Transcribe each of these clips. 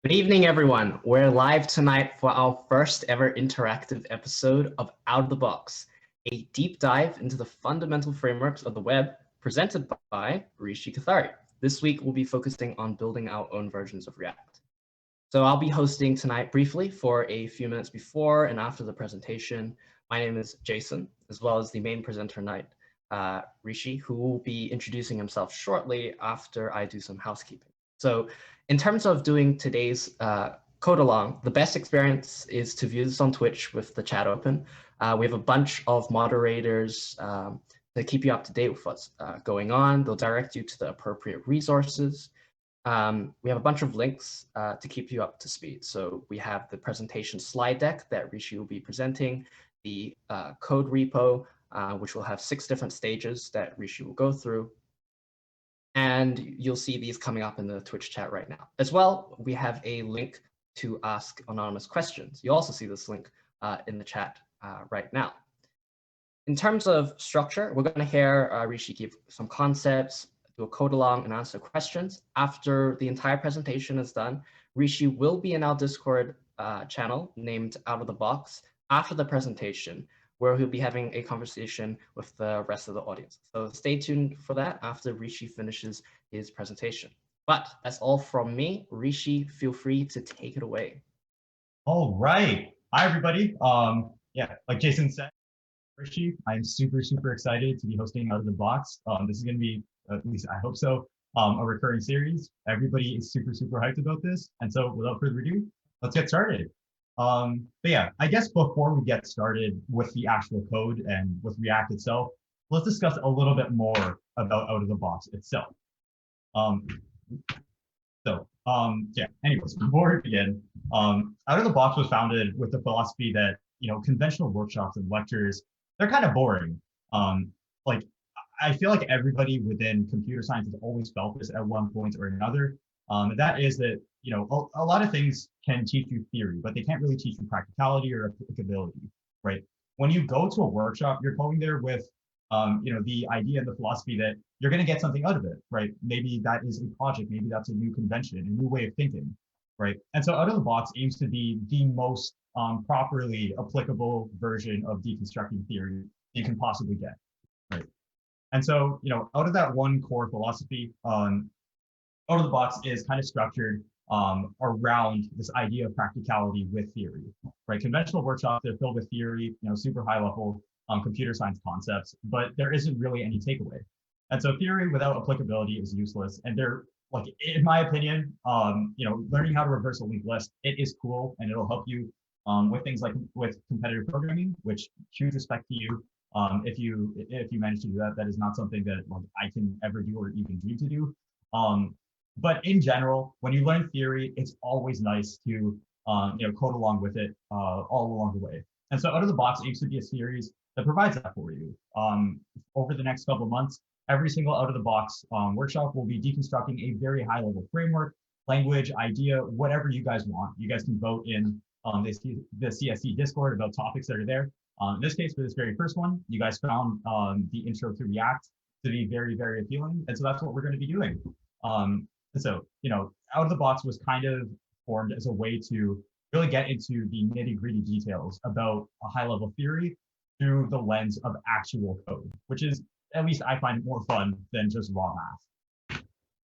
Good evening, everyone. We're live tonight for our first ever interactive episode of Out of the Box, a deep dive into the fundamental frameworks of the web presented by Rishi Kothari. This week, we'll be focusing on building our own versions of React. So I'll be hosting tonight briefly for a few minutes before and after the presentation. My name is Jason, as well as the main presenter tonight, Rishi, who will be introducing himself shortly after I do some housekeeping. So in terms of doing today's code along, the best experience is to view this on Twitch with the chat open. We have a bunch of moderators to keep you up to date with what's going on. They'll direct you to the appropriate resources. We have a bunch of links to keep you up to speed. So we have the presentation slide deck that Rishi will be presenting, the code repo, which will have 6 different stages that Rishi will go through. And you'll see these coming up in the Twitch chat right now. As well, we have a link to ask anonymous questions. You also see this link in the chat right now. In terms of structure, we're going to hear Rishi give some concepts, do a code along, and answer questions. After the entire presentation is done, Rishi will be in our Discord channel named Out of the Box after the presentation, where he'll be having a conversation with the rest of the audience. So stay tuned for that after Rishi finishes his presentation. But that's all from me. Rishi, feel free to take it away. All right. Hi, everybody. Yeah, like Jason said, Rishi, I'm super excited to be hosting Out of the Box. This is going to be, at least I hope so, a recurring series. Everybody is super hyped about this. And so without further ado, let's get started. But yeah, I guess before we get started with the actual code and with React itself, let's discuss a little bit more about Out of the Box itself. Yeah, anyways, before we begin, Out of the Box was founded with the philosophy that, conventional workshops and lectures, they're kind of boring. Like, I feel like everybody within computer science has always felt this at one point or another. And that is that, a lot of things can teach you theory, but they can't really teach you practicality or applicability, right? When you go to a workshop, you're going there with the idea and the philosophy that you're going to get something out of it, right? Maybe that is a project, maybe that's a new convention, a new way of thinking, right? And so Out of the Box aims to be the most properly applicable version of deconstructing theory you can possibly get, right? And so, out of that one core philosophy, Out of the Box is kind of structured around this idea of practicality with theory, right? Conventional workshops, they're filled with theory, super high level computer science concepts, but there isn't really any takeaway. And so theory without applicability is useless. And they're, like, in my opinion, learning how to reverse a linked list, it is cool and it'll help you with things like with competitive programming, which huge respect to you. If you manage to do that, that is not something that, like, I can ever do or even dream to do. But in general, when you learn theory, it's always nice to code along with it all along the way. And so Out of the Box aims to be a series that provides that for you. Over the next couple of months, every single Out of the Box workshop will be deconstructing a very high level framework, language, idea, whatever you guys want. You guys can vote in the CSC Discord about topics that are there. In this case, for this very first one, you guys found the intro to React to be very appealing. And so that's what we're going to be doing. So, Out of the Box was kind of formed as a way to really get into the nitty-gritty details about a high-level theory through the lens of actual code, which is, at least I find, more fun than just raw math.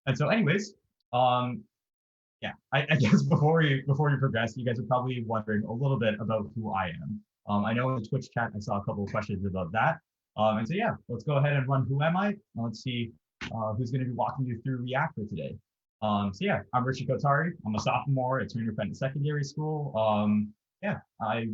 And so anyways, yeah, I guess before you progress, you guys are probably wondering a little bit about who I am. I know in the Twitch chat, I saw a couple of questions about that. And so yeah, let's go ahead and run who am I? Let's see who's going to be walking you through React for today. So yeah, I'm Rishi Kothari. I'm a sophomore at Turner Penn Secondary School. Yeah, I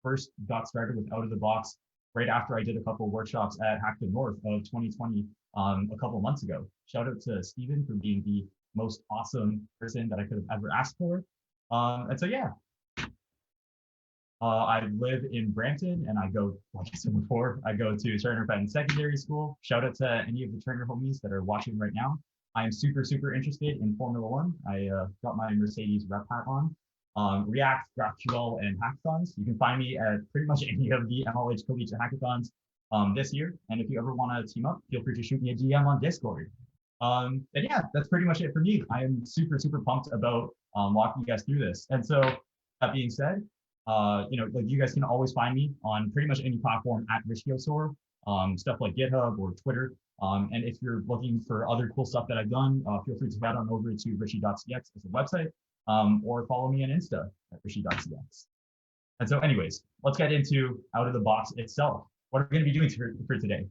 first got started with Out of the Box right after I did a couple of workshops at Hackton North of 2020 a couple of months ago. Shout out to Steven for being the most awesome person that I could have ever asked for. And so yeah, I live in Brampton and I go, like I said before, I go to Turner Penn Secondary School. Shout out to any of the Turner homies that are watching right now. I am super interested in Formula One. I got my Mercedes rep hat on. React, GraphQL, and hackathons. You can find me at pretty much any of the MLH Collegiate hackathons this year. And if you ever want to team up, feel free to shoot me a DM on Discord. And yeah, that's pretty much it for me. I am super pumped about walking you guys through this. And so that being said, like you guys can always find me on pretty much any platform at Rishi Kothari, stuff like GitHub or Twitter. And if you're looking for other cool stuff that I've done, feel free to head on over to rishi.cx as a website, or follow me on Insta at rishi.cx. And so anyways, let's get into out of the box itself. What are we going to be doing for today?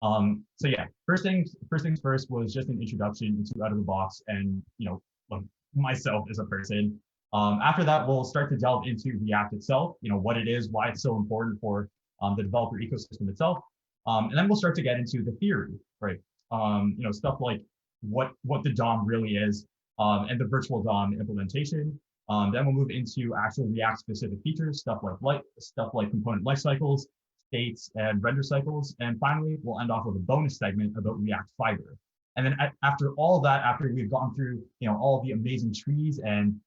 So yeah, first things first was just an introduction into out of the box and, like myself as a person. After that, we'll start to delve into React itself, what it is, why it's so important for the developer ecosystem itself. And then we'll start to get into the theory, right? Stuff like what the DOM really is, and the virtual DOM implementation. Then we'll move into actual React specific features, stuff like component lifecycles, states, and render cycles. And finally, we'll end off with a bonus segment about React Fiber. And then after all of that, after we've gone through, all the amazing trees and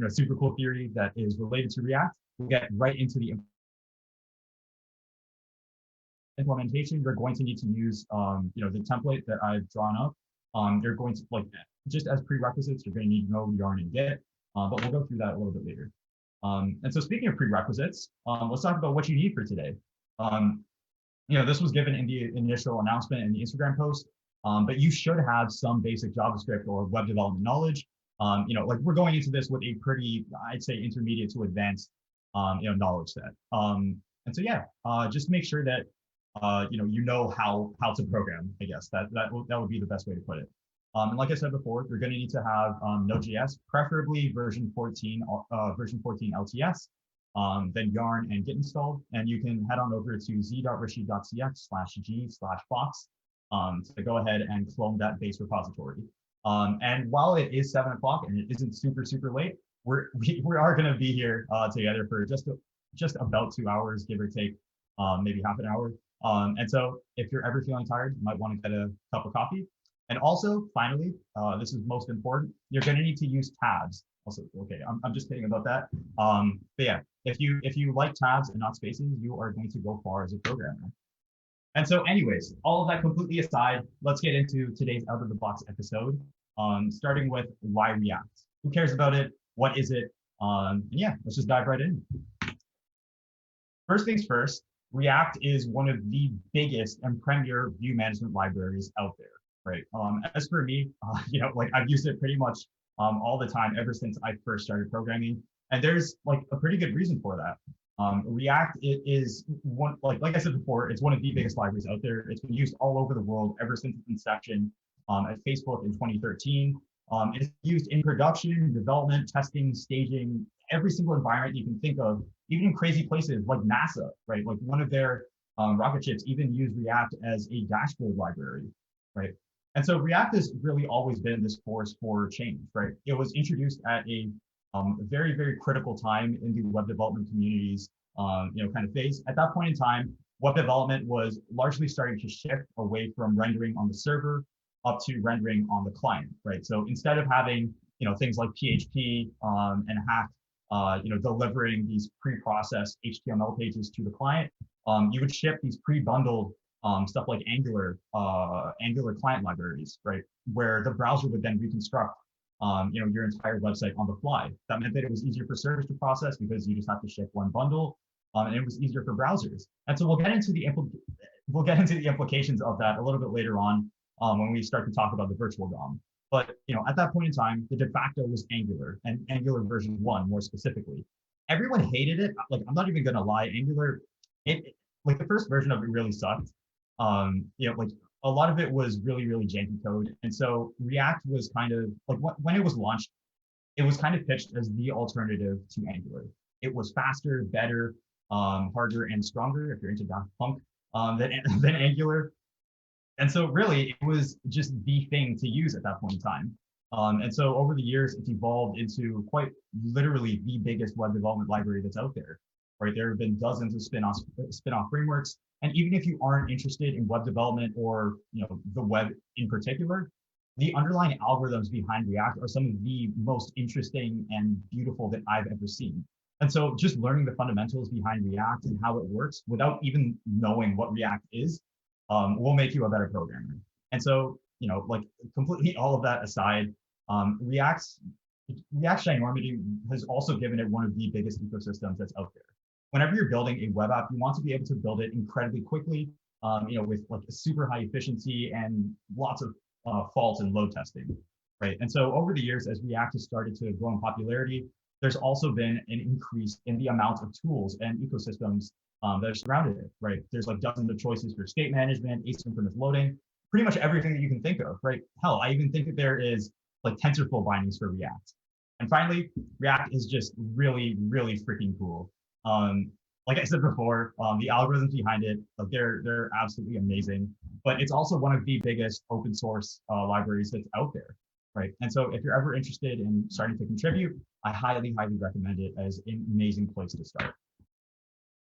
super cool theory that is related to React, we'll get right into the implementation. You're going to need to use, the template that I've drawn up. You're going to, just as prerequisites, you're going to need to know Yarn and Git, but we'll go through that a little bit later. And so speaking of prerequisites, let's talk about what you need for today. This was given in the initial announcement in the Instagram post, but you should have some basic JavaScript or web development knowledge. We're going into this with a pretty, I'd say, intermediate to advanced, knowledge set. And so yeah, just make sure that you know how to program. I guess that would be the best way to put it. And like I said before, you're going to need to have Node.js, preferably version 14 LTS, then Yarn and Git installed, and you can head on over to z.rishi.cx/g/fox to go ahead and clone that base repository. And while it is 7 o'clock and it isn't super late, we are going to be here together for just about 2 hours, give or take, maybe half an hour. And so if you're ever feeling tired, you might want to get a cup of coffee. And also, finally, this is most important, you're going to need to use tabs. Also, okay, I'm just kidding about that. But yeah, if you like tabs and not spacing, you are going to go far as a programmer. And so anyways, all of that completely aside, let's get into today's out of the box episode, starting with why React. Who cares about it? What is it? And yeah, let's just dive right in. First things first, React is one of the biggest and premier view management libraries out there, right? As for me, I've used it pretty much all the time ever since I first started programming, and there's a pretty good reason for that. React is one, like I said before, it's one of the biggest libraries out there. It's been used all over the world ever since its inception at Facebook in 2013. It's used in production, development, testing, staging, every single environment you can think of, even in crazy places like NASA, right? Like one of their rocket ships even used React as a dashboard library, right? And so React has really always been this force for change, right? It was introduced at a very critical time in the web development community's kind of phase. At that point in time, web development was largely starting to shift away from rendering on the server up to rendering on the client, right? So instead of having things like PHP and Hack delivering these pre-processed HTML pages to the client, you would ship these pre-bundled stuff like Angular client libraries, right? Where the browser would then reconstruct your entire website on the fly. That meant that it was easier for servers to process because you just have to ship one bundle, and it was easier for browsers. And so we'll get into the implications of that a little bit later on when we start to talk about the virtual DOM. But at that point in time, the de facto was Angular, and Angular version 1 more specifically. Everyone hated it. I'm not even gonna lie, Angular, the first version of it really sucked. A lot of it was really janky code. And so React was kind of when it was launched, it was kind of pitched as the alternative to Angular. It was faster, better, harder, and stronger if you're into Daft Punk than Angular. And so really it was just the thing to use at that point in time. And so over the years, it's evolved into quite literally the biggest web development library that's out there, right? There have been dozens of spin-off frameworks. And even if you aren't interested in web development or the web in particular, the underlying algorithms behind React are some of the most interesting and beautiful that I've ever seen. And so just learning the fundamentals behind React and how it works without even knowing what React is will make you a better programmer. And so, completely all of that aside, React's React's ginormity has also given it one of the biggest ecosystems that's out there. Whenever you're building a web app, you want to be able to build it incredibly quickly, with like a super high efficiency and lots of faults and load testing, right? And so over the years, as React has started to grow in popularity, there's also been an increase in the amount of tools and ecosystems that are surrounded it, right? There's like dozens of choices for state management, asynchronous loading, pretty much everything that you can think of, right? Hell, I even think that there is like TensorFlow bindings for React. And finally, React is just really, really freaking cool. Like I said before, the algorithms behind it, like they're absolutely amazing. But it's also one of the biggest open source libraries that's out there, right? And so if you're ever interested in starting to contribute, I highly, highly recommend it as an amazing place to start.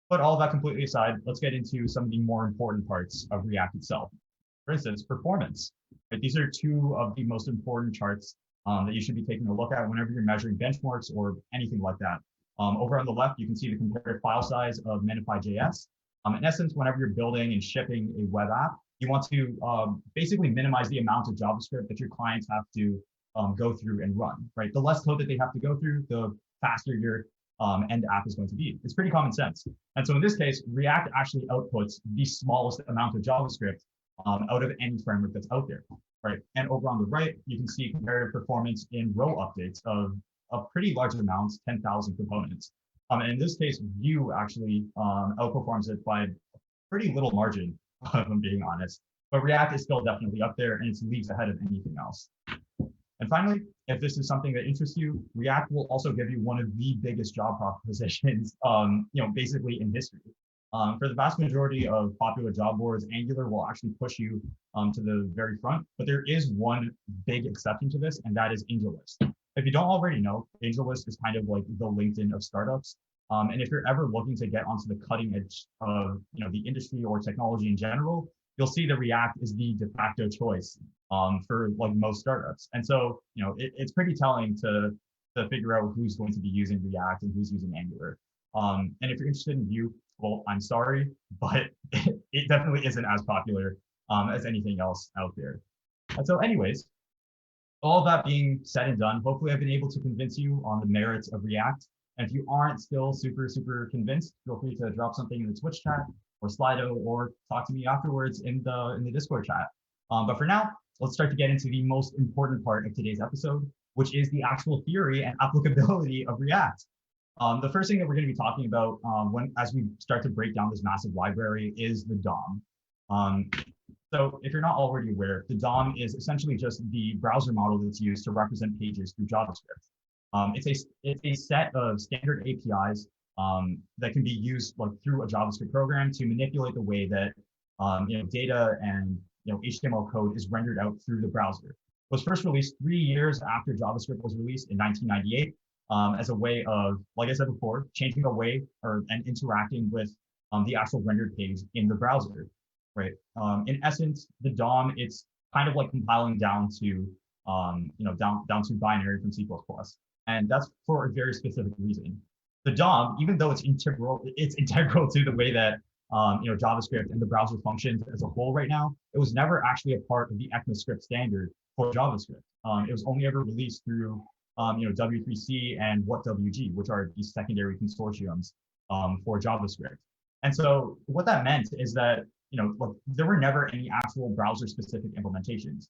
But all of that completely aside, let's get into some of the more important parts of React itself. For instance, performance. Right? These are two of the most important charts that you should be taking a look at whenever you're measuring benchmarks or anything like that. Over on the left, you can see the comparative file size of Minify.js. In essence, whenever you're building and shipping a web app, you want to basically minimize the amount of JavaScript that your clients have to go through and run, right? The less code that they have to go through, the faster your end app is going to be. It's pretty common sense. And so in this case, React actually outputs the smallest amount of JavaScript out of any framework that's out there, right? And over on the right, you can see comparative performance in row updates of pretty large amounts, 10,000 components. And in this case, Vue actually outperforms it by a pretty little margin, if I'm being honest. But React is still definitely up there, and it's leagues ahead of anything else. And finally, if this is something that interests you, React will also give you one of the biggest job propositions, basically in history. For the vast majority of popular job boards, Angular will actually push you to the very front. But there is one big exception to this, and that is AngelList. If you don't already know, AngelList is kind of like the LinkedIn of startups. And if you're ever looking to get onto the cutting edge of the industry or technology in general, you'll see that React is the de facto choice for like most startups. And so it's pretty telling to figure out who's going to be using React and who's using Angular. And if you're interested in Vue, well, I'm sorry, but it definitely isn't as popular as anything else out there. And so anyways, all that being said and done, hopefully I've been able to convince you on the merits of React. And if you aren't still super, super convinced, feel free to drop something in the Twitch chat or Slido or talk to me afterwards in the Discord chat. But for now, let's start to get into the most important part of today's episode, which is the actual theory and applicability of React. The first thing that we're going to be talking about as we start to break down this massive library is the DOM. So if you're not already aware, the DOM is essentially just the browser model that's used to represent pages through JavaScript. It's a set of standard APIs that can be used like through a JavaScript program to manipulate the way that data and HTML code is rendered out through the browser. It was first released 3 years after JavaScript was released in 1998 as a way of, like I said before, changing the way and interacting with the actual rendered page in the browser. Right. In essence, the DOM, it's kind of like compiling down to down to binary from C++, and that's for a very specific reason. The DOM, even though it's integral to the way that JavaScript and the browser functions as a whole right now, it was never actually a part of the ECMAScript standard for JavaScript. It was only ever released through W3C and WhatWG, which are these secondary consortiums for JavaScript. And so what that meant is that there were never any actual browser-specific implementations.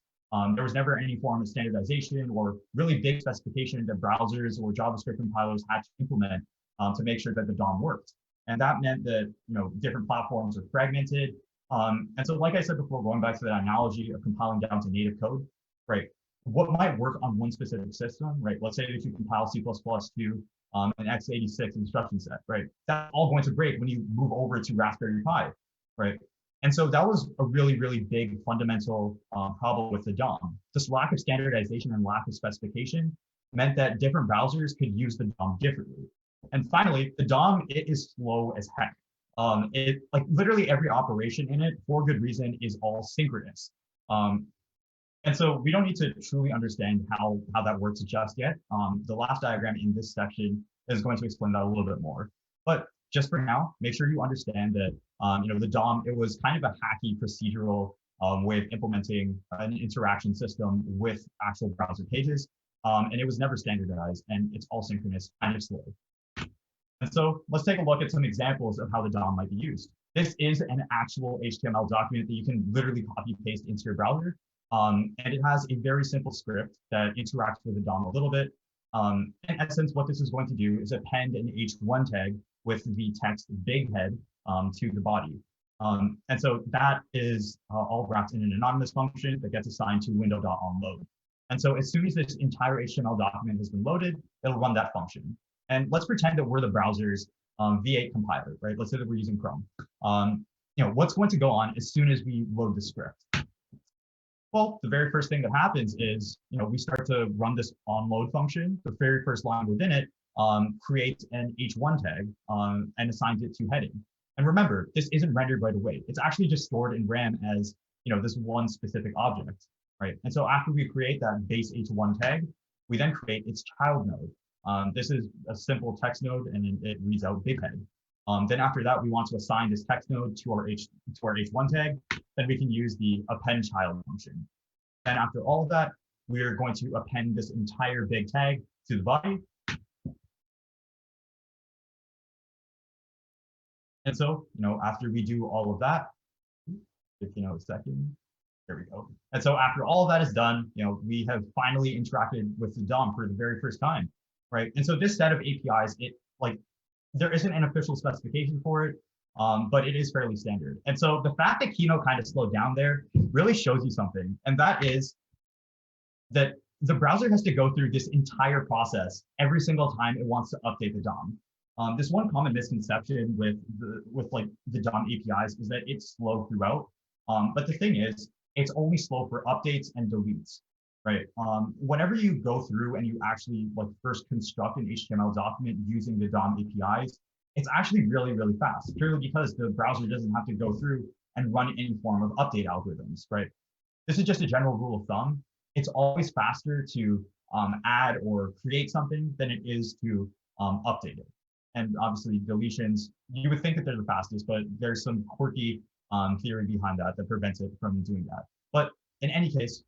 There was never any form of standardization or really big specification that browsers or JavaScript compilers had to implement to make sure that the DOM worked. And that meant that different platforms are fragmented. And so, like I said before, going back to that analogy of compiling down to native code, right? What might work on one specific system, right? Let's say that you compile C++ to an x86 instruction set, right? That's all going to break when you move over to Raspberry Pi, right? And so that was a really, really big fundamental problem with the DOM. This lack of standardization and lack of specification meant that different browsers could use the DOM differently. And finally, the DOM, it is slow as heck. It like literally every operation in it, for good reason, is all synchronous. And so we don't need to truly understand how that works just yet. The last diagram in this section is going to explain that a little bit more. But just for now, make sure you understand that the DOM, it was kind of a hacky procedural way of implementing an interaction system with actual browser pages. and it was never standardized, and it's all synchronous, kind of slow. And so let's take a look at some examples of how the DOM might be used. This is an actual HTML document that you can literally copy paste into your browser. And it has a very simple script that interacts with the DOM a little bit. In essence, what this is going to do is append an h1 tag with the text big head to the body. And so that is all wrapped in an anonymous function that gets assigned to window.onload. And so as soon as this entire HTML document has been loaded, it'll run that function. And let's pretend that we're the browser's V8 compiler, right? Let's say that we're using Chrome. What's going to go on as soon as we load the script? Well, the very first thing that happens is, we start to run this onload function. The very first line within it creates an h1 tag and assigns it to heading. And remember, this isn't rendered right away. It's actually just stored in RAM as, this one specific object, right? And so after we create that base h1 tag, we then create its child node. This is a simple text node, and it reads out big head. Then after that, we want to assign this text node to our h1 tag. Then we can use the append child function. And after all of that, we're going to append this entire big tag to the body. And so, after we do all of that, if a second, there we go. And so after all of that is done, we have finally interacted with the DOM for the very first time, right? And so this set of APIs, there isn't an official specification for it, but it is fairly standard. And so the fact that Kino kind of slowed down there really shows you something. And that is that the browser has to go through this entire process every single time it wants to update the DOM. This one common misconception with the DOM APIs is that it's slow throughout. But the thing is, it's only slow for updates and deletes, right? Whenever you go through and you actually first construct an HTML document using the DOM APIs, it's actually really, really fast, purely because the browser doesn't have to go through and run any form of update algorithms, right? This is just a general rule of thumb. It's always faster to add or create something than it is to update it. And obviously deletions, you would think that they're the fastest, but there's some quirky theory behind that prevents it from doing that. But in any case,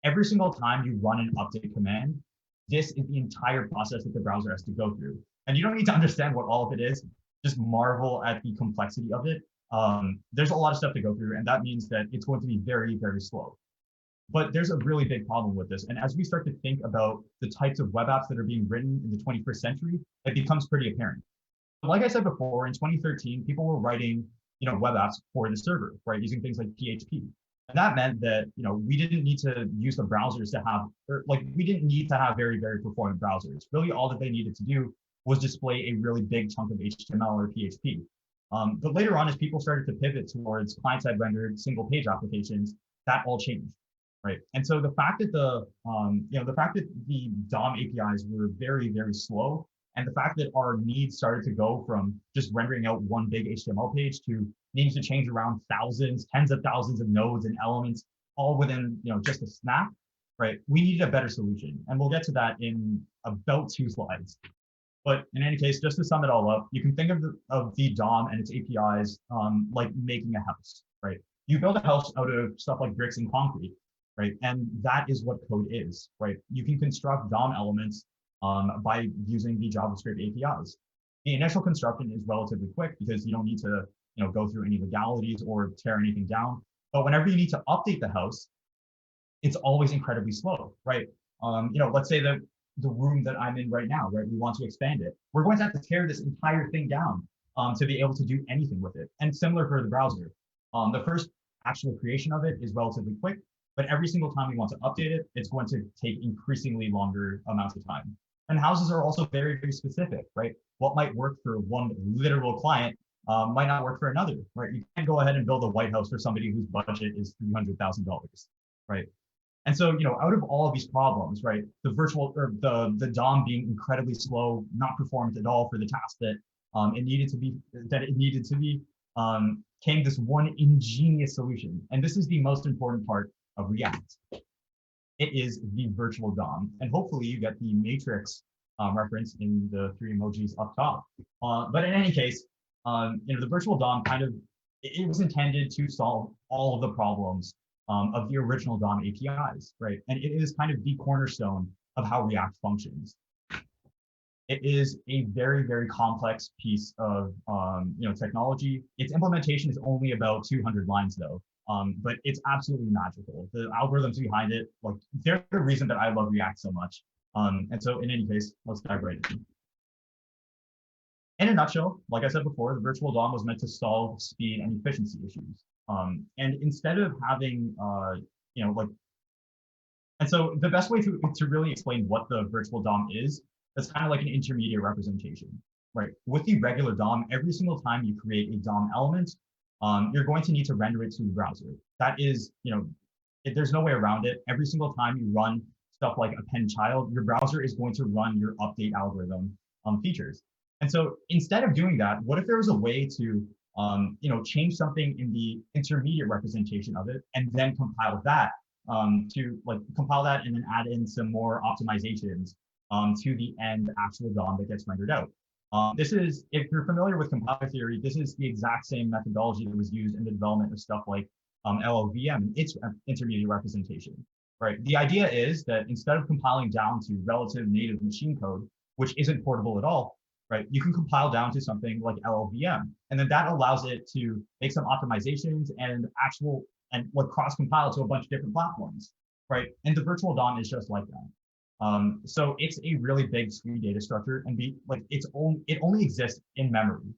every single time you run an update command, this is the entire process that the browser has to go through. And you don't need to understand what all of it is, just marvel at the complexity of it. There's a lot of stuff to go through, and that means that it's going to be very, very slow. But there's a really big problem with this. And as we start to think about the types of web apps that are being written in the 21st century, it becomes pretty apparent. Like I said before, in 2013, people were writing, web apps for the server, right, using things like PHP. And that meant that, we didn't need to use the browsers to have, we didn't need to have very, very performant browsers. Really, all that they needed to do was display a really big chunk of HTML or PHP. But later on, as people started to pivot towards client-side rendered single-page applications, that all changed, right? And so the fact that the DOM APIs were very, very slow, and the fact that our needs started to go from just rendering out one big HTML page to needing to change around thousands, tens of thousands of nodes and elements, all within just a snap, right? We needed a better solution, and we'll get to that in about 2 slides. But in any case, just to sum it all up, you can think of the DOM and its APIs like making a house, right? You build a house out of stuff like bricks and concrete, right? And that is what code is, right? You can construct DOM elements by using the JavaScript APIs. The initial construction is relatively quick because you don't need to go through any legalities or tear anything down. But whenever you need to update the house, it's always incredibly slow, right? Let's say that the room that I'm in right now, right? We want to expand it. We're going to have to tear this entire thing down to be able to do anything with it. And similar for the browser. The first actual creation of it is relatively quick, but every single time we want to update it, it's going to take increasingly longer amounts of time. And houses are also very, very specific, right? What might work for one literal client might not work for another, right? You can't go ahead and build a White House for somebody whose budget is $300,000, right? And so, out of all of these problems, right, the DOM being incredibly slow, not performed at all for the task that it needed to be, came this one ingenious solution. And this is the most important part of React. It is the virtual DOM. And hopefully you get the matrix reference in the 3 emojis up top. But in any case, the virtual DOM it was intended to solve all of the problems of the original DOM APIs, right? And it is kind of the cornerstone of how React functions. It is a very, very complex piece of technology. Its implementation is only about 200 lines though, but it's absolutely magical. The algorithms behind it, like they're the reason that I love React so much. And so in any case, let's dive right in. In a nutshell, like I said before, the virtual DOM was meant to solve speed and efficiency issues. And instead of having, and so the best way to really explain what the virtual DOM is, that's kind of like an intermediate representation, right? With the regular DOM, every single time you create a DOM element, you're going to need to render it to the browser. That is, there's no way around it. Every single time you run stuff like append child, your browser is going to run your update algorithm features. And so instead of doing that, what if there was a way to change something in the intermediate representation of it and then compile that compile that and then add in some more optimizations to the end actual DOM that gets rendered out. This is, if you're familiar with compiler theory, this is the exact same methodology that was used in the development of stuff like LLVM and its intermediate representation, right? The idea is that instead of compiling down to relative native machine code, which isn't portable at all, right? You can compile down to something like LLVM, and then that allows it to make some optimizations and cross-compile to a bunch of different platforms, right? And the virtual DOM is just like that. So it's a really big screen data structure, and it only exists in memory.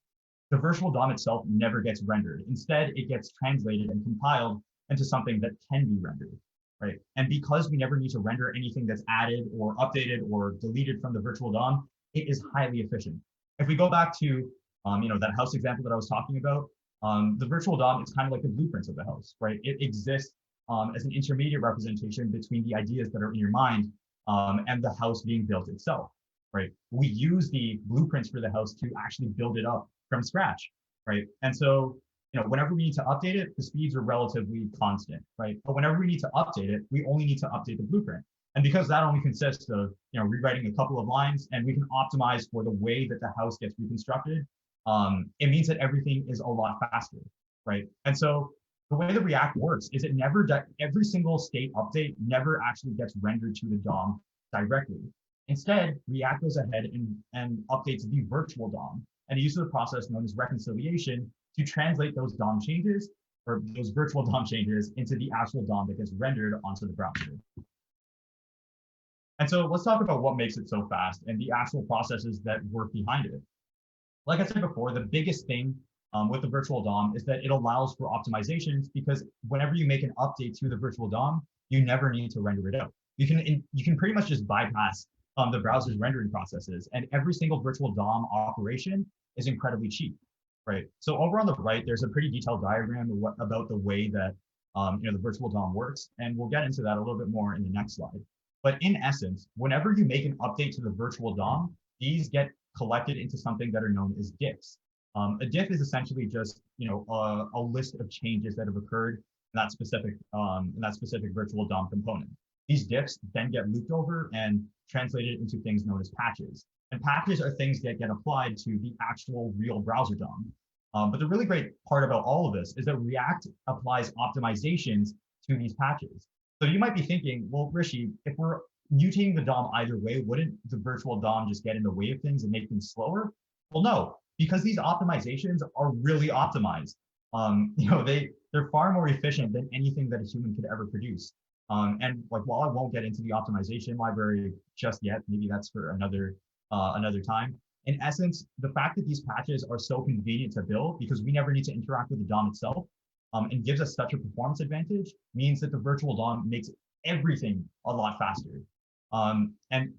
The virtual DOM itself never gets rendered. Instead, it gets translated and compiled into something that can be rendered, right? And because we never need to render anything that's added or updated or deleted from the virtual DOM, it is highly efficient. If we go back to that house example that I was talking about, the virtual DOM is kind of like the blueprints of the house, right? It exists as an intermediate representation between the ideas that are in your mind and the house being built itself, right? We use the blueprints for the house to actually build it up from scratch, right? And so, whenever we need to update it, the speeds are relatively constant, right? But whenever we need to update it, we only need to update the blueprint. And because that only consists of rewriting a couple of lines, and we can optimize for the way that the house gets reconstructed, it means that everything is a lot faster, right? And so the way that React works is every single state update never actually gets rendered to the DOM directly. Instead, React goes ahead and updates the virtual DOM, and it uses a process known as reconciliation to translate those DOM changes, or those virtual DOM changes, into the actual DOM that gets rendered onto the browser. And so let's talk about what makes it so fast and the actual processes that work behind it. Like I said before, the biggest thing with the virtual DOM is that it allows for optimizations, because whenever you make an update to the virtual DOM, you never need to render it out. You can pretty much just bypass the browser's rendering processes, and every single virtual DOM operation is incredibly cheap, right? So over on the right, there's a pretty detailed diagram about the way that the virtual DOM works, and we'll get into that a little bit more in the next slide. But in essence, whenever you make an update to the virtual DOM, these get collected into something that are known as diffs. A diff is essentially just a list of changes that have occurred in that specific virtual DOM component. These diffs then get looped over and translated into things known as patches. And patches are things that get applied to the actual real browser DOM. But the really great part about all of this is that React applies optimizations to these patches. So you might be thinking, well, Rishi, if we're mutating the DOM either way, wouldn't the virtual DOM just get in the way of things and make things slower? Well, no, because these optimizations are really optimized. They're far more efficient than anything that a human could ever produce. And while I won't get into the optimization library just yet, maybe that's for another time. In essence, the fact that these patches are so convenient to build because we never need to interact with the DOM itself, and gives us such a performance advantage, means that the virtual DOM makes everything a lot faster. And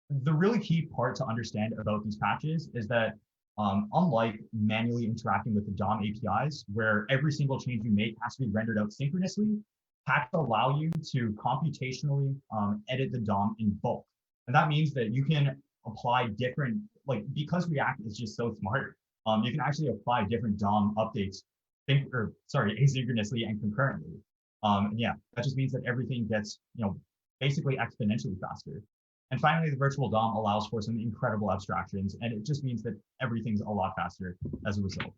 the really key part to understand about these patches is that unlike manually interacting with the DOM APIs, where every single change you make has to be rendered out synchronously, patches allow you to computationally edit the DOM in bulk. And that means that you can apply different, because React is just so smart, you can actually apply different DOM updates asynchronously and concurrently. And yeah, that just means that everything gets, basically exponentially faster. And finally, the virtual DOM allows for some incredible abstractions, and it just means that everything's a lot faster as a result.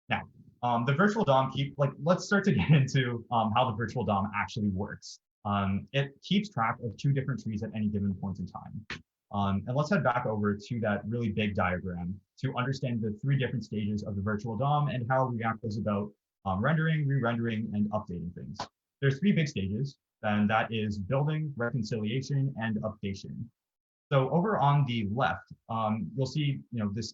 Now, the virtual DOM let's start to get into how the virtual DOM actually works. It keeps track of two different trees at any given point in time. And let's head back over to that really big diagram to understand the three different stages of the virtual DOM and how React goes about rendering, re-rendering, and updating things. There's three big stages, and that is building, reconciliation, and updation. So over on the left, you'll see this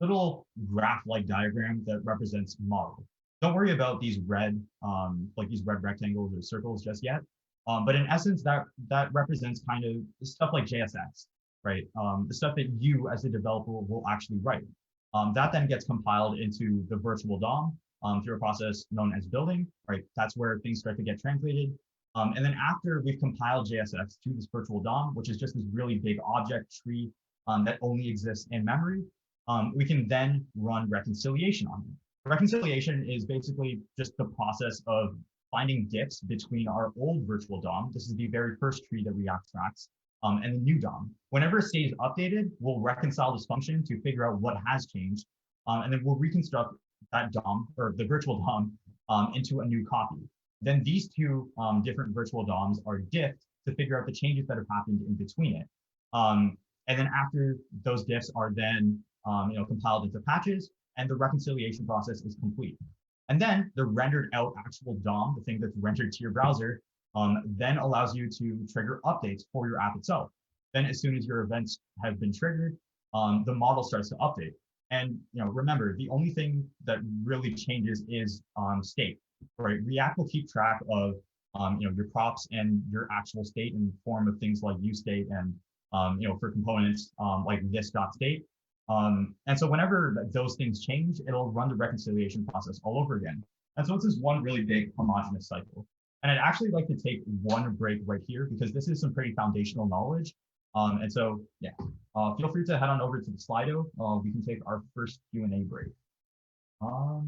little graph-like diagram that represents model. Don't worry about these red, these red rectangles or circles just yet. But in essence, that represents kind of stuff like JSX, right? The stuff that you as a developer will actually write. That then gets compiled into the virtual DOM through a process known as building, right? That's where things start to get translated. And then after we've compiled JSX to this virtual DOM, which is just this really big object tree that only exists in memory, we can then run reconciliation on it. Reconciliation is basically just the process of finding diffs between our old virtual DOM. This is the very first tree that React tracks, and the new DOM. Whenever a state is updated, we'll reconcile this function to figure out what has changed, and then we'll reconstruct that DOM, or the virtual DOM, into a new copy. Then these two different virtual DOMs are diffed to figure out the changes that have happened in between it. And then after those diffs are then compiled into patches, and the reconciliation process is complete. And then the rendered out actual DOM, the thing that's rendered to your browser, then allows you to trigger updates for your app itself. Then as soon as your events have been triggered, the model starts to update. And remember, the only thing that really changes is state, right? React will keep track of your props and your actual state in the form of things like useState and for components like this.state. And so whenever those things change, it'll run the reconciliation process all over again. And so it's this one really big homogeneous cycle. And I'd actually like to take one break right here because this is some pretty foundational knowledge. And so, yeah, feel free to head on over to the Slido. We can take our first Q&A break. So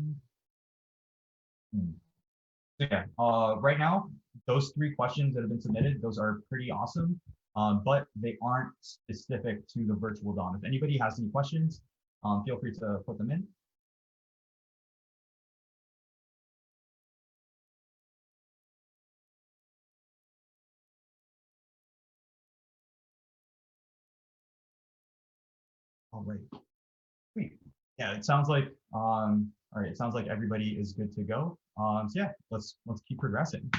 yeah, right now, those three questions that have been submitted, those are pretty awesome. But they aren't specific to the virtual DOM. If anybody has any questions, feel free to put them in. All right, sweet. Yeah, it sounds like all right. It sounds like everybody is good to go. So yeah, let's keep progressing.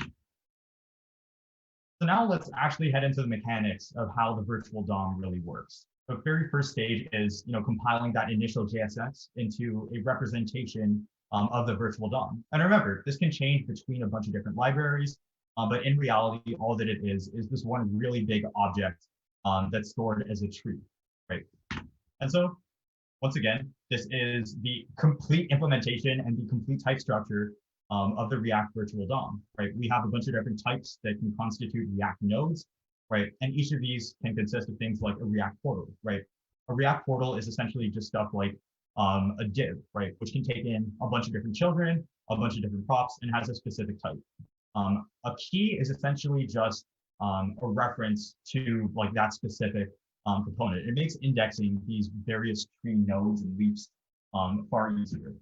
So now let's actually head into the mechanics of how the virtual DOM really works. The very first stage is compiling that initial JSX into a representation of the virtual DOM. And remember, this can change between a bunch of different libraries, but in reality, all that it is this one really big object that's stored as a tree, right? And so once again, this is the complete implementation and the complete type structure of the React virtual DOM, right? We have a bunch of different types that can constitute React nodes, right? And each of these can consist of things like a React portal, right? A React portal is essentially just stuff like a div, right? Which can take in a bunch of different children, a bunch of different props, and has a specific type. A key is essentially just a reference to like that specific component. It makes indexing these various tree nodes and leaps far easier.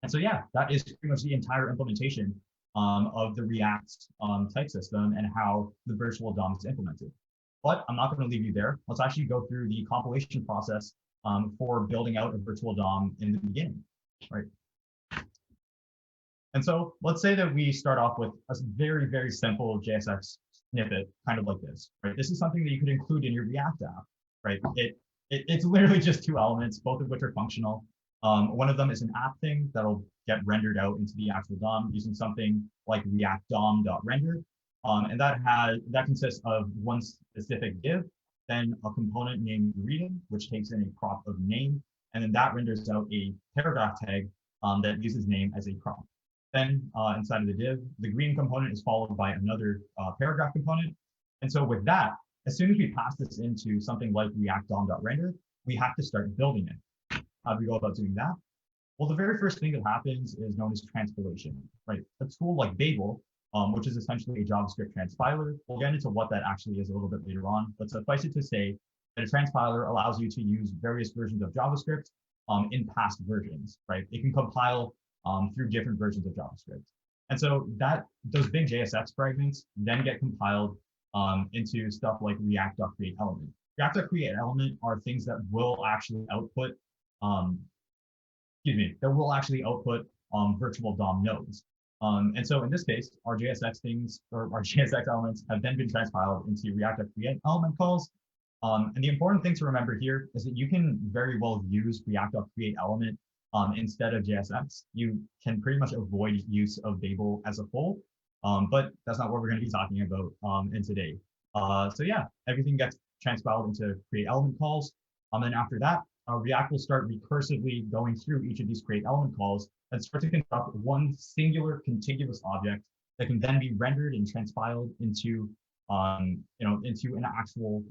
And so, yeah, that is pretty much the entire implementation of the React type system and how the virtual DOM is implemented. But I'm not going to leave you there. Let's actually go through the compilation process for building out a virtual DOM in the beginning, right? And so let's say that we start off with a very, very simple JSX snippet, kind of like this, right? This is something that you could include in your React app, right? It's literally just two elements, both of which are functional. One of them is an app thing that'll get rendered out into the actual DOM using something like React DOM.render. And that consists of one specific div, then a component named greeting, which takes in a prop of name, and then that renders out a paragraph tag that uses name as a prop. Then inside of the div, the greeting component is followed by another paragraph component. And so with that, as soon as we pass this into something like React DOM.render, we have to start building it. How do we go about doing that? Well, the very first thing that happens is known as transpilation, right? A tool like Babel, which is essentially a JavaScript transpiler. We'll get into what that actually is a little bit later on, but suffice it to say that a transpiler allows you to use various versions of JavaScript in past versions, right? It can compile through different versions of JavaScript. And so those big JSX fragments then get compiled into stuff like React.create element. React.create element are things that will actually output, virtual DOM nodes. And so in this case, our JSX things or our JSX elements have then been transpiled into React.create element calls. And the important thing to remember here is that you can very well use React.create element instead of JSX. You can pretty much avoid use of Babel as a whole, but that's not what we're going to be talking about in today. So yeah, everything gets transpiled into create element calls. And then after that, React will start recursively going through each of these create element calls and start to construct one singular contiguous object that can then be rendered and transpiled into into an actual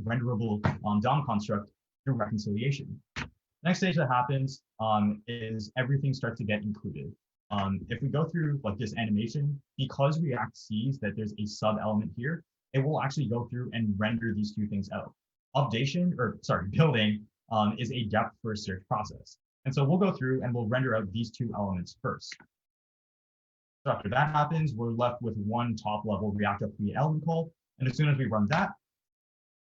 renderable DOM construct through reconciliation. Next stage that happens is everything starts to get included. If we go through like this animation, because React sees that there's a sub element here, it will actually go through and render these two things out. Building is a depth first search process. And so we'll go through and we'll render out these two elements first. So after that happens, we're left with one top level React.create element call. And as soon as we run that,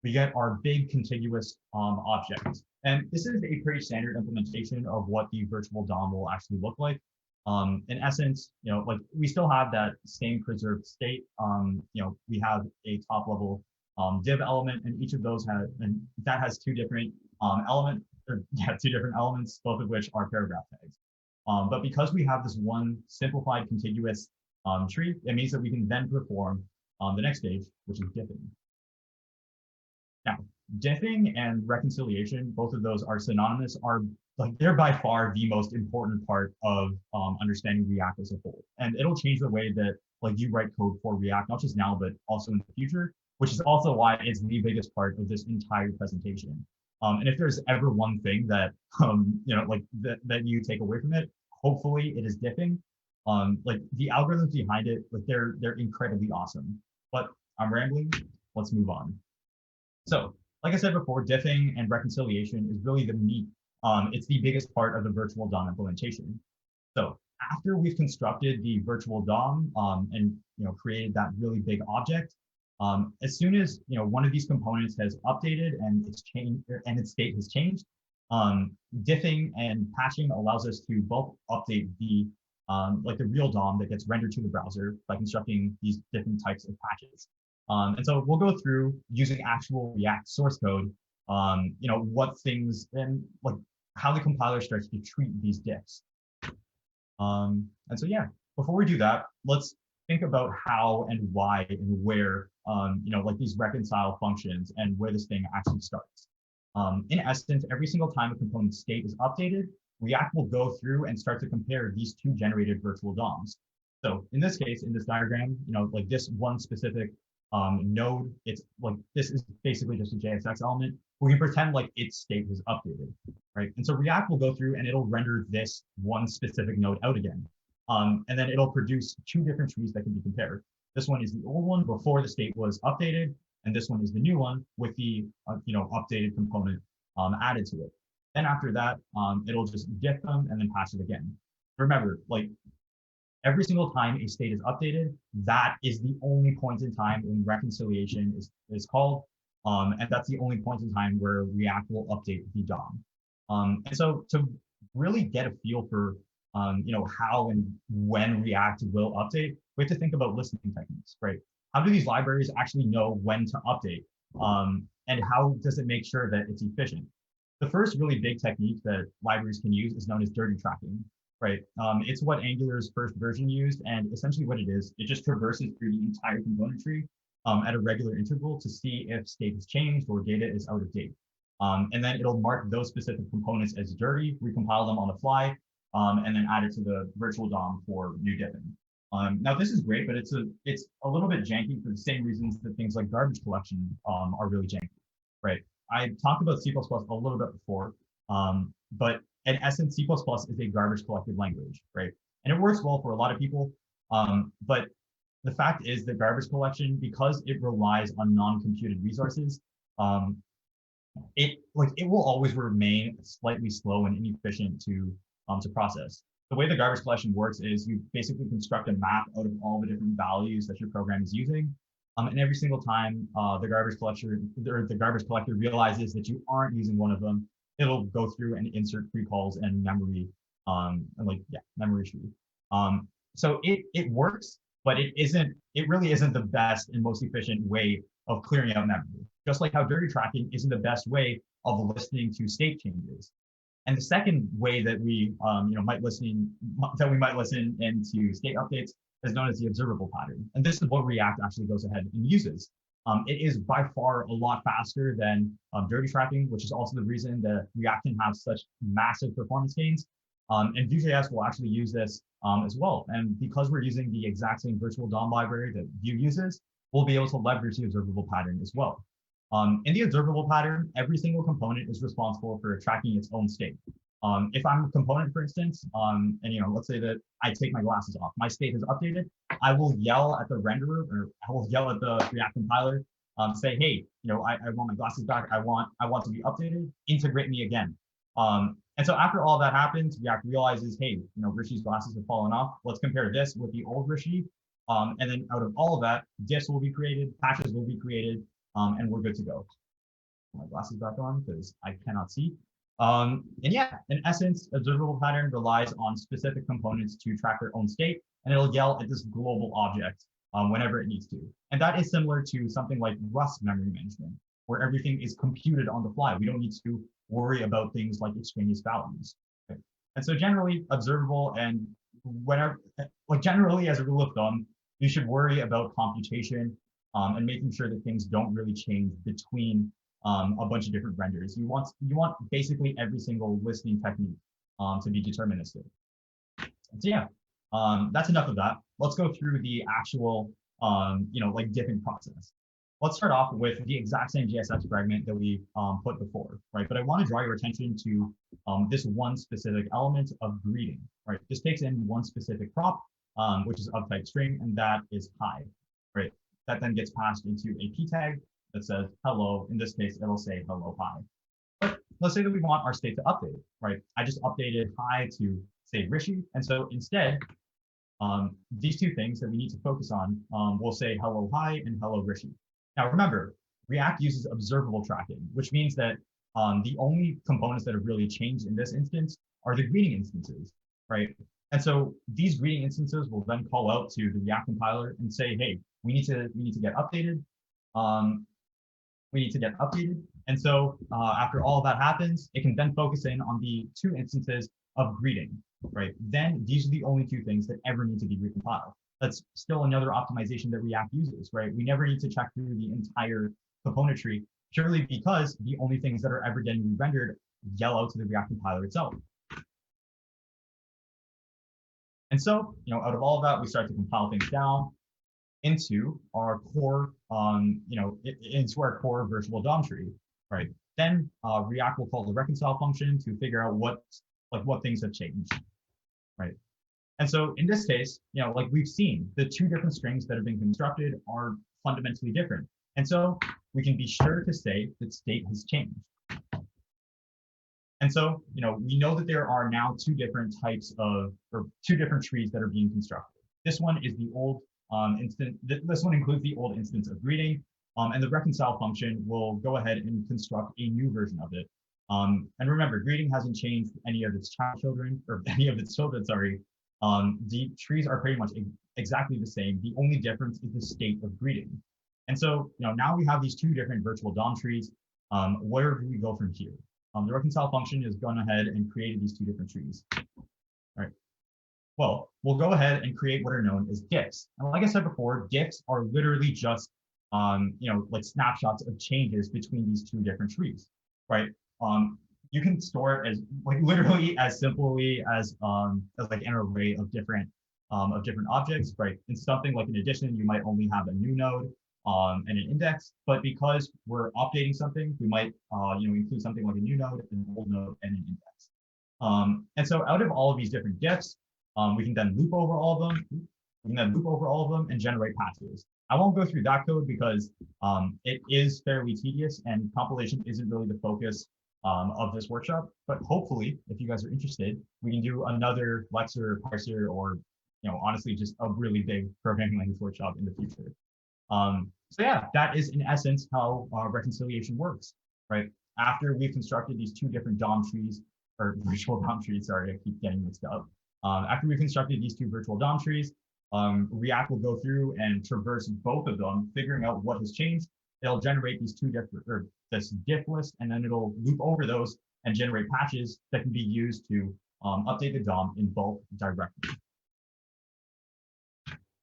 we get our big contiguous object. And this is a pretty standard implementation of what the virtual DOM will actually look like. In essence, like we still have that same preserved state. We have a top level div element, and each of those has two different two different elements, both of which are paragraph tags. But because we have this one simplified contiguous tree, it means that we can then perform the next stage, which is diffing. Now, diffing and reconciliation, both of those are synonymous, they're by far the most important part of understanding React as a whole. And it'll change the way that you write code for React, not just now, but also in the future, which is also why it's the biggest part of this entire presentation. And if there's ever one thing that, that you take away from it, hopefully it is diffing. The algorithms behind it, they're incredibly awesome. But I'm rambling, let's move on. So, like I said before, diffing and reconciliation is really the meat. It's the biggest part of the virtual DOM implementation. So after we've constructed the virtual DOM and created that really big object, as soon as one of these components has updated and its state has changed, diffing and patching allows us to both update the real DOM that gets rendered to the browser by constructing these different types of patches. And so we'll go through using actual React source code, what things and how the compiler starts to treat these diffs. And so yeah, before we do that, let's think about how and why and where these reconcile functions and where this thing actually starts. In essence, every single time a component state is updated, React will go through and start to compare these two generated virtual DOMs. So in this case, in this diagram, this one specific node, this is basically just a JSX element. We can pretend its state was updated, right? And so React will go through and it'll render this one specific node out again. And then it'll produce two different trees that can be compared. This one is the old one before the state was updated, and this one is the new one with the updated component added to it. Then after that, it'll just diff them and then patch it again. Remember, every single time a state is updated, that is the only point in time when reconciliation is called. And that's the only point in time where React will update the DOM. And so to really get a feel for how and when React will update, we have to think about listening techniques, right? How do these libraries actually know when to update? And how does it make sure that it's efficient? The first really big technique that libraries can use is known as dirty tracking, right? It's what Angular's first version used, and essentially what it is, it just traverses through the entire component tree at a regular interval to see if state has changed or data is out of date. And then it'll mark those specific components as dirty, recompile them on the fly, and then add it to the virtual DOM for new diffing. Now this is great, but it's a little bit janky for the same reasons that things like garbage collection are really janky, right? I talked about C++ a little bit before, but in essence, C++ is a garbage collected language, right? And it works well for a lot of people, but the fact is that garbage collection, because it relies on non-computed resources, it will always remain slightly slow and inefficient to process. the way the garbage collection works is you basically construct a map out of all the different values that your program is using. And every single time the garbage collector realizes that you aren't using one of them, it'll go through and insert precalls and memory, memory tree. So it works, but it really isn't the best and most efficient way of clearing out memory. Just like how dirty tracking isn't the best way of listening to state changes. And the second way that we might listen into state updates is known as the observable pattern. And this is what React actually goes ahead and uses. It is by far a lot faster than dirty tracking, which is also the reason that React can have such massive performance gains. And Vue.js will actually use this as well. And because we're using the exact same virtual DOM library that Vue uses, we'll be able to leverage the observable pattern as well. In the observable pattern, every single component is responsible for tracking its own state. If I'm a component, for instance, and let's say that I take my glasses off, my state has updated, I will yell at the renderer, or I will yell at the React compiler, say, hey, I want my glasses back. I want to be updated. Integrate me again. And so after all that happens, React realizes, hey, Rishi's glasses have fallen off. Let's compare this with the old Rishi. And then out of all of that, diffs will be created, patches will be created, and we're good to go. Put my glasses back on because I cannot see. And yeah, in essence, observable pattern relies on specific components to track their own state, and it'll yell at this global object whenever it needs to. And that is similar to something like Rust memory management, where everything is computed on the fly. We don't need to worry about things like extraneous values. Okay? And so generally, observable and generally as a rule of thumb, you should worry about computation and making sure that things don't really change between a bunch of different renders. You want basically every single listening technique to be deterministic. So yeah, that's enough of that. Let's go through the actual diffing process. Let's start off with the exact same JSX fragment that we put before, right? But I want to draw your attention to this one specific element of greeting, right? This takes in one specific prop, which is of type string, and that is hi, right? That then gets passed into a p tag that says hello. In this case, it'll say hello, hi. But let's say that we want our state to update, right? I just updated hi to say Rishi. And so instead, these two things that we need to focus on will say hello, hi, and hello, Rishi. Now, remember, React uses observable tracking, which means that the only components that have really changed in this instance are the greeting instances, right? And so these greeting instances will then call out to the React compiler and say, hey, we need to get updated. We need to get updated. And so after all of that happens, it can then focus in on the two instances of greeting, right? Then these are the only two things that ever need to be recompiled. That's still another optimization that React uses, right? We never need to check through the entire component tree purely because the only things that are ever getting re-rendered yell out to the React compiler itself. And so, out of all of that, we start to compile things down into our core, into our core virtual DOM tree, right? Then React will call the reconcile function to figure out what things have changed, right? And so in this case, like we've seen, the two different strings that have been constructed are fundamentally different. And so we can be sure to say that state has changed. And so, we know that there are now two different types of, or two different trees that are being constructed. This one is the old instance. This one includes the old instance of greeting, and the reconcile function will go ahead and construct a new version of it. And remember, greeting hasn't changed any of its children, sorry. The trees are pretty much exactly the same. The only difference is the state of greeting. And so, now we have these two different virtual DOM trees. Where do we go from here? The reconcile function has gone ahead and created these two different trees. All right. Well, we'll go ahead and create what are known as diffs. And like I said before, diffs are literally just, like snapshots of changes between these two different trees, right? You can store it as literally as simply as like an array of different objects, right? In something like an addition, you might only have a new node and an index, but because we're updating something, we might include something like a new node, an old node, and an index. And so out of all of these different diffs, we can then loop over all of them. We can then loop over all of them and generate patches. I won't go through that code because it is fairly tedious and compilation isn't really the focus of this workshop. But hopefully, if you guys are interested, we can do another Lexer, parser, or honestly, just a really big programming language workshop in the future. So yeah, that is in essence how reconciliation works, right? After we've constructed these two different DOM trees, or virtual DOM trees, sorry, I keep getting mixed up. After we've constructed these two virtual DOM trees, React will go through and traverse both of them, figuring out what has changed. It'll generate these two different, or this diff list, and then it'll loop over those and generate patches that can be used to update the DOM in bulk directly.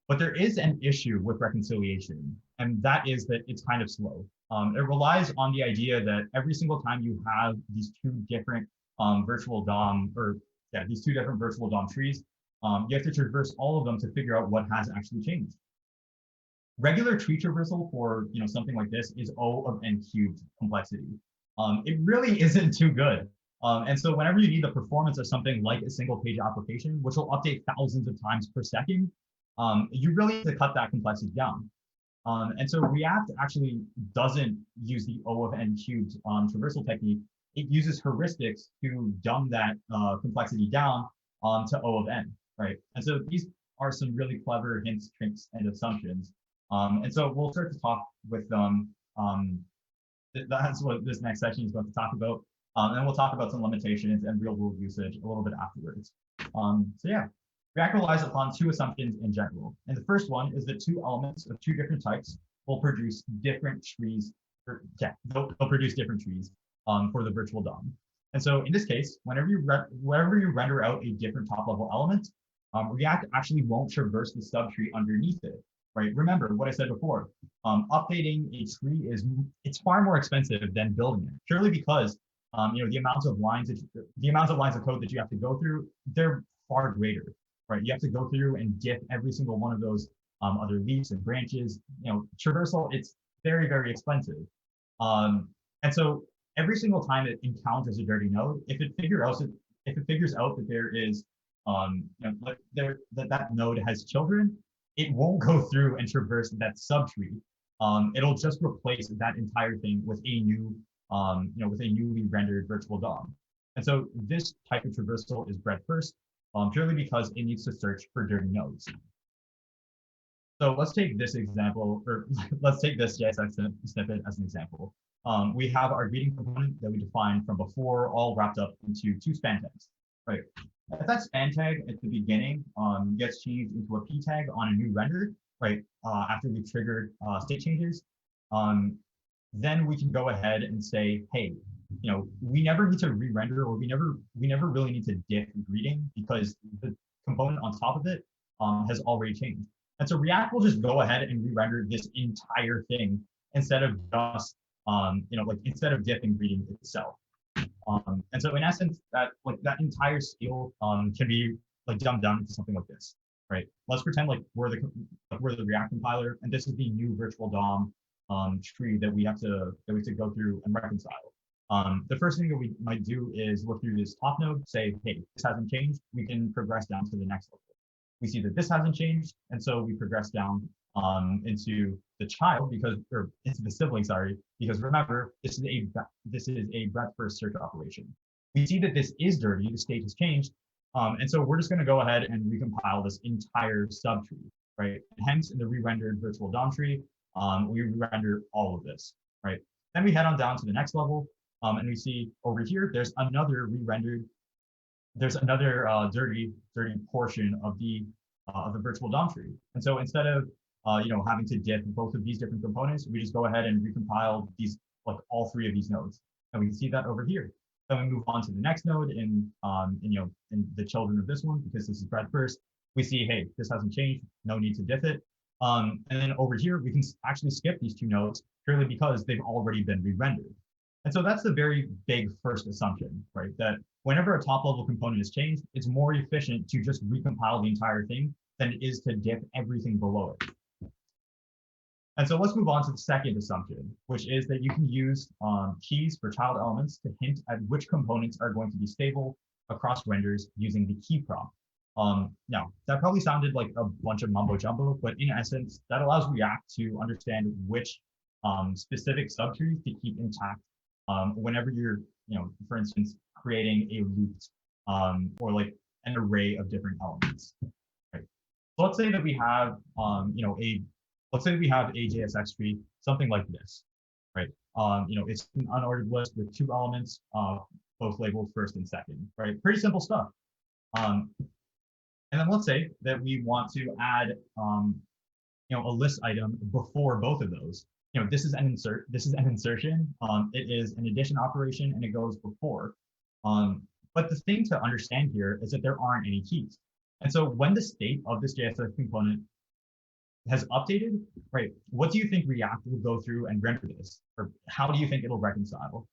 But there is an issue with reconciliation, and that is that it's kind of slow. It relies on the idea that every single time you have these two different virtual DOM, these two different virtual DOM trees, you have to traverse all of them to figure out what has actually changed. Regular tree traversal for something like this is O of n cubed complexity. It really isn't too good. And so whenever you need the performance of something like a single page application, which will update thousands of times per second, you really need to cut that complexity down. And so React actually doesn't use the O of n cubed traversal technique. It uses heuristics to dumb that complexity down to O of n, right? And so these are some really clever hints, tricks, and assumptions. And so we'll start to talk with them. That's what this next section is going to talk about. And we'll talk about some limitations and real world usage a little bit afterwards. So yeah, React relies upon two assumptions in general. And the first one is that two elements of two different types will produce different trees, they'll produce different trees for the virtual DOM. And so in this case, whenever you render out a different top level element, React actually won't traverse the subtree underneath it, right? Remember what I said before, updating a tree it's far more expensive than building it, purely because the amount of lines of code that you have to go through, they're far greater, right? You have to go through and diff every single one of those other leaves and branches. Traversal, it's very, very expensive. And so every single time it encounters a dirty node, if it figures out that there is that node has children, it won't go through and traverse that subtree. It'll just replace that entire thing with a new with a newly rendered virtual DOM. And so this type of traversal is bred first, purely because it needs to search for dirty nodes. So let's take this example, or let's take this JSX snippet as an example. We have our greeting component that we defined from before, all wrapped up into two span tags, right? If that span tag at the beginning gets changed into a p tag on a new render, right, after we've triggered state changes, then we can go ahead and say, hey, we never need to re-render, or we never really need to diff greeting, because the component on top of it has already changed. And so React will just go ahead and re-render this entire thing instead of just instead of diffing greeting itself. And so in essence, that entire scale can be dumbed down into something like this, right? Let's pretend we're the React compiler, and this is the new virtual DOM tree that we have to go through and reconcile. The first thing that we might do is look through this top node, say, hey, this hasn't changed. We can progress down to the next level. We see that this hasn't changed, and so we progress down into the child into the sibling, sorry, because remember, this is a breadth first search operation. We see that this is dirty, the state has changed, and so we're just going to go ahead and recompile this entire subtree, right? And hence, in the re-rendered virtual DOM tree, we re-render all of this, right? Then we head on down to the next level, and we see over here there's another re-rendered. There's another dirty portion of the virtual DOM tree. And so instead of having to diff both of these different components, we just go ahead and recompile these all three of these nodes, and we can see that over here. Then we move on to the next node in the children of this one, because this is bred first. We see, hey, this hasn't changed, no need to diff it. And then over here, we can actually skip these two nodes purely because they've already been re-rendered. And so that's the very big first assumption, right? That whenever a top level component is changed, it's more efficient to just recompile the entire thing than it is to diff everything below it. And so let's move on to the second assumption, which is that you can use keys for child elements to hint at which components are going to be stable across renders using the key prompt. Now, that probably sounded like a bunch of mumbo jumbo, but in essence, that allows React to understand which specific subtrees to keep intact whenever you're for instance, creating a looped or like an array of different elements. Right. So let's say that we have let's say we have a JSX tree, something like this, right? It's an unordered list with two elements, both labeled first and second, right? Pretty simple stuff. And then let's say that we want to add, a list item before both of those. This is an insert. This is an insertion. It is an addition operation, and it goes before. But the thing to understand here is that there aren't any keys. And so when the state of this JSX component has updated, right? What do you think React will go through and render this, or how do you think it'll reconcile?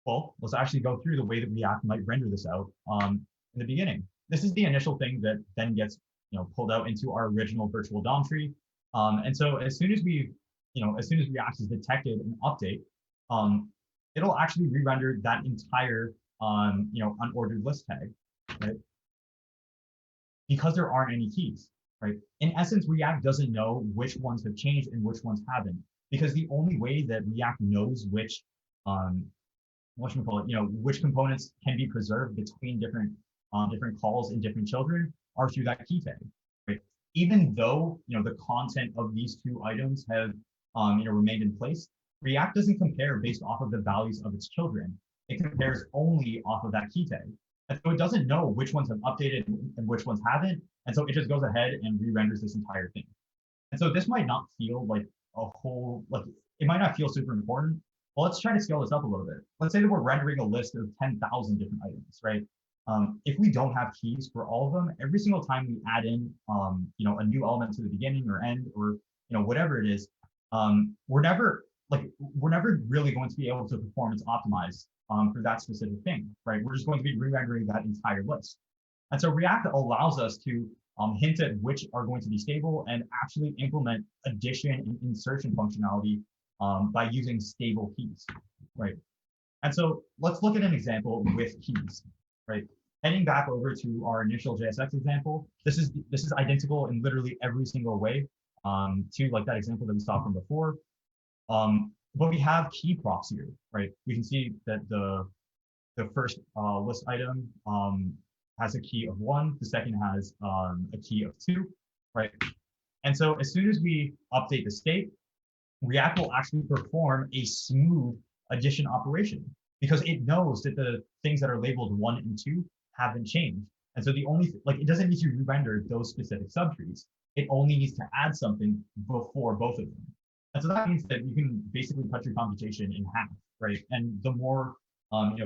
Well, let's actually go through the way that React might render this out in the beginning. This is the initial thing that then gets pulled out into our original virtual DOM tree. And so as soon as React is detected an update, it'll actually re-render that entire unordered list tag, right? Because there aren't any keys, right? In essence, React doesn't know which ones have changed and which ones haven't, because the only way that React knows which which components can be preserved between different calls and different children are through that key tag, right? Even though the content of these two items have remained in place, React doesn't compare based off of the values of its children. It compares only off of that key tag. And so it doesn't know which ones have updated and which ones haven't. And so it just goes ahead and re-renders this entire thing. And so this might not feel like it might not feel super important. Well, let's try to scale this up a little bit. Let's say that we're rendering a list of 10,000 different items, right? If we don't have keys for all of them, every single time we add in, a new element to the beginning or end or whatever it is, we're never really going to be able to performance optimize for that specific thing, right? We're just going to be re-rendering that entire list. And so React allows us to hint at which are going to be stable and actually implement addition and insertion functionality by using stable keys, right? And so let's look at an example with keys, right? Heading back over to our initial JSX example, this is identical in literally every single way to like that example that we saw from before. But we have key props here, right? We can see that the first list item has a key of 1, the second has a key of 2, right? And so as soon as we update the state, React will actually perform a smooth addition operation because it knows that the things that are labeled 1 and 2 haven't changed. And so it doesn't need to re-render those specific subtrees. It only needs to add something before both of them. And so that means that you can basically cut your computation in half, right? And the more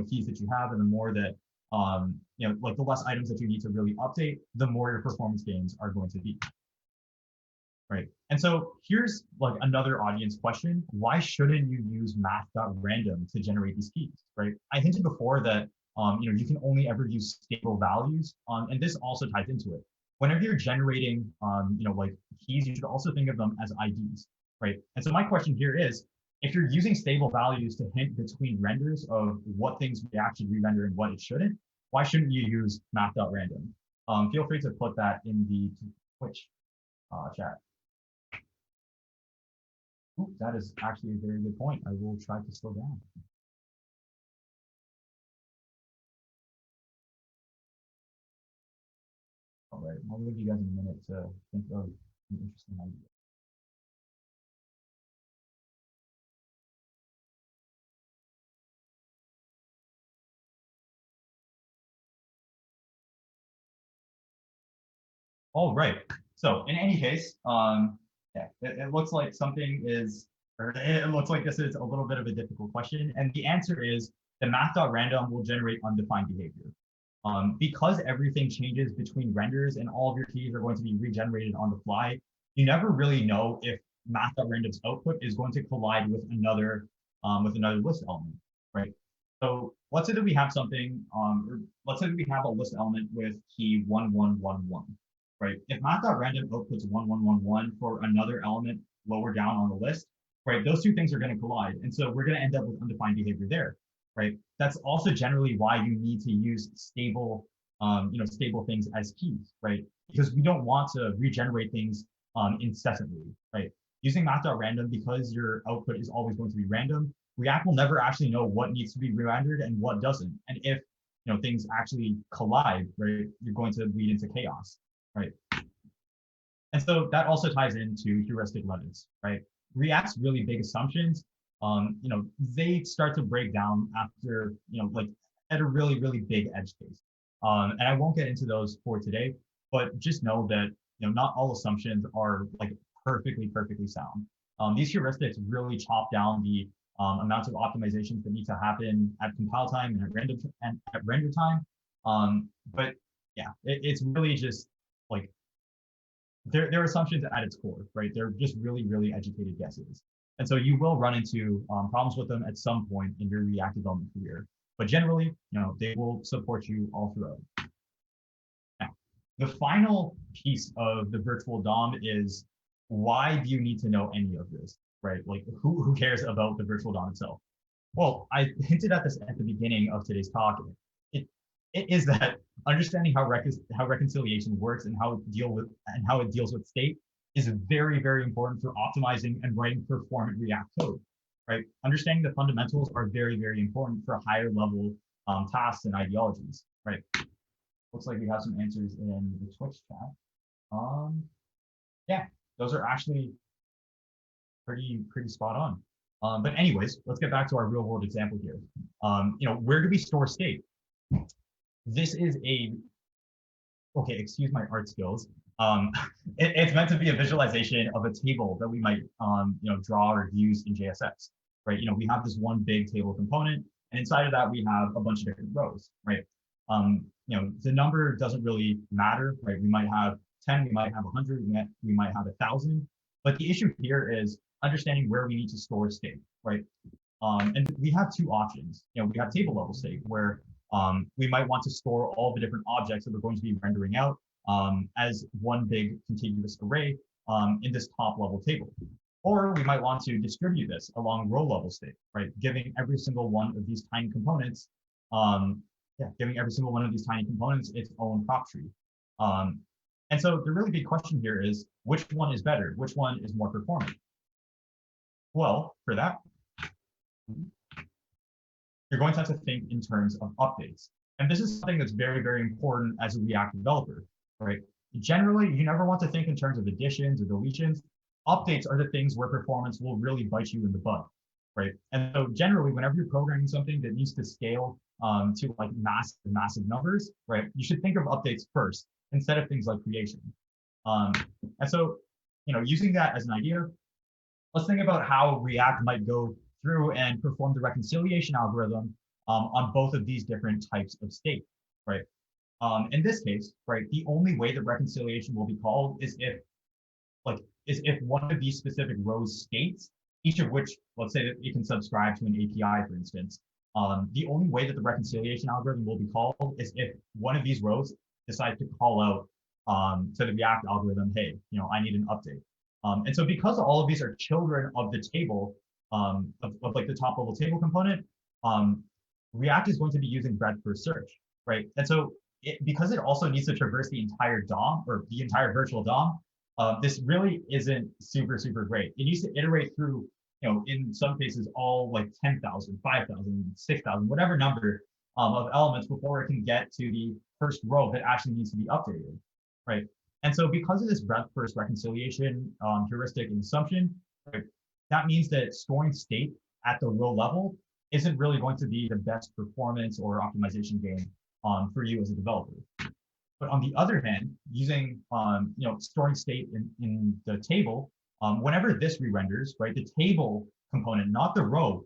keys that you have, and the more that the less items that you need to really update, the more your performance gains are going to be. Right. And so here's like another audience question. Why shouldn't you use math.random to generate these keys, right? I hinted before that you can only ever use stable values, and this also ties into it. Whenever you're generating keys, you should also think of them as IDs, right? And so my question here is, if you're using stable values to hint between renders of what things React should re-render and what it shouldn't, why shouldn't you use math.random? Feel free to put that in the Twitch chat. Ooh, that is actually a very good point. I will try to slow down. All right, I'll give you guys a minute to think of an interesting idea. All right. So in any case, it looks like something is, or it looks like this is a little bit of a difficult question. And the answer is the math.random will generate undefined behavior. Because everything changes between renders and all of your keys are going to be regenerated on the fly, you never really know if math.random's output is going to collide with another list element, right? So let's say that we have something, or let's say that we have a list element with key 1111. Right? If math.random outputs 1111 for another element lower down on the list, right? Those two things are going to collide. And so we're going to end up with undefined behavior there, right? That's also generally why you need to use stable, stable things as keys, right? Because we don't want to regenerate things incessantly, right? Using math.random, because your output is always going to be random, React will never actually know what needs to be re-rendered and what doesn't. And if things actually collide, right, you're going to lead into chaos, right? And so that also ties into heuristic limits, right? React's really big assumptions, they start to break down after, like at a really, really big edge case. And I won't get into those for today, but just know that, not all assumptions are like perfectly sound. These heuristics really chop down the amounts of optimizations that need to happen at compile time and at render time. But yeah, it's really just like they're assumptions at its core, right? They're just really, really educated guesses. And so you will run into problems with them at some point in your React development career. But generally, they will support you all throughout. Now, the final piece of the virtual DOM is, why do you need to know any of this, right? Like, who cares about the virtual DOM itself? Well, I hinted at this at the beginning of today's talk. It is that understanding how reconciliation works and how it deals with state is very, very important for optimizing and writing performant React code, right? Understanding the fundamentals are very, very important for higher level tasks and ideologies, right? Looks like we have some answers in the Twitch chat. Yeah, those are actually pretty spot on. But anyways, let's get back to our real world example here. Where do we store state? This is okay, excuse my art skills. It's meant to be a visualization of a table that we might, draw or use in JSX, right? We have this one big table component, and inside of that, we have a bunch of different rows, right? The number doesn't really matter, right? We might have 10, we might have 100, we might have 1,000, but the issue here is understanding where we need to store state, right? And we have two options. We have table level state, where we might want to store all the different objects that we're going to be rendering out as one big contiguous array in this top level table. Or we might want to distribute this along row level state, right? Giving every single one of these tiny components, its own prop tree. And so the really big question here is, which one is better? Which one is more performant? Well, for that, you're going to have to think in terms of updates. And this is something that's very, very important as a React developer, right? Generally, you never want to think in terms of additions or deletions. Updates are the things where performance will really bite you in the butt, right? And so generally, whenever you're programming something that needs to scale to like massive numbers, right, you should think of updates first instead of things like creation. And so, using that as an idea, let's think about how React might go through and perform the reconciliation algorithm on both of these different types of state, right? In this case, right, the only way that reconciliation will be called is if one of these specific rows states, each of which, let's say that it can subscribe to an API, for instance. The only way that the reconciliation algorithm will be called is if one of these rows decides to call out to the React algorithm, hey, I need an update. And so because all of these are children of the table, of like the top level table component, React is going to be using breadth first search, right? And so because it also needs to traverse the entire DOM or the entire virtual DOM, this really isn't super great. It needs to iterate through, in some cases, all like 10,000, 5,000, 6,000, whatever number of elements before it can get to the first row that actually needs to be updated, right? And so because of this breadth first reconciliation heuristic and assumption, right, that means that storing state at the row level isn't really going to be the best performance or optimization gain for you as a developer. But on the other hand, using storing state in the table, whenever this re-renders, right, the table component, not the row,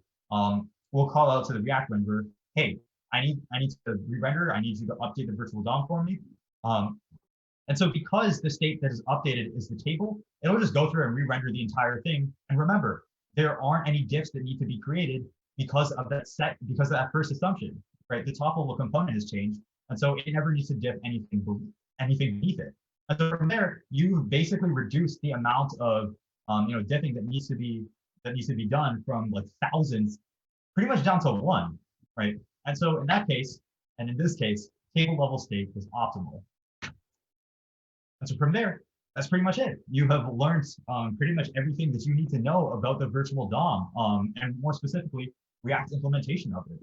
will call out to the React renderer, hey, I need to re-render, I need you to update the virtual DOM for me. And so because the state that is updated is the table, it'll just go through and re-render the entire thing. And remember, there aren't any diffs that need to be created because of that first assumption, right? The top level component has changed. And so it never needs to diff anything beneath it. And so from there, you basically reduce the amount of diffing that needs to be done from like thousands pretty much down to one, right? And so in that case, and in this case, table level state is optimal. And so from there, that's pretty much it. You have learned pretty much everything that you need to know about the virtual DOM, and more specifically, React implementation of it.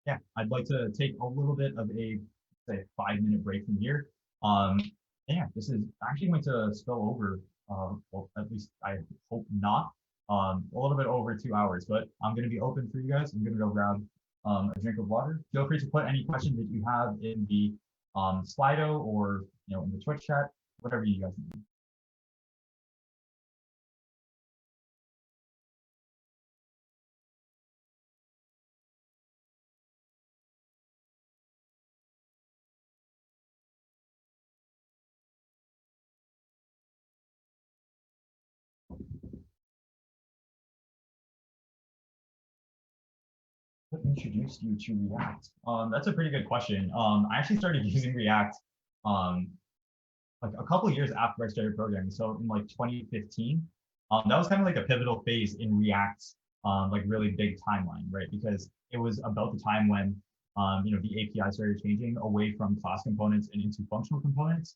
Yeah, I'd like to take a little bit of a, say, 5-minute break from here. Yeah, this is actually going to spill over, well, at least I hope not, a little bit over 2 hours, but I'm going to be open for you guys. I'm going to go grab a drink of water. Feel free to put any questions that you have in the Slido or in the Twitch chat, whatever you guys need. What introduced you to React? That's a pretty good question. I actually started using React um, like a couple of years after I started programming. So in like 2015, that was kind of like a pivotal phase in React's like really big timeline, right? Because it was about the time when the API started changing away from class components and into functional components.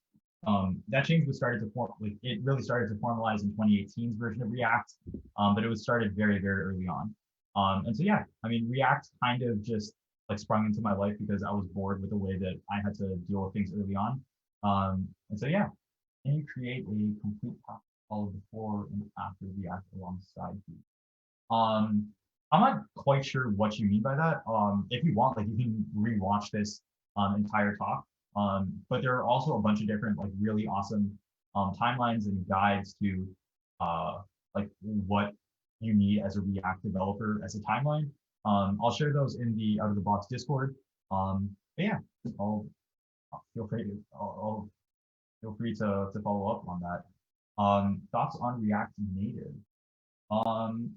That change was started to form, like it really started to formalize in 2018's version of React, but it was started very, very early on. And so yeah, I mean, React kind of just like sprung into my life because I was bored with the way that I had to deal with things early on. And so yeah, can you create a complete path all before and after React alongside you? I'm not quite sure what you mean by that. If you want, like you can rewatch this entire talk. But there are also a bunch of different like really awesome timelines and guides to like what you need as a React developer as a timeline. I'll share those in the Out of the Box Discord. But yeah, I'll feel free to feel free to follow up on that. Thoughts on React Native? Um,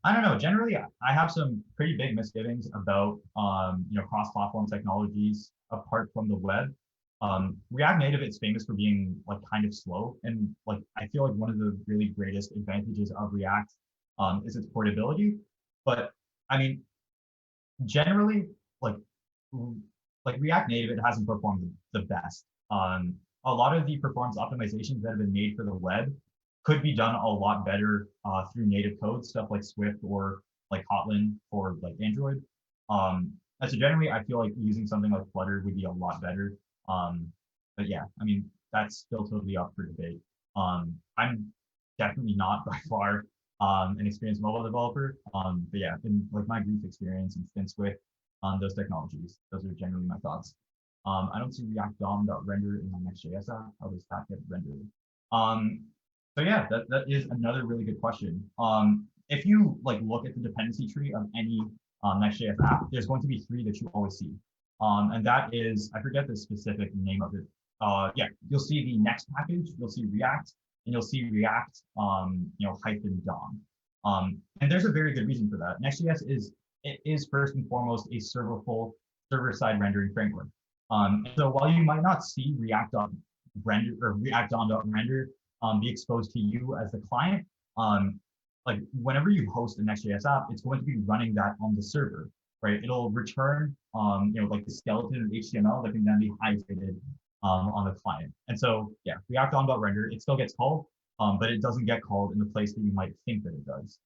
I don't know. Generally, I have some pretty big misgivings about cross-platform technologies apart from the web. React Native is famous for being like kind of slow, and like I feel like one of the really greatest advantages of React is its portability. But I mean, generally, like React Native, it hasn't performed the best. A lot of the performance optimizations that have been made for the web could be done a lot better through native code, stuff like Swift or like Kotlin for like Android. And so generally, I feel like using something like Flutter would be a lot better. But yeah, I mean, that's still totally up for debate. I'm definitely not by far an experienced mobile developer. But yeah, in like my brief experience and stints with those technologies, those are generally my thoughts. I don't see React DOM.render in my Next.js app. How does that get rendered? So yeah, that is another really good question. If you like look at the dependency tree of any Next.js app, there's going to be 3 that you always see. And that is, I forget the specific name of it. Yeah, you'll see the next package, you'll see React, and you'll see React, hyphen DOM. And there's a very good reason for that. Next.js is first and foremost a server-side rendering framework. So while you might not see React.render or React DOM.render be exposed to you as the client, like whenever you host a Next.js app, it's going to be running that on the server, right? It'll return, like the skeleton of HTML that can then be hydrated on the client. And so, yeah, React DOM.render, it still gets called, but it doesn't get called in the place that you might think that it does.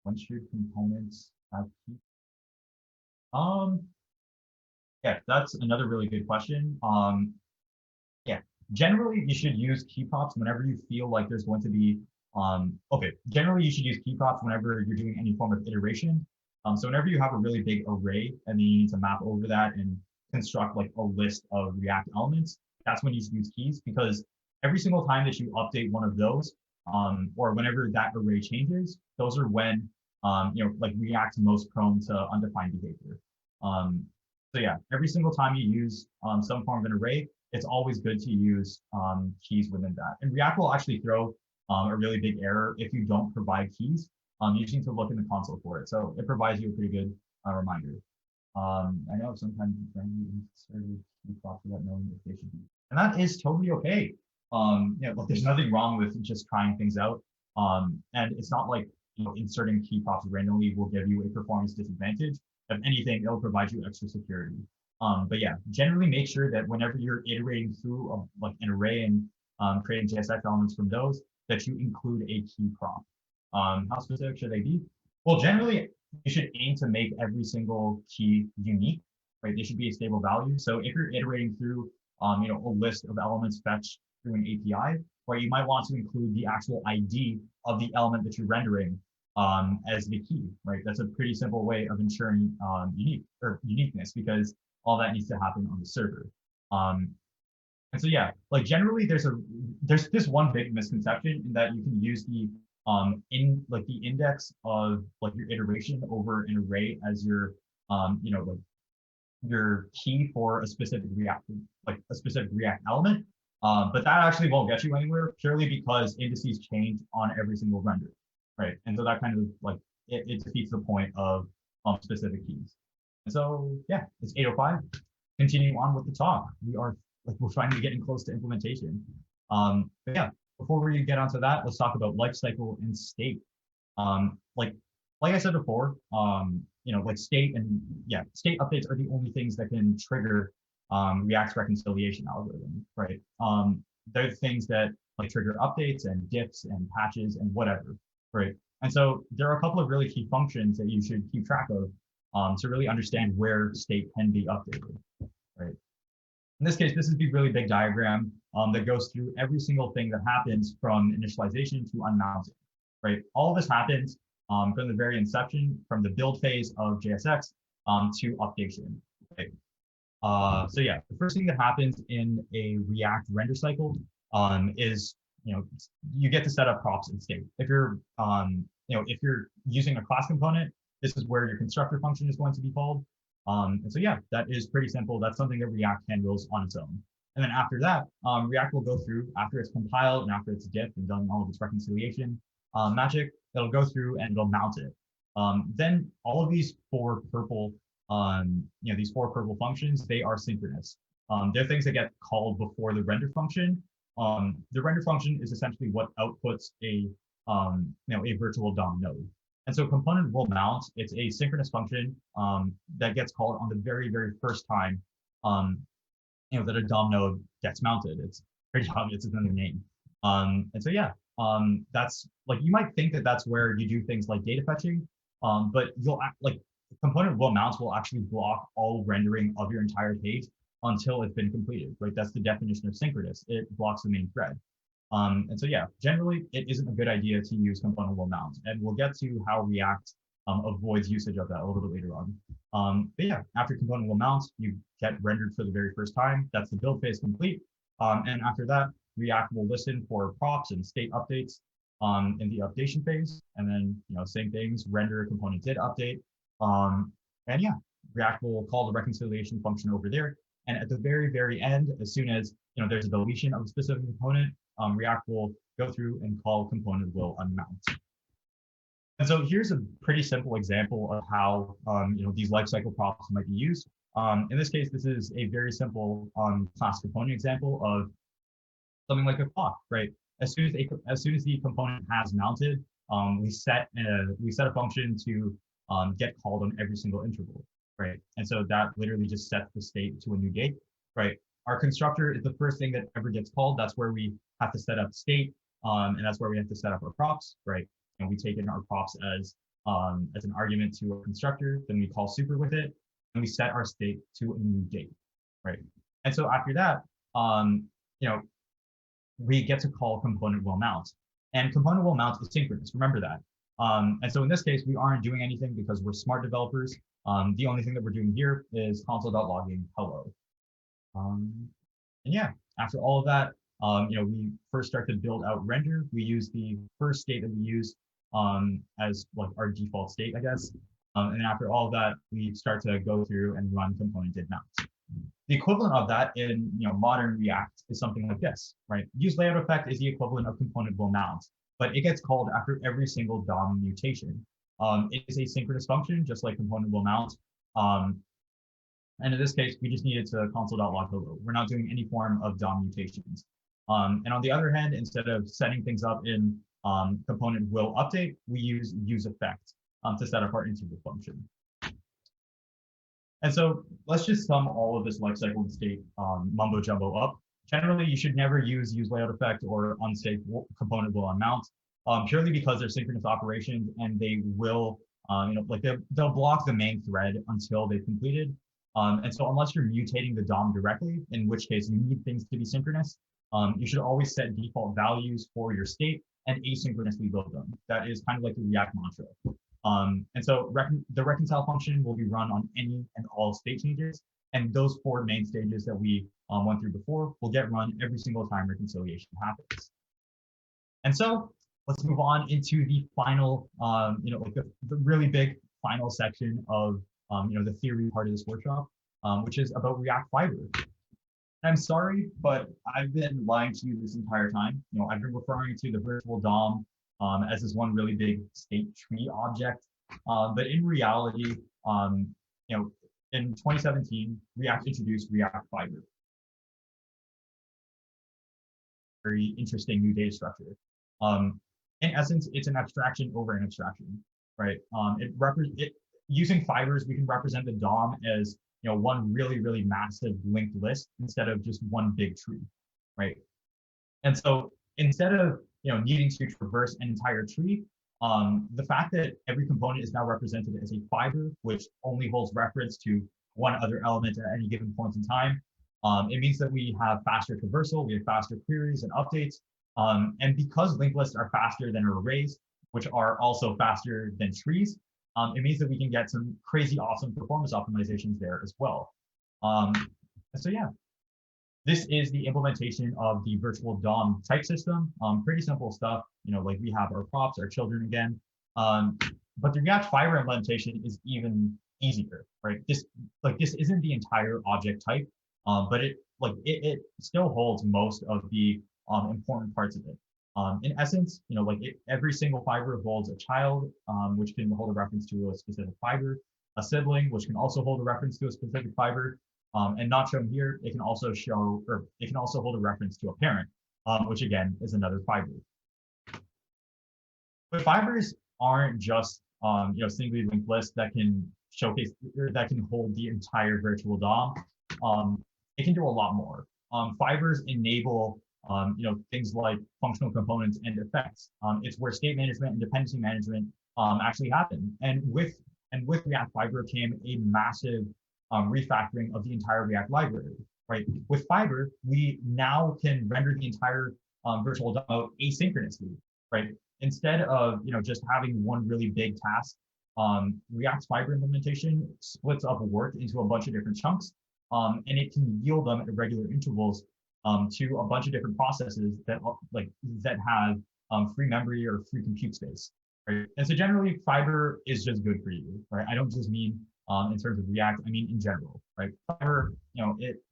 When should components have key? Yeah, that's another really good question. Yeah, generally you should use key props whenever you feel like there's going to be, generally you should use key props whenever you're doing any form of iteration. So whenever you have a really big array and then you need to map over that and construct like a list of React elements, that's when you should use keys, because every single time that you update one of those, or whenever that array changes, those are when, like React's most prone to undefined behavior. So yeah, every single time you use some form of an array, it's always good to use keys within that. And React will actually throw a really big error if you don't provide keys. You just need to look in the console for it. So it provides you a pretty good reminder. I know sometimes you inserted key props without knowing if they should be, and that is totally okay. Like there's nothing wrong with just trying things out. And it's not like inserting key props randomly will give you a performance disadvantage. If anything, it'll provide you extra security. But yeah, generally make sure that whenever you're iterating through like an array and creating JSX elements from those, that you include a key prop. How specific should they be? Well, generally, you should aim to make every single key unique, right? They should be a stable value. So if you're iterating through, a list of elements fetched through an API, right, you might want to include the actual ID of the element that you're rendering as the key, right? That's a pretty simple way of ensuring uniqueness because all that needs to happen on the server. And so yeah, like generally there's this one big misconception in that you can use the the index of like your iteration over an array as your like your key for a specific React element. But that actually won't get you anywhere purely because indices change on every single render, right? And so that kind of like it defeats the point of specific keys. And so yeah, it's 8:05. Continuing on with the talk, we're finally getting close to implementation. But yeah, before we get onto that, let's talk about lifecycle and state. Like I said before, like state updates are the only things that can trigger React's reconciliation algorithm, right? They're things that like trigger updates and diffs and patches and whatever, right? And so there are a couple of really key functions that you should keep track of to really understand where state can be updated, right? In this case, this is the really big diagram that goes through every single thing that happens from initialization to unmounting, right? All of this happens from the very inception, from the build phase of JSX to updation, right? So yeah, the first thing that happens in a React render cycle is, you get to set up props and state. If you're, if you're using a class component, this is where your constructor function is going to be called. And so yeah, that is pretty simple. That's something that React handles on its own. And then after that, React will go through, after it's compiled and after it's diffed and done all of its reconciliation magic, it'll go through and it'll mount it. Then all of these four purple functions, they are synchronous. They're things that get called before the render function. The render function is essentially what outputs a virtual DOM node. And so component will mount. It's a synchronous function that gets called on the very, very first time that a DOM node gets mounted. It's pretty obvious, it's in the name. And so yeah, that's like, you might think that that's where you do things like data fetching, but component will mount will actually block all rendering of your entire page until it's been completed, right? That's the definition of synchronous. It blocks the main thread. And so yeah, generally it isn't a good idea to use component will mount, and we'll get to how React avoids usage of that a little bit later on. But yeah, after component will mount, you get rendered for the very first time. That's the build phase complete. And after that, React will listen for props and state updates in the updation phase. And then, same things, render component did update. And yeah, React will call the reconciliation function over there. And at the very, very end, as soon as there's a deletion of a specific component, React will go through and call component will unmount. And so here's a pretty simple example of how these lifecycle props might be used. In this case, this is a very simple class component example of something like a clock, right? As soon as the component has mounted, we set a function to get called on every single interval, right? And so that literally just sets the state to a new date, right? Our constructor is the first thing that ever gets called. That's where we have to set up state, and that's where we have to set up our props, right? And we take in our props as an argument to a constructor. Then we call super with it, and we set our state to a new date, right? And so after that, we get to call component will mount, and component will mount is synchronous. Remember that. And so in this case, we aren't doing anything because we're smart developers. The only thing that we're doing here is console.logging hello. And yeah, after all of that, we first start to build out render. We use the first state that we use as like our default state, I guess. And after all of that, we start to go through and run component did mount. The equivalent of that in modern React is something like this, right? Use layout effect is the equivalent of component will mount, but it gets called after every single DOM mutation. It is a synchronous function, just like component will mount. And in this case, we just needed to console.log hello. We're not doing any form of DOM mutations. And on the other hand, instead of setting things up in component will update, we use effect to set up our interval function. And so let's just sum all of this lifecycle and state mumbo jumbo up. Generally, you should never use layout effect or unsafe component will unmount. purely because they're synchronous operations and they will, like they'll block the main thread until they've completed. And so unless you're mutating the DOM directly, in which case you need things to be synchronous, you should always set default values for your state and asynchronously load them. That is kind of like the React mantra. And so the reconcile function will be run on any and all state changes. And those 4 main stages that we went through before will get run every single time reconciliation happens. And so let's move on into the final, like the really big final section of, the theory part of this workshop, which is about React Fiber. I'm sorry, but I've been lying to you this entire time. I've been referring to the virtual DOM as this one really big state tree object. But in reality, in 2017, React introduced React Fiber. Very interesting new data structure. In essence, it's an abstraction over an abstraction, right? Using fibers, we can represent the DOM as one really, really massive linked list instead of just one big tree, right? And so instead of needing to traverse an entire tree, the fact that every component is now represented as a fiber, which only holds reference to one other element at any given point in time, it means that we have faster traversal, we have faster queries and updates, and because linked lists are faster than arrays, which are also faster than trees, it means that we can get some crazy awesome performance optimizations there as well. So yeah, this is the implementation of the virtual DOM type system. Pretty simple stuff, like we have our props, our children again. But the React Fiber implementation is even easier, right? This isn't the entire object type, but it still holds most of the important parts of it. In essence, every single fiber holds a child, which can hold a reference to a specific fiber, a sibling, which can also hold a reference to a specific fiber, and not shown here, it can also hold a reference to a parent, which again is another fiber. But fibers aren't just singly linked lists that can showcase or that can hold the entire virtual DOM. It can do a lot more. Fibers enable things like functional components and effects. It's where state management and dependency management actually happen. And with React Fiber came a massive refactoring of the entire React library, right? With Fiber, we now can render the entire virtual DOM asynchronously, right? Instead of just having one really big task, React Fiber implementation splits up work into a bunch of different chunks, and it can yield them at regular intervals to a bunch of different processes that have free memory or free compute space, right? And so generally, Fiber is just good for you, right? I don't just mean in terms of React, I mean in general, right? Fiber,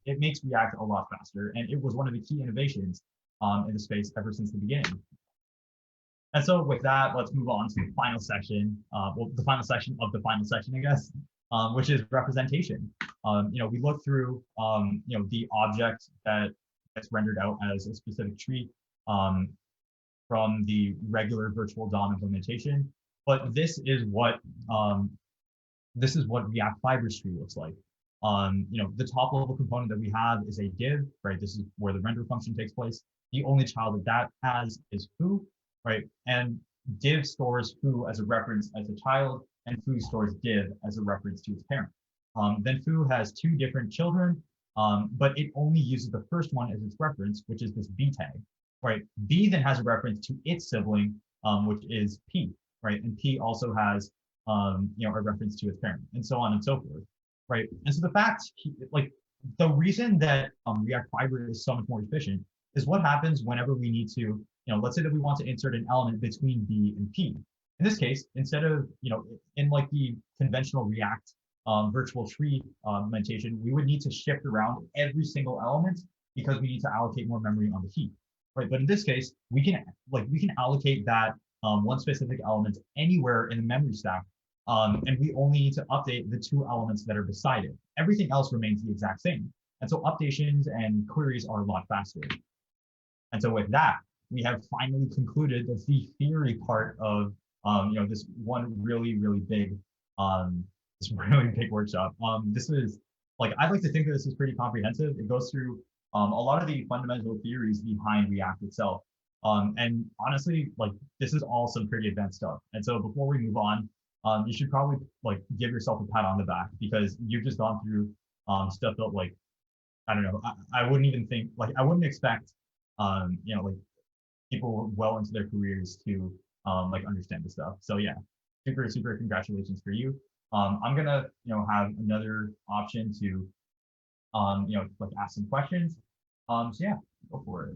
it makes React a lot faster, and it was one of the key innovations in the space ever since the beginning. And so with that, let's move on to the final section, the final section of the final section, I guess, which is representation. We look through, the object that gets rendered out as a specific tree from the regular virtual DOM implementation, but this is what React Fiber's tree looks like. The top level component that we have is a div, right? This is where the render function takes place. The only child that has is foo, right? And div stores foo as a reference as a child, and foo stores div as a reference to its parent. Then foo has 2 different children, but it only uses the first one as its reference, which is this b tag, right? B then has a reference to its sibling, which is p, right? And p also has a reference to its parent, and so on and so forth, right? And so the fact, the reason that React Fiber is so much more efficient is what happens whenever we need to, let's say that we want to insert an element between B and P. In this case, instead of, in like the conventional React virtual tree implementation, we would need to shift around every single element because we need to allocate more memory on the heap, right? But in this case, we can allocate that one specific element anywhere in the memory stack, and we only need to update the 2 elements that are beside it. Everything else remains the exact same, and so updations and queries are a lot faster. And so with that, we have finally concluded the theory part of this one really big workshop. This is I'd like to think that this is pretty comprehensive. It goes through a lot of the fundamental theories behind React itself. And honestly, like this is all some pretty advanced stuff. And so before we move on, you should probably like give yourself a pat on the back because you've just gone through stuff that like I don't know. I wouldn't even think like I wouldn't expect like people well into their careers to like understand this stuff. So yeah, super congratulations for you. I'm gonna have another option to like ask some questions. So yeah, go for it.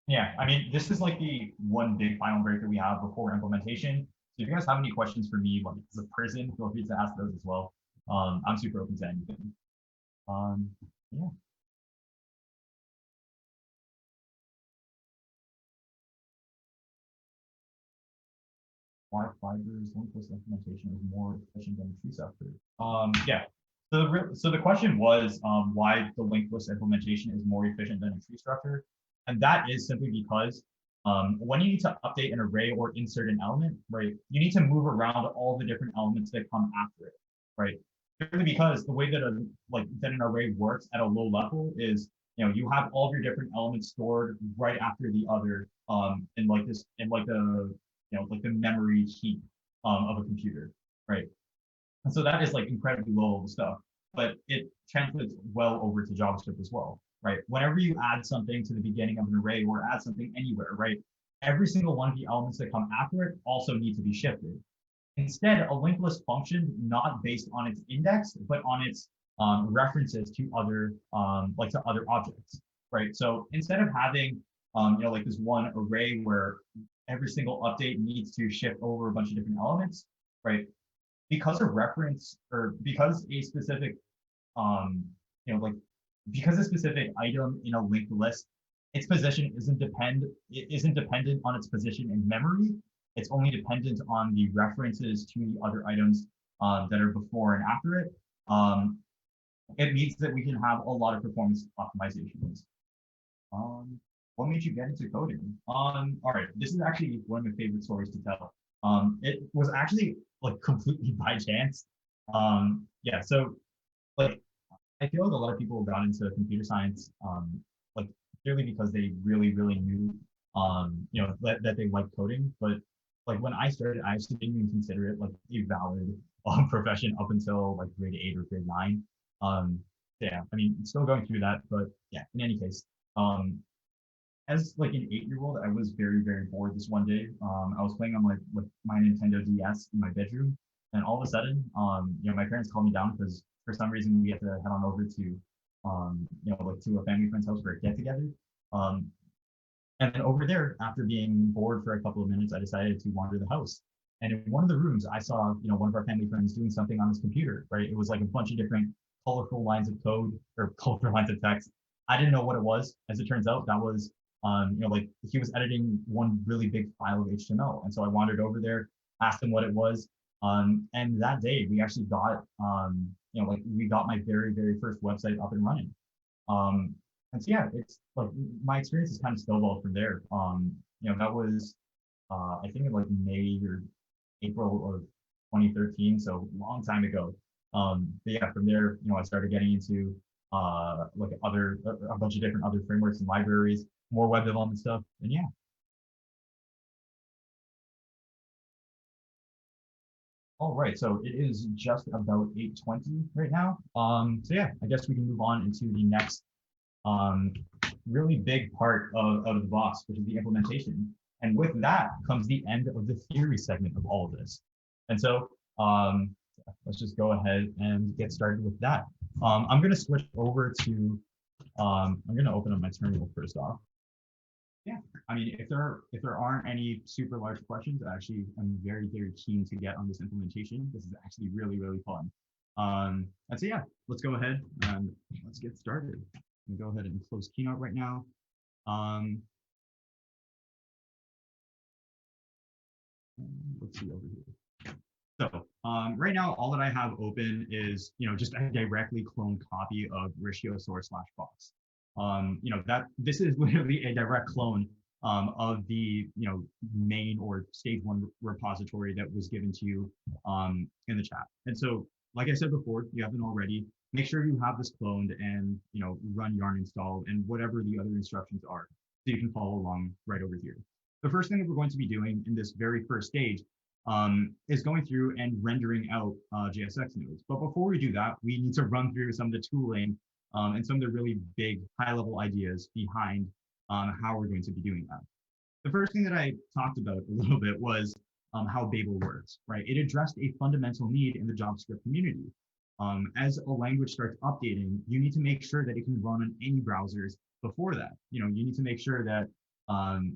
Yeah, I mean, this is like the one big final break that we have before implementation. So if you guys have any questions for me, like as a person, feel free to ask those as well. I'm super open to anything. Yeah. Why fibers link list implementation is more efficient than tree structure. Yeah. So the question was why the linked list implementation is more efficient than a tree structure, and that is simply because when you need to update an array or insert an element, right, you need to move around all the different elements that come after it, right? Simply because the way that an array works at a low level is you have all of your different elements stored right after the other in like this in like the like the memory heap of a computer, right? And so that is like incredibly low level stuff, but it translates well over to JavaScript as well, right? Whenever you add something to the beginning of an array or add something anywhere, right? Every single one of the elements that come after it also need to be shifted. Instead, a linked list function not based on its index, but on its references to other like to other objects, right? So instead of having like this one array where every single update needs to shift over a bunch of different elements, right? Because a reference or because a specific like because a specific item in a linked list, its position isn't dependent on its position in memory. It's only dependent on the references to the other items that are before and after it. It means that we can have a lot of performance optimizations. What made you get into coding? All right, this is actually one of my favorite stories to tell. It was actually like completely by chance. Yeah, so like I feel like a lot of people got into computer science, like purely because they really knew, that they liked coding. But like when I started, I actually didn't even consider it like a valid profession up until like grade 8 or grade 9. Yeah, I mean, still going through that, but yeah. In any case, as like an 8-year-old, I was very bored this one day. I was playing on my Nintendo DS in my bedroom, and all of a sudden, my parents called me down because for some reason we had to head on over to, like to a family friend's house for a get together. Um, and then over there, after being bored for a couple of minutes, I decided to wander the house. And in one of the rooms, I saw, one of our family friends doing something on his computer, right? It was like a bunch of different colorful lines of code or colorful lines of text. I didn't know what it was. As it turns out, that was, like he was editing one really big file of HTML. And so I wandered over there, asked him what it was. And that day we actually got, like we got my very first website up and running. Um, and so yeah, it's like my experience is kind of snowballed from there. That was I think in like May or April of 2013, so a long time ago. But yeah, from there, I started getting into like a bunch of different other frameworks and libraries, more web development stuff, and yeah. All right, so it is just about 8:20 right now. So yeah, I guess we can move on into the next um, really big part of the box, which is the implementation. And with that comes the end of the theory segment of all of this. And so let's just go ahead and get started with that. I'm going to switch over to, I'm going to open up my terminal first off. Yeah, I mean, if there aren't any super large questions, actually, I'm very keen to get on this implementation. This is actually really fun. And so yeah, let's go ahead and let's get started. Go ahead and close Keynote right now. Um, Let's see over here. So right now, all that I have open is, just a directly cloned copy of Rishio/box. That this is literally a direct clone of the, main or stage 1 repository that was given to you in the chat. And so, like I said before, if you haven't already, make sure you have this cloned and, run yarn install and whatever the other instructions are, so you can follow along right over here. The first thing that we're going to be doing in this very first stage is going through and rendering out JSX nodes. But before we do that, we need to run through some of the tooling and some of the really big high-level ideas behind how we're going to be doing that. The first thing that I talked about a little bit was how Babel works, right? It addressed a fundamental need in the JavaScript community. As a language starts updating, you need to make sure that it can run on any browsers before that. You need to make sure that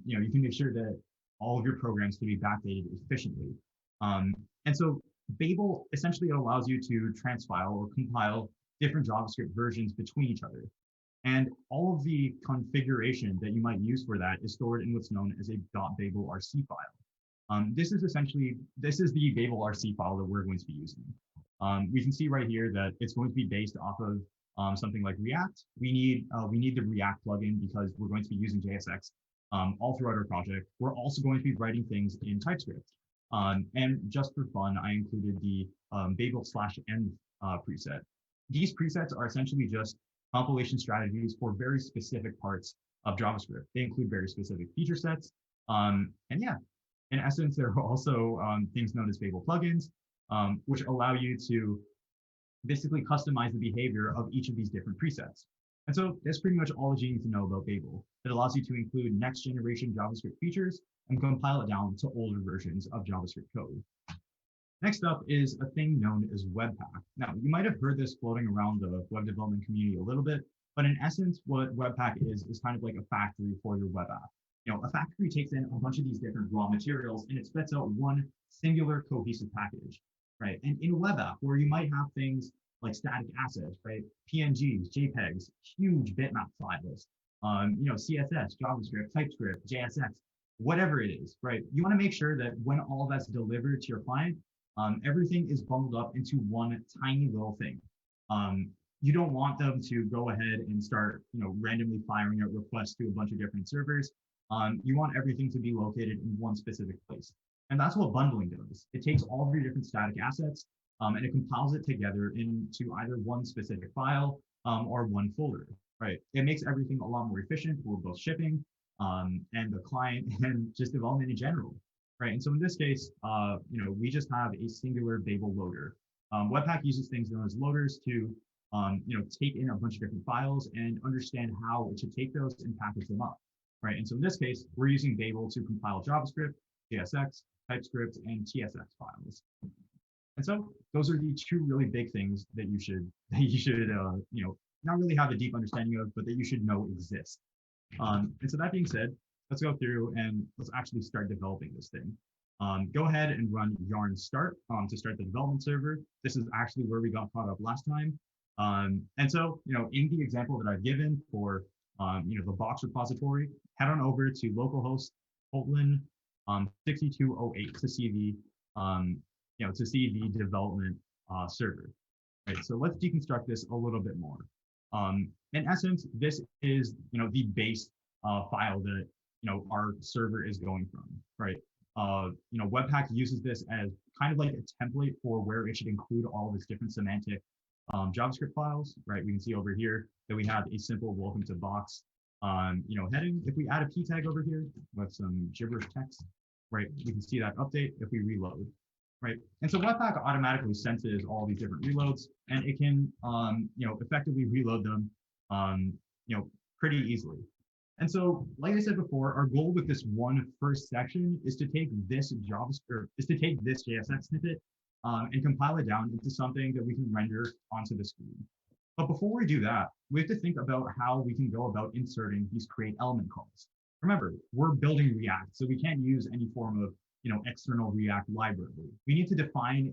you can make sure that all of your programs can be backdated efficiently. And so Babel essentially allows you to transfile or compile different JavaScript versions between each other. And all of the configuration that you might use for that is stored in what's known as a .babelrc file. This is the babelrc file that we're going to be using. We can see right here that it's going to be based off of something like React. We need the React plugin because we're going to be using JSX all throughout our project. We're also going to be writing things in TypeScript. And just for fun, I included the Babel/end preset. These presets are essentially just compilation strategies for very specific parts of JavaScript. They include very specific feature sets. And yeah, in essence, there are also things known as Babel plugins, which allow you to basically customize the behavior of each of these different presets. And so that's pretty much all that you need to know about Babel. It allows you to include next generation JavaScript features and compile it down to older versions of JavaScript code. Next up is a thing known as Webpack. Now, you might have heard this floating around the web development community a little bit, but in essence, what Webpack is kind of like a factory for your web app. A factory takes in a bunch of these different raw materials and it spits out one singular cohesive package, right? And in a web app where you might have things like static assets, right? PNGs, JPEGs, huge bitmap files, CSS, JavaScript, TypeScript, JSX, whatever it is, right? You want to make sure that when all that's delivered to your client, everything is bundled up into one tiny little thing. You don't want them to go ahead and start, randomly firing out requests to a bunch of different servers. You want everything to be located in one specific place. And that's what bundling does. It takes all of your different static assets and it compiles it together into either one specific file or one folder, right? It makes everything a lot more efficient for both shipping and the client and just development in general, right? And so in this case, we just have a singular Babel loader. Webpack uses things known as loaders to, take in a bunch of different files and understand how it should take those and package them up, right? And so in this case, we're using Babel to compile JavaScript, JSX, TypeScript, and TSX files. And so those are the two really big things that you should not really have a deep understanding of, but that you should know exist. And so that being said, let's go through and let's actually start developing this thing. Go ahead and run yarn start to start the development server. This is actually where we got caught up last time. And so, in the example that I've given for, the box repository, head on over to localhost Kotlin 6208 to see the development server. Right. So let's deconstruct this a little bit more. In essence, this is the base file that our server is going from, right? Webpack uses this as kind of like a template for where it should include all of its different semantic JavaScript files, right? We can see over here that we have a simple welcome to box heading. If we add a p tag over here with some gibberish text, right, we can see that update if we reload, right? And so Webpack automatically senses all these different reloads, and it can effectively reload them pretty easily. And so, like I said before, our goal with this first section is to take this JSX snippet and compile it down into something that we can render onto the screen. But before we do that, we have to think about how we can go about inserting these create element calls. Remember, we're building React, so we can't use any form of external React library. We need to define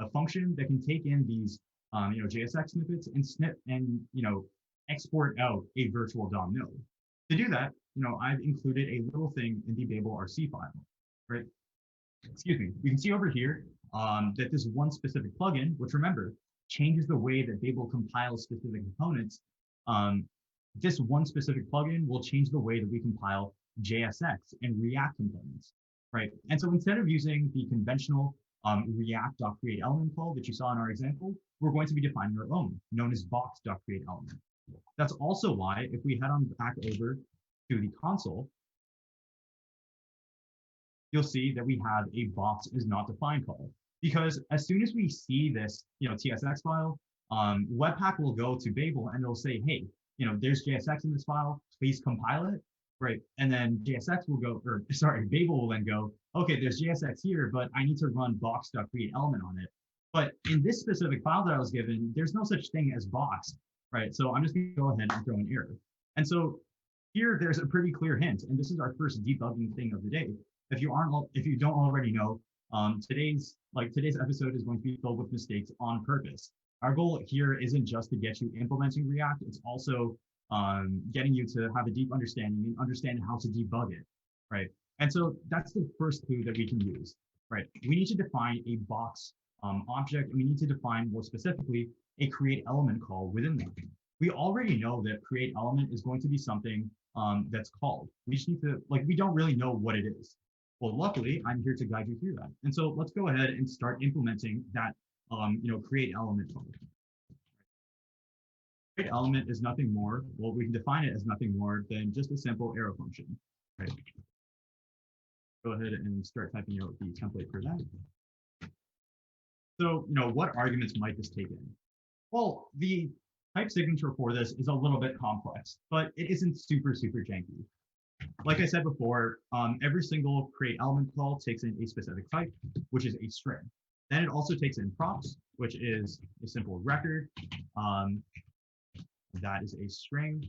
a function that can take in these JSX snippets and export out a virtual DOM node. To do that, I've included a little thing in the babelrc file, right? excuse me, we can see over here that this one specific plugin, which remember, changes the way that Babel compiles specific components. Um, this one specific plugin will change the way that we compile JSX and React components, right? And so instead of using the conventional React.createElement call that you saw in our example, we're going to be defining our own, known as box.createElement. That's also why if we head on back over to the console, you'll see that we have a box is not defined call. Because as soon as we see this, TSX file, Webpack will go to Babel and it'll say, hey, there's JSX in this file, please compile it, right? And then JSX will go, or sorry, Babel will then go, okay, there's JSX here, but I need to run box.createElement on it. But in this specific file that I was given, there's no such thing as box, right? So I'm just gonna go ahead and throw an error. And so here, there's a pretty clear hint, and this is our first debugging thing of the day. If you don't already know, today's episode is going to be filled with mistakes on purpose. Our goal here isn't just to get you implementing React; it's also getting you to have a deep understanding and understand how to debug it, right? And so that's the first clue that we can use, right? We need to define a box object, and we need to define more specifically a create element call within that. We already know that create element is going to be something that's called. We just need to, we don't really know what it is. Well, luckily, I'm here to guide you through that. And so let's go ahead and start implementing that, create element call. Create element is nothing more, well, we can define it as nothing more than just a simple arrow function, right? Go ahead and start typing out the template for that. So, what arguments might this take in? Well, the type signature for this is a little bit complex, but it isn't super, super janky. Like I said before, every single create element call takes in a specific type, which is a string. Then it also takes in props, which is a simple record. That is a string.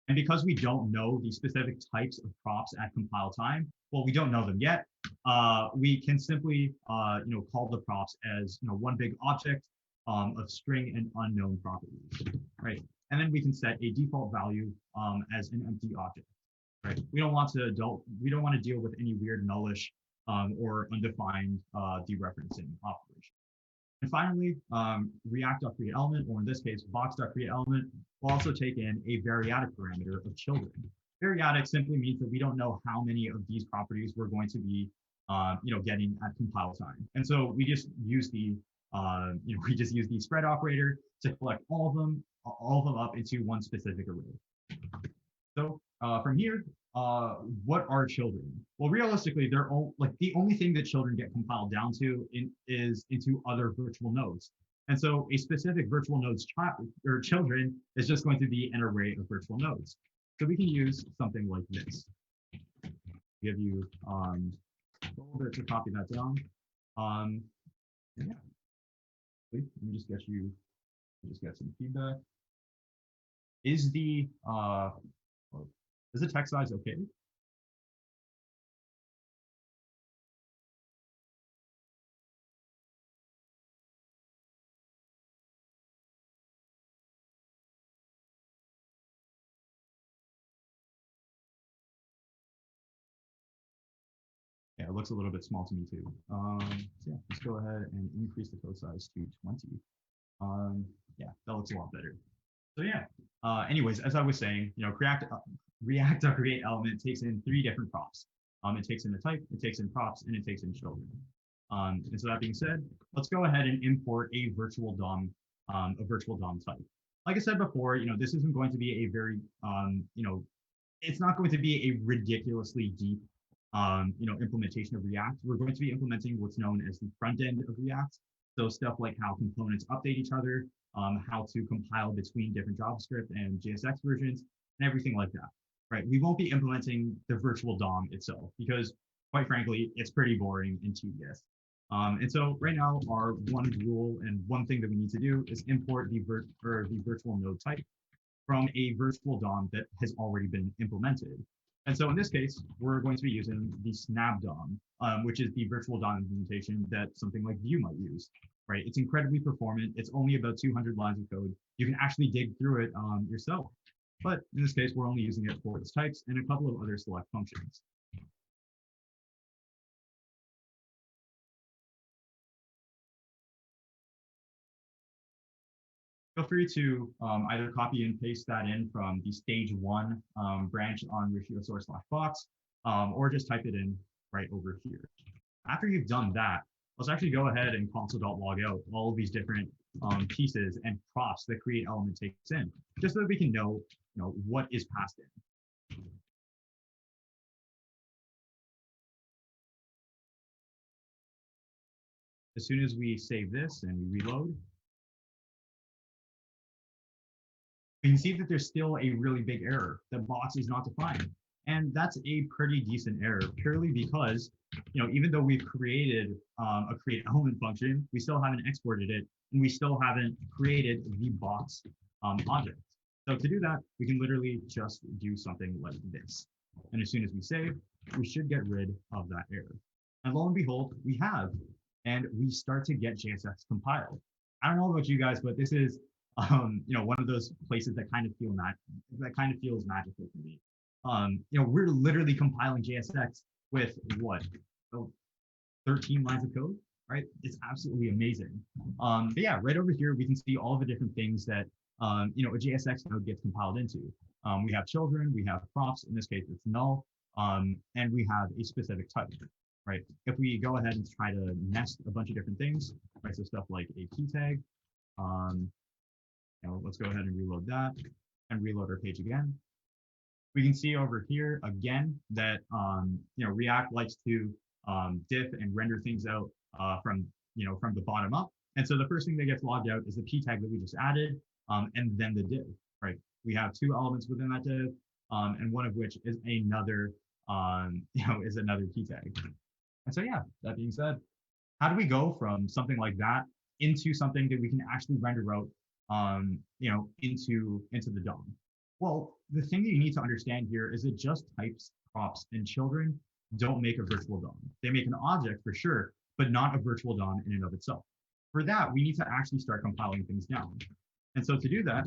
And because we don't know the specific types of props at compile time, well, we don't know them yet. We can simply, call the props as, one big object of string and unknown properties, right? And then we can set a default value as an empty object, right? We don't want to deal with any weird nullish or undefined dereferencing operation. And finally, React.createElement, or in this case, box.createElement, will also take in a variadic parameter of children. Variadic simply means that we don't know how many of these properties we're going to be, getting at compile time. And so we just use the, spread operator to collect all of them up into one specific array. So from here, what are children? Well, realistically, they're all the only thing that children get compiled down to is into other virtual nodes. And so a specific virtual node's children is just going to be an array of virtual nodes. So we can use something like this. Give you a little bit to copy that down. Yeah. Let me just get some feedback. Is the text size okay? Yeah, it looks a little bit small to me too. So yeah, let's go ahead and increase the code size to 20. Yeah, that looks a lot better. So yeah, anyways, as I was saying, React.createElement takes in 3 different props. It takes in a type, it takes in props, and it takes in children. And so that being said, let's go ahead and import a virtual DOM type. Like I said before, this isn't going to be a very, it's not going to be a ridiculously deep, implementation of React. We're going to be implementing what's known as the front end of React. So stuff like how components update each other, how to compile between different JavaScript and JSX versions, and everything like that, right? We won't be implementing the virtual DOM itself because, quite frankly, it's pretty boring and tedious. And so right now, our one rule and one thing that we need to do is import the virtual node type from a virtual DOM that has already been implemented. And so in this case, we're going to be using the snap DOM, which is the virtual DOM implementation that something like Vue might use, right? It's incredibly performant. It's only about 200 lines of code. You can actually dig through it yourself. But in this case, we're only using it for its types and a couple of other select functions. feel free to either copy and paste that in from the stage 1 branch on Rishi.source/box, or just type it in right over here. After you've done that, let's actually go ahead and console.log out all of these different pieces and props that create element takes in, just so that we can know, what is passed in. As soon as we save this and we reload, we can see that there's still a really big error. The box is not defined. And that's a pretty decent error, purely because, even though we've created a create element function, we still haven't exported it, and we still haven't created the box object. So to do that, we can literally just do something like this. And as soon as we save, we should get rid of that error. And lo and behold, we have, and we start to get JSX compiled. I don't know about you guys, but this is one of those places that kind of feels magical to me. We're literally compiling JSX with what, 13 lines of code, right? It's absolutely amazing. But yeah, right over here, we can see all the different things that, a JSX node gets compiled into. We have children, we have props, in this case, it's null, and we have a specific type, right? If we go ahead and try to nest a bunch of different things, right? So stuff like a key tag, let's go ahead and reload that and reload our page again. We can see over here again that React likes to diff and render things out from the bottom up. And so the first thing that gets logged out is the p tag that we just added, and then the div. Right? We have 2 elements within that div, and one of which is another another key tag. And so yeah, that being said, how do we go from something like that into something that we can actually render out into the DOM? Well, the thing that you need to understand here is that just types, props, and children don't make a virtual DOM. They make an object for sure, but not a virtual DOM in and of itself. For that, we need to actually start compiling things down. And so to do that,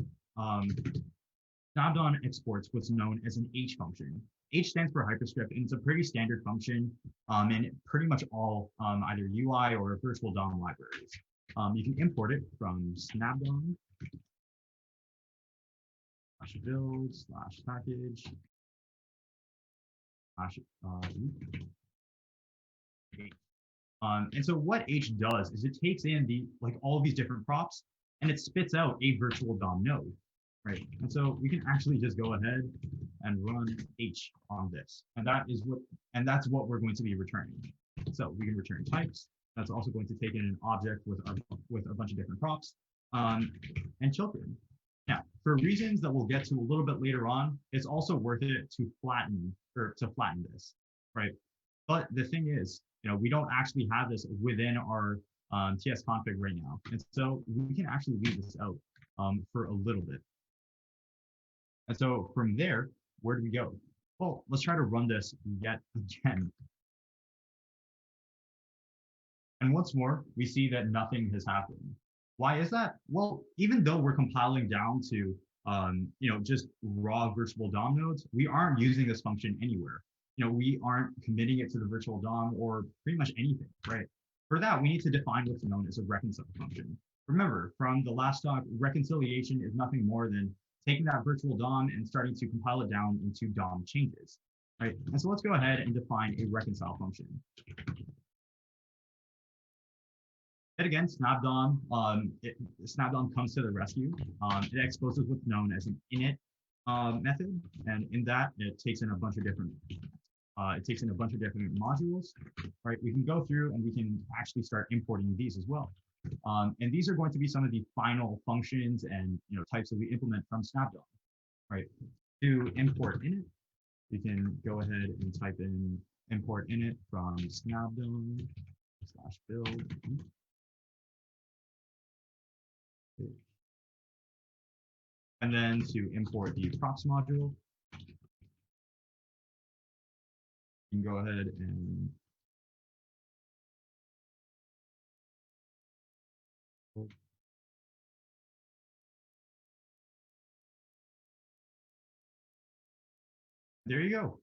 Snapdon exports what's known as an H function. H stands for hyperscript, and it's a pretty standard function in pretty much all either UI or virtual DOM libraries. You can import it from Snapdon /build /package and so what H does is it takes in all of these different props and it spits out a virtual DOM node, right? And so we can actually just go ahead and run H on this, and that's what we're going to be returning. So we can return types. That's also going to take in an object with a bunch of different props and children. Now, for reasons that we'll get to a little bit later on, it's also worth it to flatten this, right? But the thing is, we don't actually have this within our TS config right now, and so we can actually leave this out for a little bit. And so from there, where do we go? Well, let's try to run this yet again. And once more, we see that nothing has happened. Why is that? Well, even though we're compiling down to just raw virtual DOM nodes, we aren't using this function anywhere. We aren't committing it to the virtual DOM or pretty much anything, right? For that, we need to define what's known as a reconcile function. Remember, from the last talk, reconciliation is nothing more than taking that virtual DOM and starting to compile it down into DOM changes, right? And so let's go ahead and define a reconcile function. And again, Snapdon comes to the rescue. It exposes what's known as an init method, and in that, it takes in a bunch of different modules. Right? We can go through and we can actually start importing these as well. And these are going to be some of the final functions and types that we implement from Snapdon. Right? To import init, we can go ahead and type in import init from Snapdon /build. And then to import the props module, you can go ahead and there you go.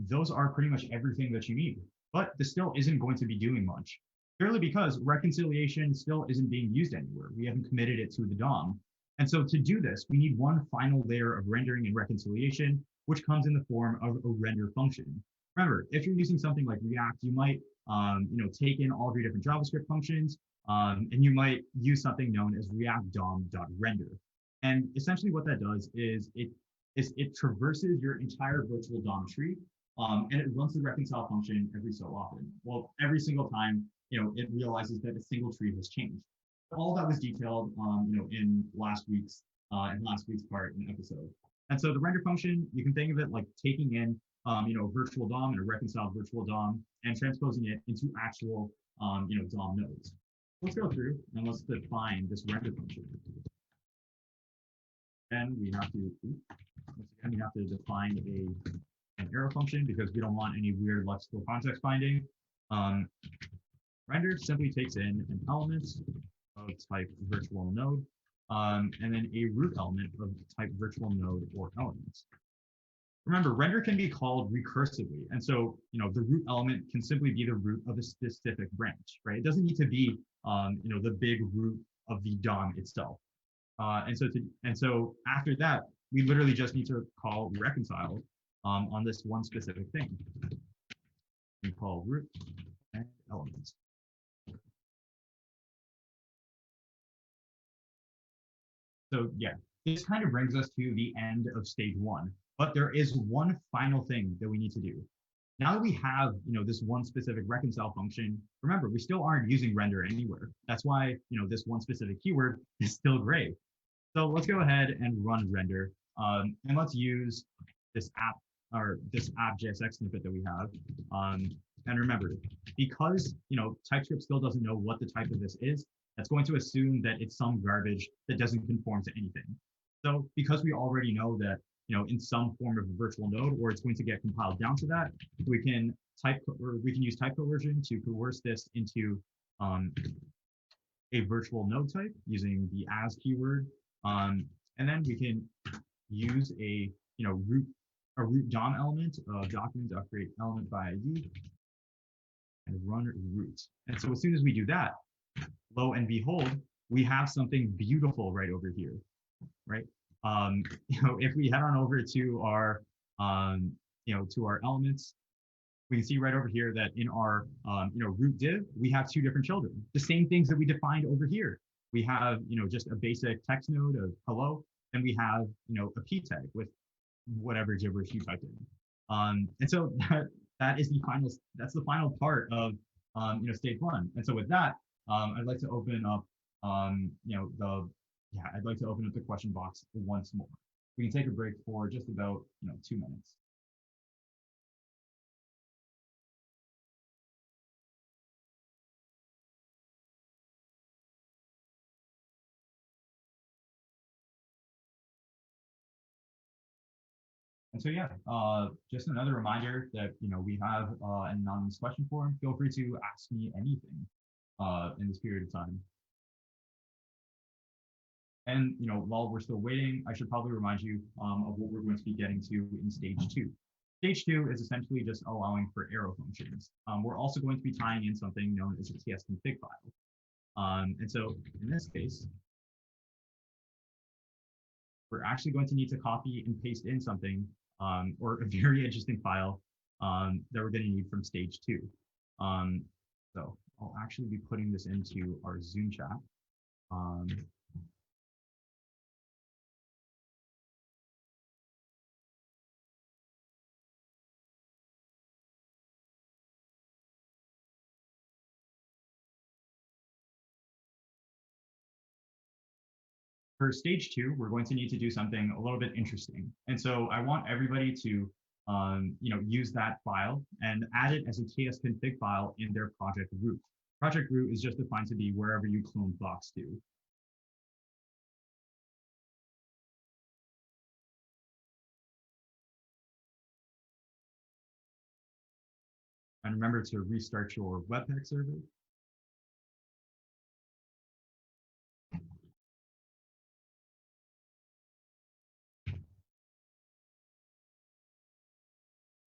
Those are pretty much everything that you need, but this still isn't going to be doing much, purely because reconciliation still isn't being used anywhere. We haven't committed it to the DOM. And so to do this, we need one final layer of rendering and reconciliation, which comes in the form of a render function. Remember, if you're using something like React, you might take in all of your different JavaScript functions, and you might use something known as React DOM.render. And essentially what that does is it traverses your entire virtual DOM tree, and it runs the reconcile function every so often. Well, every single time, it realizes that a single tree has changed. All that was detailed, in last week's part in the episode. And so the render function, you can think of it like taking in, virtual DOM and a reconciled virtual DOM and transposing it into actual, DOM nodes. Let's go through and let's define this render function. And we have to, define an arrow function because we don't want any weird lexical context binding. Render simply takes in an element of type virtual node, and then a root element of type virtual node or elements. Remember, render can be called recursively, and so the root element can simply be the root of a specific branch, right? It doesn't need to be the big root of the DOM itself. And so after that, we literally just need to call reconcile on this one specific thing. We call root and elements. So yeah, this kind of brings us to the end of stage one, but there is one final thing that we need to do. Now that we have, this one specific reconcile function, remember, we still aren't using render anywhere. That's why, this one specific keyword is still gray. So let's go ahead and run render, and let's use this app.js snippet that we have. And remember, because TypeScript still doesn't know what the type of this is, that's going to assume that it's some garbage that doesn't conform to anything. So because we already know that in some form of a virtual node, or it's going to get compiled down to that, we can use type coercion to coerce this into a virtual node type using the as keyword, and then we can use a root DOM element of document.create element by ID and run root. And so as soon as we do that, lo and behold, we have something beautiful right over here, right? If we head on over to our to our elements, we can see right over here that in our root div, we have two different children, the same things that we defined over here. We have just a basic text node of hello, and we have a p tag with whatever gibberish you typed in. And so that's the final part of stage one. And so with that, I'd like to open up I'd like to open up the question box once more. We can take a break for just about 2 minutes. And so yeah, just another reminder that we have an anonymous question form. Feel free to ask me anything in this period of time. And while we're still waiting, I should probably remind you of what we're going to be getting to in stage two. Stage two is essentially just allowing for arrow functions. We're also going to be tying in something known as a tsconfig file. And so in this case, we're actually going to need to copy and paste in something or a very interesting file that we're going to need from stage two. So I'll actually be putting this into our Zoom chat. For stage two, we're going to need to do something a little bit interesting. And so I want everybody to use that file and add it as a tsconfig file in their project root. Project root is just defined to be wherever you clone blocks to. And remember to restart your Webpack server.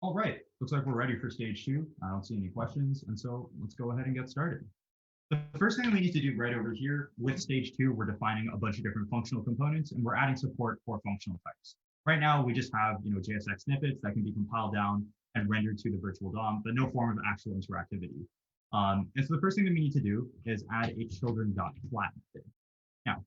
All right, looks like we're ready for stage two. I don't see any questions, and so let's go ahead and get started. The first thing we need to do right over here with stage 2, we're defining a bunch of different functional components and we're adding support for functional types. Right now, we just have JSX snippets that can be compiled down and rendered to the virtual DOM, but no form of actual interactivity. And so the first thing that we need to do is add a children.flat method. Now,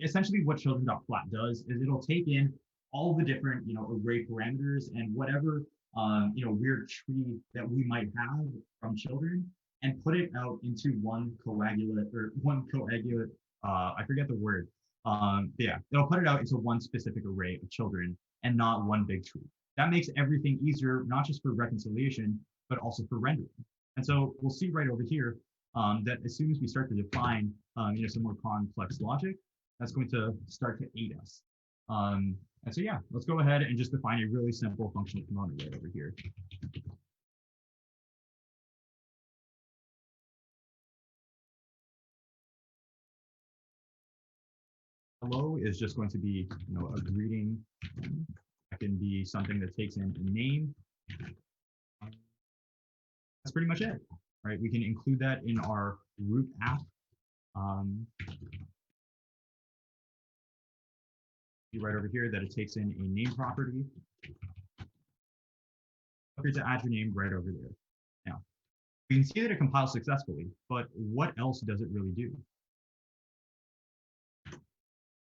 essentially what children.flat does is it'll take in all the different array parameters and whatever weird tree that we might have from children and put it out into one coagulate, I forget the word. Yeah, it'll put it out into one specific array of children and not one big tree. That makes everything easier, not just for reconciliation, but also for rendering. And so we'll see right over here that as soon as we start to define some more complex logic, that's going to start to aid us. And so yeah, let's go ahead and just define a really simple functional component right over here. Hello is just going to be a greeting. That can be something that takes in a name. That's pretty much it, right? We can include that in our root app. Right over here that it takes in a name property. Okay, to add your name right over there. Now, we can see that it compiles successfully, but what else does it really do?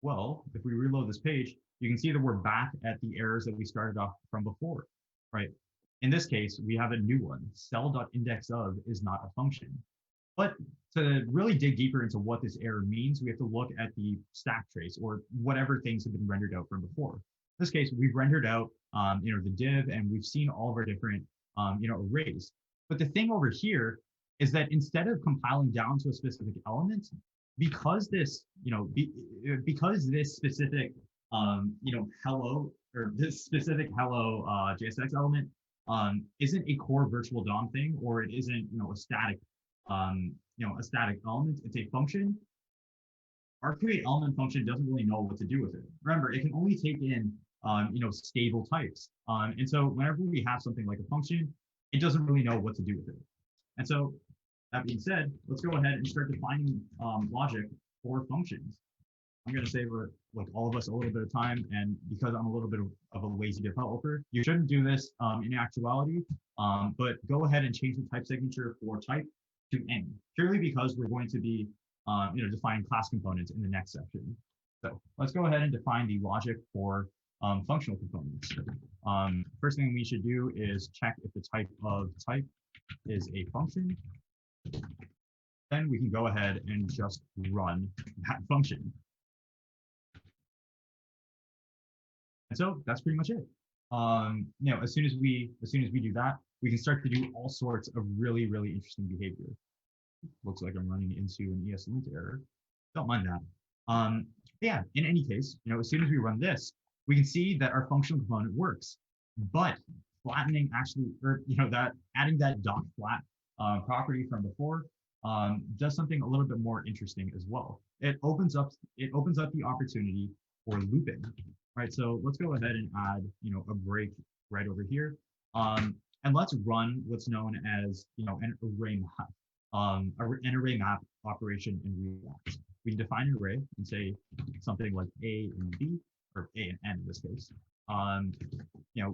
Well, if we reload this page, you can see that we're back at the errors that we started off from before, right? In this case, we have a new one. Cell.indexOf is not a function. But to really dig deeper into what this error means, we have to look at the stack trace or whatever things have been rendered out from before. In this case, we've rendered out, the div, and we've seen all of our different, arrays. But the thing over here is that instead of compiling down to a specific element, because this, because this specific, hello or this specific hello JSX element isn't a core virtual DOM thing, or it isn't, a static a static element, it's a function. Our create element function doesn't really know what to do with it. Remember, it can only take in, stable types. And so whenever we have something like a function, it doesn't really know what to do with it. And so that being said, let's go ahead and start defining logic for functions. I'm going to save like all of us a little bit of time, and because I'm a little bit of a lazy developer, you shouldn't do this in actuality, but go ahead and change the type signature for type to any, purely because we're going to be defining class components in the next section. So let's go ahead and define the logic for functional components. First thing we should do is check if the type of type is a function. Then we can go ahead and just run that function. And so that's pretty much it. As soon as we do that, we can start to do all sorts of really, really interesting behavior. Looks like I'm running into an ESLint error. Don't mind that. Yeah, in any case, as soon as we run this, we can see that our functional component works. But flattening actually, or that adding that dot flat property from before does something a little bit more interesting as well. It opens up the opportunity for looping. Right, so let's go ahead and add, a break right over here, and let's run what's known as, an array map, an array map operation in React. We can define an array and say something like A and B, or A and N in this case.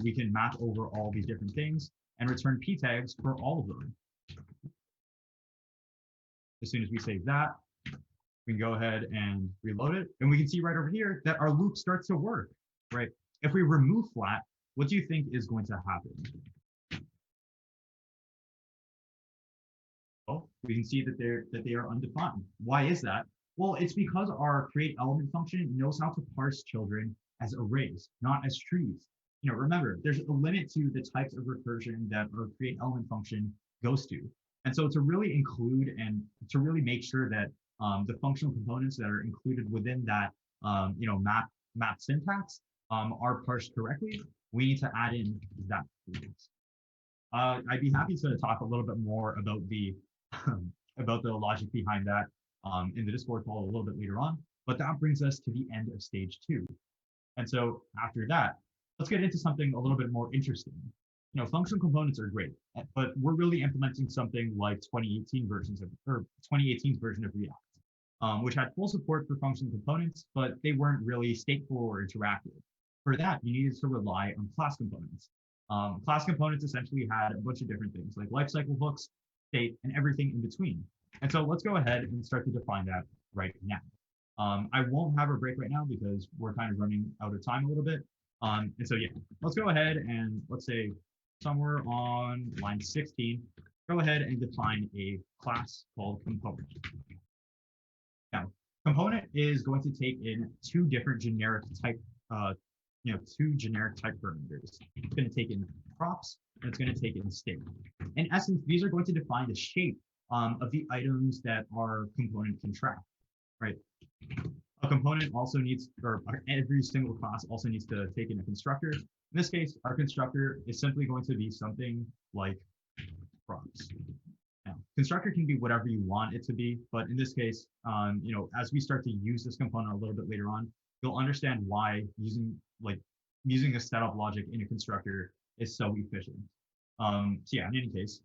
We can map over all these different things and return p tags for all of them. As soon as we save that, we can go ahead and reload it, and we can see right over here that our loop starts to work, right? If we remove flat, what do you think is going to happen? Well, we can see that they are undefined. Why is that? Well, it's because our create element function knows how to parse children as arrays, not as trees. Remember, there's a limit to the types of recursion that our create element function goes to. And so to really include and to really make sure that the functional components that are included within that, map syntax are parsed correctly, we need to add in that. I'd be happy to talk a little bit more about the logic behind that in the Discord call a little bit later on, but that brings us to the end of stage 2. And so after that, let's get into something a little bit more interesting. functional components are great, but we're really implementing something like 2018 versions of, or 2018's version of React, which had full support for functional components, but they weren't really stateful or interactive. For that, you needed to rely on class components. Class components essentially had a bunch of different things like lifecycle hooks, state, and everything in between. And so let's go ahead and start to define that right now. I won't have a break right now because we're kind of running out of time a little bit. And so yeah, let's go ahead and let's say somewhere on line 16, go ahead and define a class called component. Now, component is going to take in two generic type parameters. It's going to take in props and it's going to take in state. In essence, these are going to define the shape of the items that our component can track, right? A component also needs, or every single class also needs to take in a constructor. In this case, our constructor is simply going to be something like props. Now, constructor can be whatever you want it to be, but in this case, as we start to use this component a little bit later on, you'll understand why using a setup logic in a constructor is so efficient. So yeah, in any case,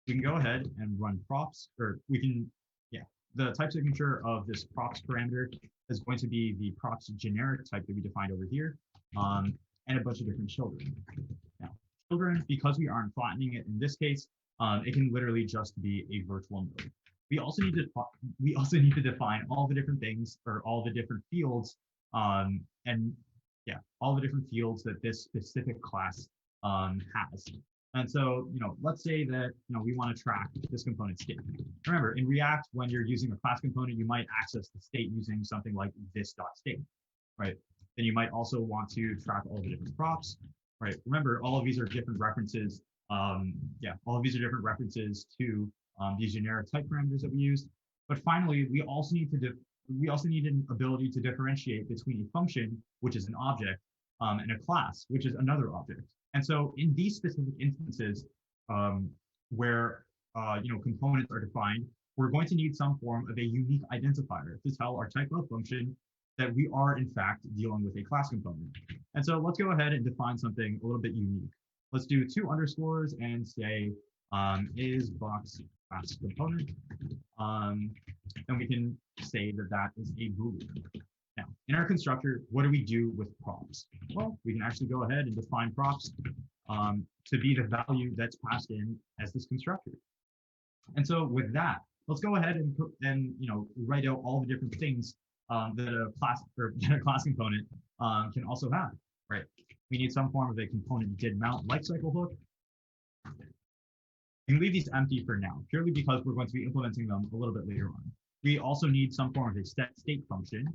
we can go ahead and run props, or we can, the type signature of this props parameter is going to be the props generic type that we defined over here, and a bunch of different children. Now, children, because we aren't flattening it in this case, it can literally just be a virtual node. We also need to define all the different things, or all the different fields, all the different fields that this specific class has. And so, let's say that, we want to track this component state. Remember, in React, when you're using a class component, you might access the state using something like this.state, right? Then you might also want to track all the different props, right? Remember, all of these are different references. All of these are different references to these generic type parameters that we used. But finally, we also need an ability to differentiate between a function, which is an object, and a class, which is another object. And so in these specific instances where components are defined, we're going to need some form of a unique identifier to tell our type of function that we are in fact dealing with a class component. And so let's go ahead and define something a little bit unique. Let's do 2 underscores and say is box class component. And we can say that that is a Boolean. Now, in our constructor, what do we do with props? Well, we can actually go ahead and define props to be the value that's passed in as this constructor. And so with that, let's go ahead and write out all the different things that a class component can also have, right? We need some form of a component did mount lifecycle hook. You can leave these empty for now, purely because we're going to be implementing them a little bit later on. We also need some form of a set state function.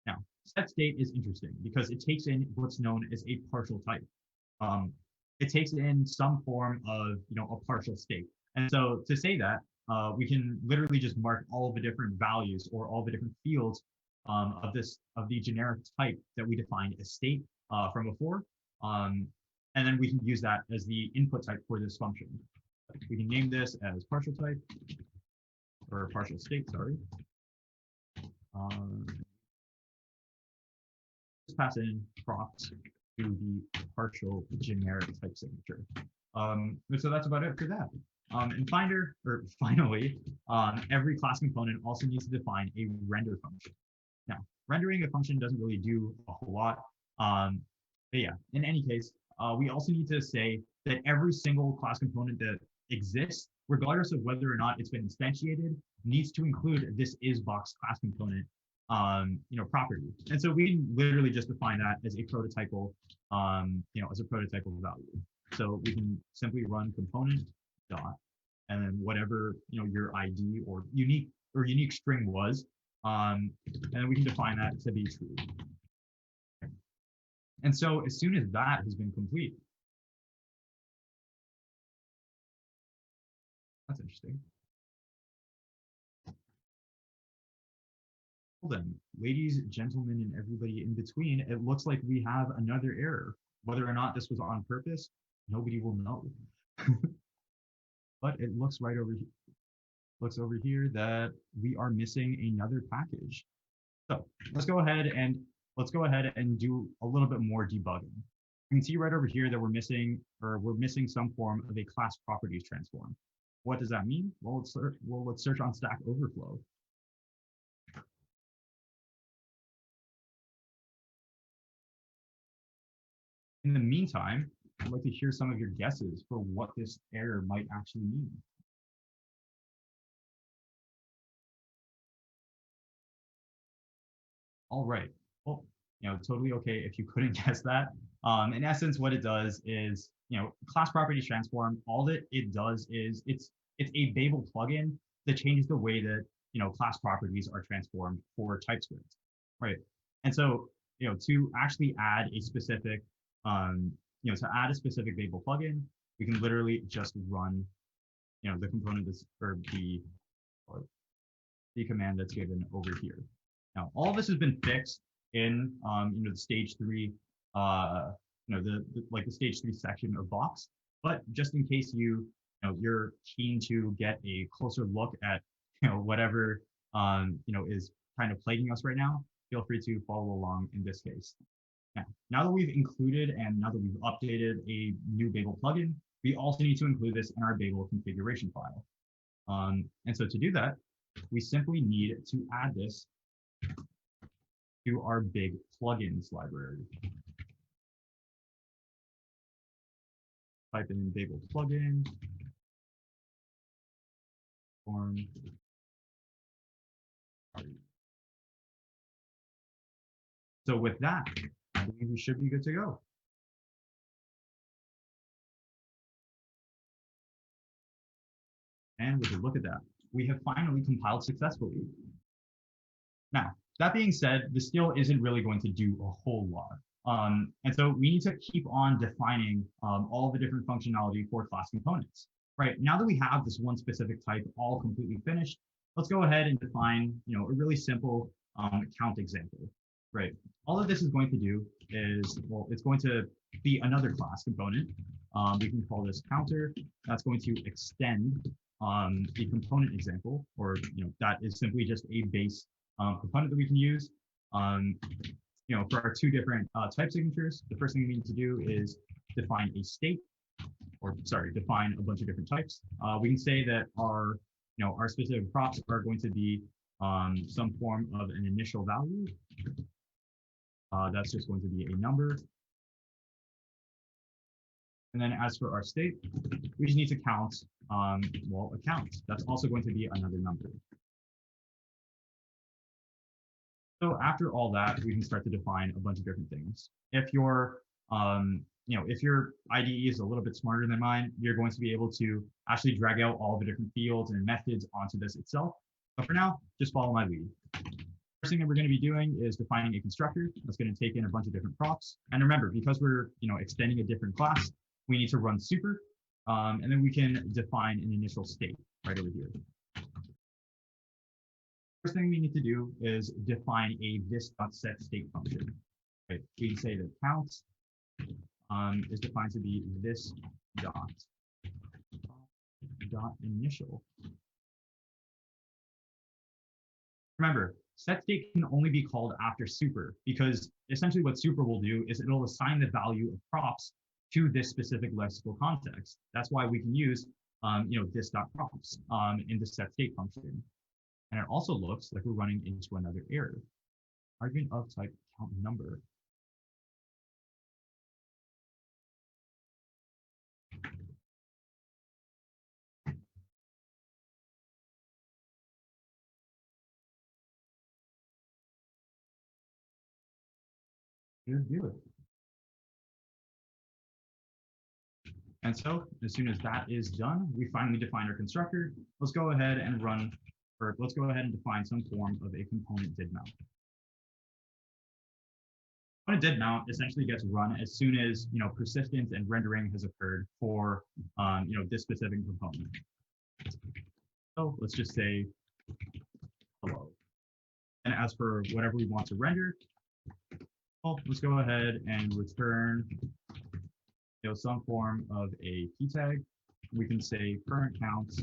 Now, set state is interesting because it takes in what's known as a partial type. It takes in some form of a partial state. And so to say that, we can literally just mark all of the different values or all the different fields of the generic type that we defined as state from before. And then we can use that as the input type for this function. We can name this as partial type, or partial state, sorry. Just pass in props to the partial generic type signature. So that's about it for that. And finally, every class component also needs to define a render function. Now, rendering a function doesn't really do a whole lot. But yeah, in any case, we also need to say that every single class component that exists, regardless of whether or not it's been instantiated, needs to include this isBox class component property. And so we can literally just define that as a prototypal, value. So we can simply run component dot, and then whatever your ID or unique string was, and then we can define that to be true. And so as soon as that has been complete, that's interesting. Well then, ladies, gentlemen, and everybody in between, it looks like we have another error. Whether or not this was on purpose, nobody will know. But it looks right over here. Looks over here that we are missing another package. So let's go ahead and do a little bit more debugging. You can see right over here that we're missing some form of a class properties transform. What does that mean? Well, let's search on Stack Overflow. In the meantime, I'd like to hear some of your guesses for what this error might actually mean. All right. Well, totally okay if you couldn't guess that. In essence, what it does is, class properties transform, all that it does is it's a Babel plugin that changes the way that, class properties are transformed for TypeScript, right? And so, to actually add a specific, Babel plugin, we can literally just run, the component that's, or the command that's given over here. Now, all this has been fixed in, the stage 3, the stage 3 section of Box. But just in case you're keen to get a closer look at, whatever, is kind of plaguing us right now, feel free to follow along in this case. Now that we've included and now that we've updated a new Babel plugin, we also need to include this in our Babel configuration file. And so to do that, we simply need to add this to our big plugins library. Type in Babel plugin, form. So with that, I believe we should be good to go. And with a look at that, we have finally compiled successfully. Now, that being said, this still isn't really going to do a whole lot. And so we need to keep on defining all the different functionality for class components. Right, now that we have this one specific type all completely finished, let's go ahead and define, a really simple count example. Right, all of this is going to do is, well, it's going to be another class component. We can call this counter. That's going to extend the component example, or that is simply just a base component that we can use. For our two different type signatures, the first thing we need to do is define a state, define a bunch of different types. We can say that our specific props are going to be some form of an initial value. That's just going to be a number. And then as for our state, we just need to count, a count. That's also going to be another number. So after all that, we can start to define a bunch of different things. If your IDE is a little bit smarter than mine, you're going to be able to actually drag out all the different fields and methods onto this itself. But for now, just follow my lead. First thing that we're going to be doing is defining a constructor that's going to take in a bunch of different props. And remember, because we're extending a different class, we need to run super, and then we can define an initial state right over here. First thing we need to do is define a this.setState function. Right? We can say that count is defined to be this dot initial. Remember, setState can only be called after super, because essentially what super will do is it'll assign the value of props to this specific lexical context. That's why we can use this.props in the setState function. And it also looks like we're running into another error. Argument of type count number. Good deal. And so as soon as that is done, we finally define our constructor. Let's go ahead and define some form of a component did mount. When a did mount essentially gets run as soon as persistence and rendering has occurred for this specific component. So let's just say hello. And as for whatever we want to render, well, let's go ahead and return some form of a key tag. We can say current count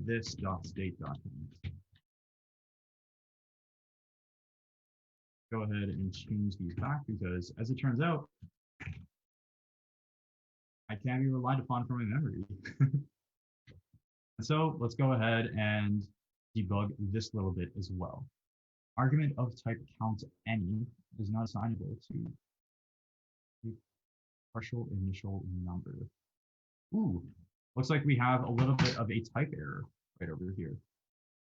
this.state.count. go ahead and change these back because, as it turns out, I can't be relied upon for my memory. So let's go ahead and debug this little bit as well. Argument of type count any is not assignable to a partial initial number. Ooh, looks like we have a little bit of a type error right over here.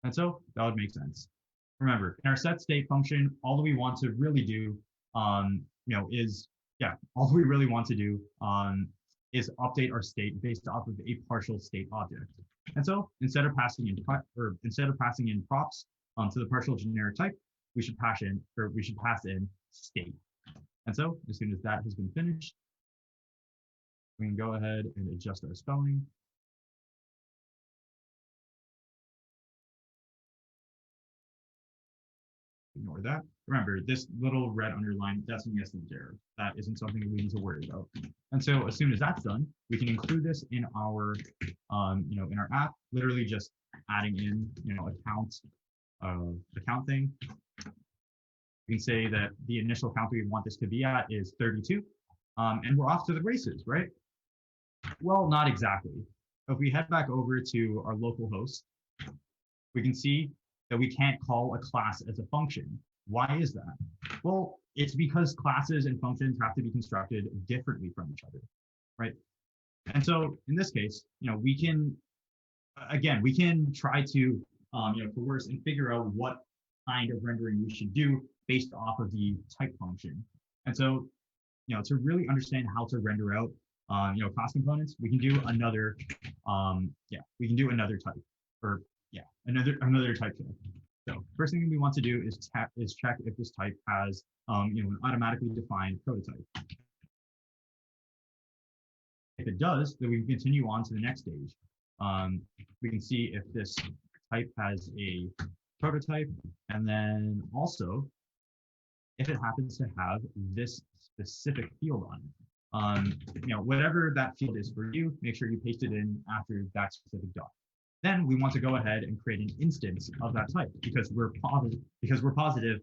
And so that would make sense. Remember, in our set state function, all that we want to really do, all we really want to do is update our state based off of a partial state object. And so instead of passing in props to the partial generic type, we should pass in state. And so as soon as that has been finished, we can go ahead and adjust our spelling. Ignore that. Remember, this little red underline, that's an message error. That isn't something we need to worry about. And so as soon as that's done, we can include this in our, in our app, literally just adding in, account thing. We can say that the initial count we want this to be at is 32, and we're off to the races, right? Well, not exactly. If we head back over to our local host, we can see that we can't call a class as a function. Why is that? Well, it's because classes and functions have to be constructed differently from each other, right? And so in this case, we can try to, coerce and figure out what kind of rendering we should do based off of the type function. And so, to really understand how to render out, class components, we can do another, type, or another type check. So first thing we want to do is check if this type has an automatically defined prototype. If it does, then we can continue on to the next stage. We can see if this type has a prototype, and then also if it happens to have this specific field on it. Whatever that field is for you, make sure you paste it in after that specific dot. Then we want to go ahead and create an instance of that type because we're positive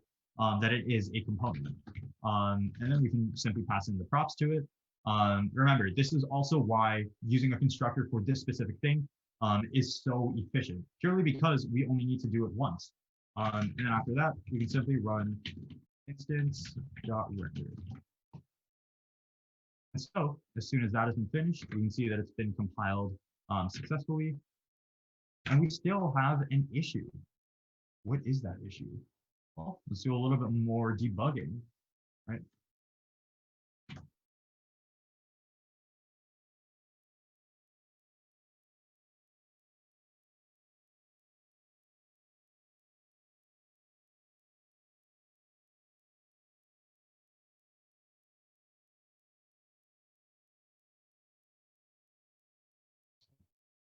that it is a component. And then we can simply pass in the props to it. Remember, this is also why using a constructor for this specific thing is so efficient, purely because we only need to do it once. And then after that, we can simply run instance.render. And so as soon as that has been finished, we can see that it's been compiled successfully. And we still have an issue. What is that issue? Well, let's do a little bit more debugging, right?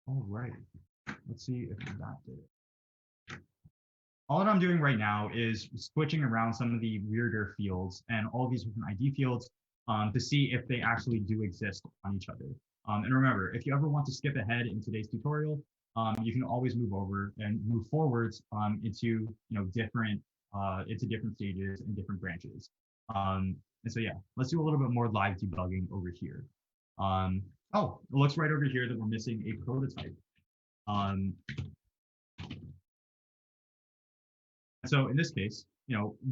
All right, let's see if that did it. All that I'm doing right now is switching around some of the weirder fields and all these different ID fields to see if they actually do exist on each other. And remember, if you ever want to skip ahead in today's tutorial, you can always move over and move forwards into different stages and different branches. And so yeah, let's do a little bit more live debugging over here. Oh, it looks right over here that we're missing a prototype. So in this case,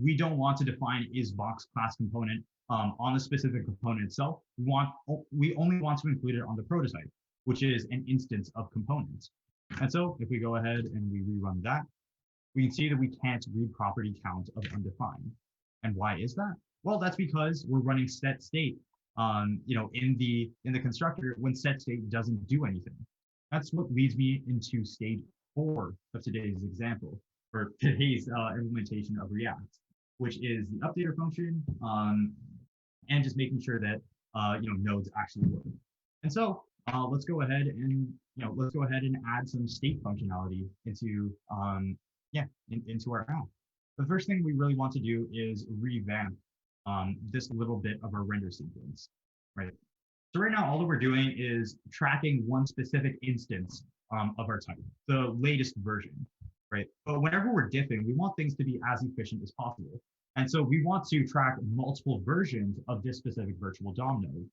we don't want to define isBox class component on the specific component itself. We only want to include it on the prototype, which is an instance of components. And so if we go ahead and we rerun that, we can see that we can't read property count of undefined. And why is that? Well, that's because we're running set state in the constructor when set state doesn't do anything. That's what leads me into stage 4 of today's example, or today's implementation of React, which is the updater function and just making sure that nodes actually work. And so let's go ahead and add some state functionality into into our app. The first thing we really want to do is revamp this little bit of our render sequence, right? So right now, all that we're doing is tracking one specific instance of our type, the latest version, right? But whenever we're diffing, we want things to be as efficient as possible. And so we want to track multiple versions of this specific virtual DOM node.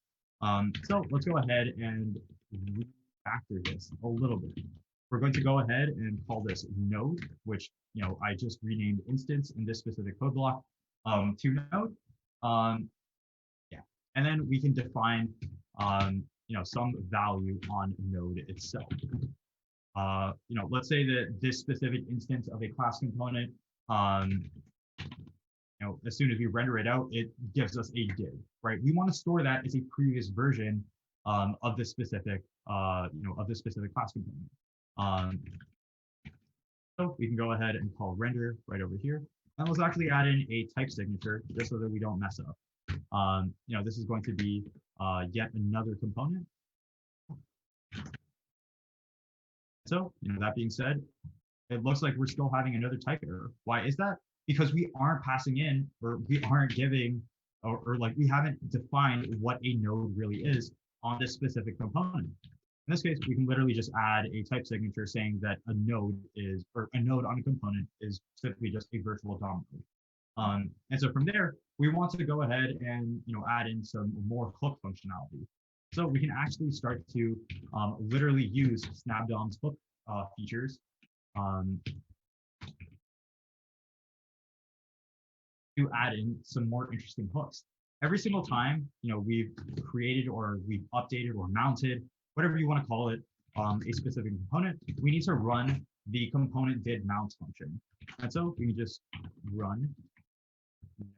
So let's go ahead and refactor this a little bit. We're going to go ahead and call this node, which I just renamed instance in this specific code block to node. Yeah, and then we can define some value on node itself. Let's say that this specific instance of a class component, as soon as we render it out, it gives us a div, right? We want to store that as a previous version of this specific, class component. So we can go ahead and call render right over here, and let's actually add in a type signature just so that we don't mess up. This is going to be yet another component. So, that being said, it looks like we're still having another type error. Why is that? Because we aren't passing in, or we aren't giving, or like we haven't defined what a node really is on this specific component. In this case, we can literally just add a type signature saying that a node on a component is simply just a virtual DOM node. And so from there, we want to go ahead and add in some more hook functionality. So we can actually start to literally use SnapDOM's hook features to add in some more interesting hooks. Every single time we've created or we've updated or mounted, whatever you want to call it, a specific component, we need to run the component did mount function. And so we can just run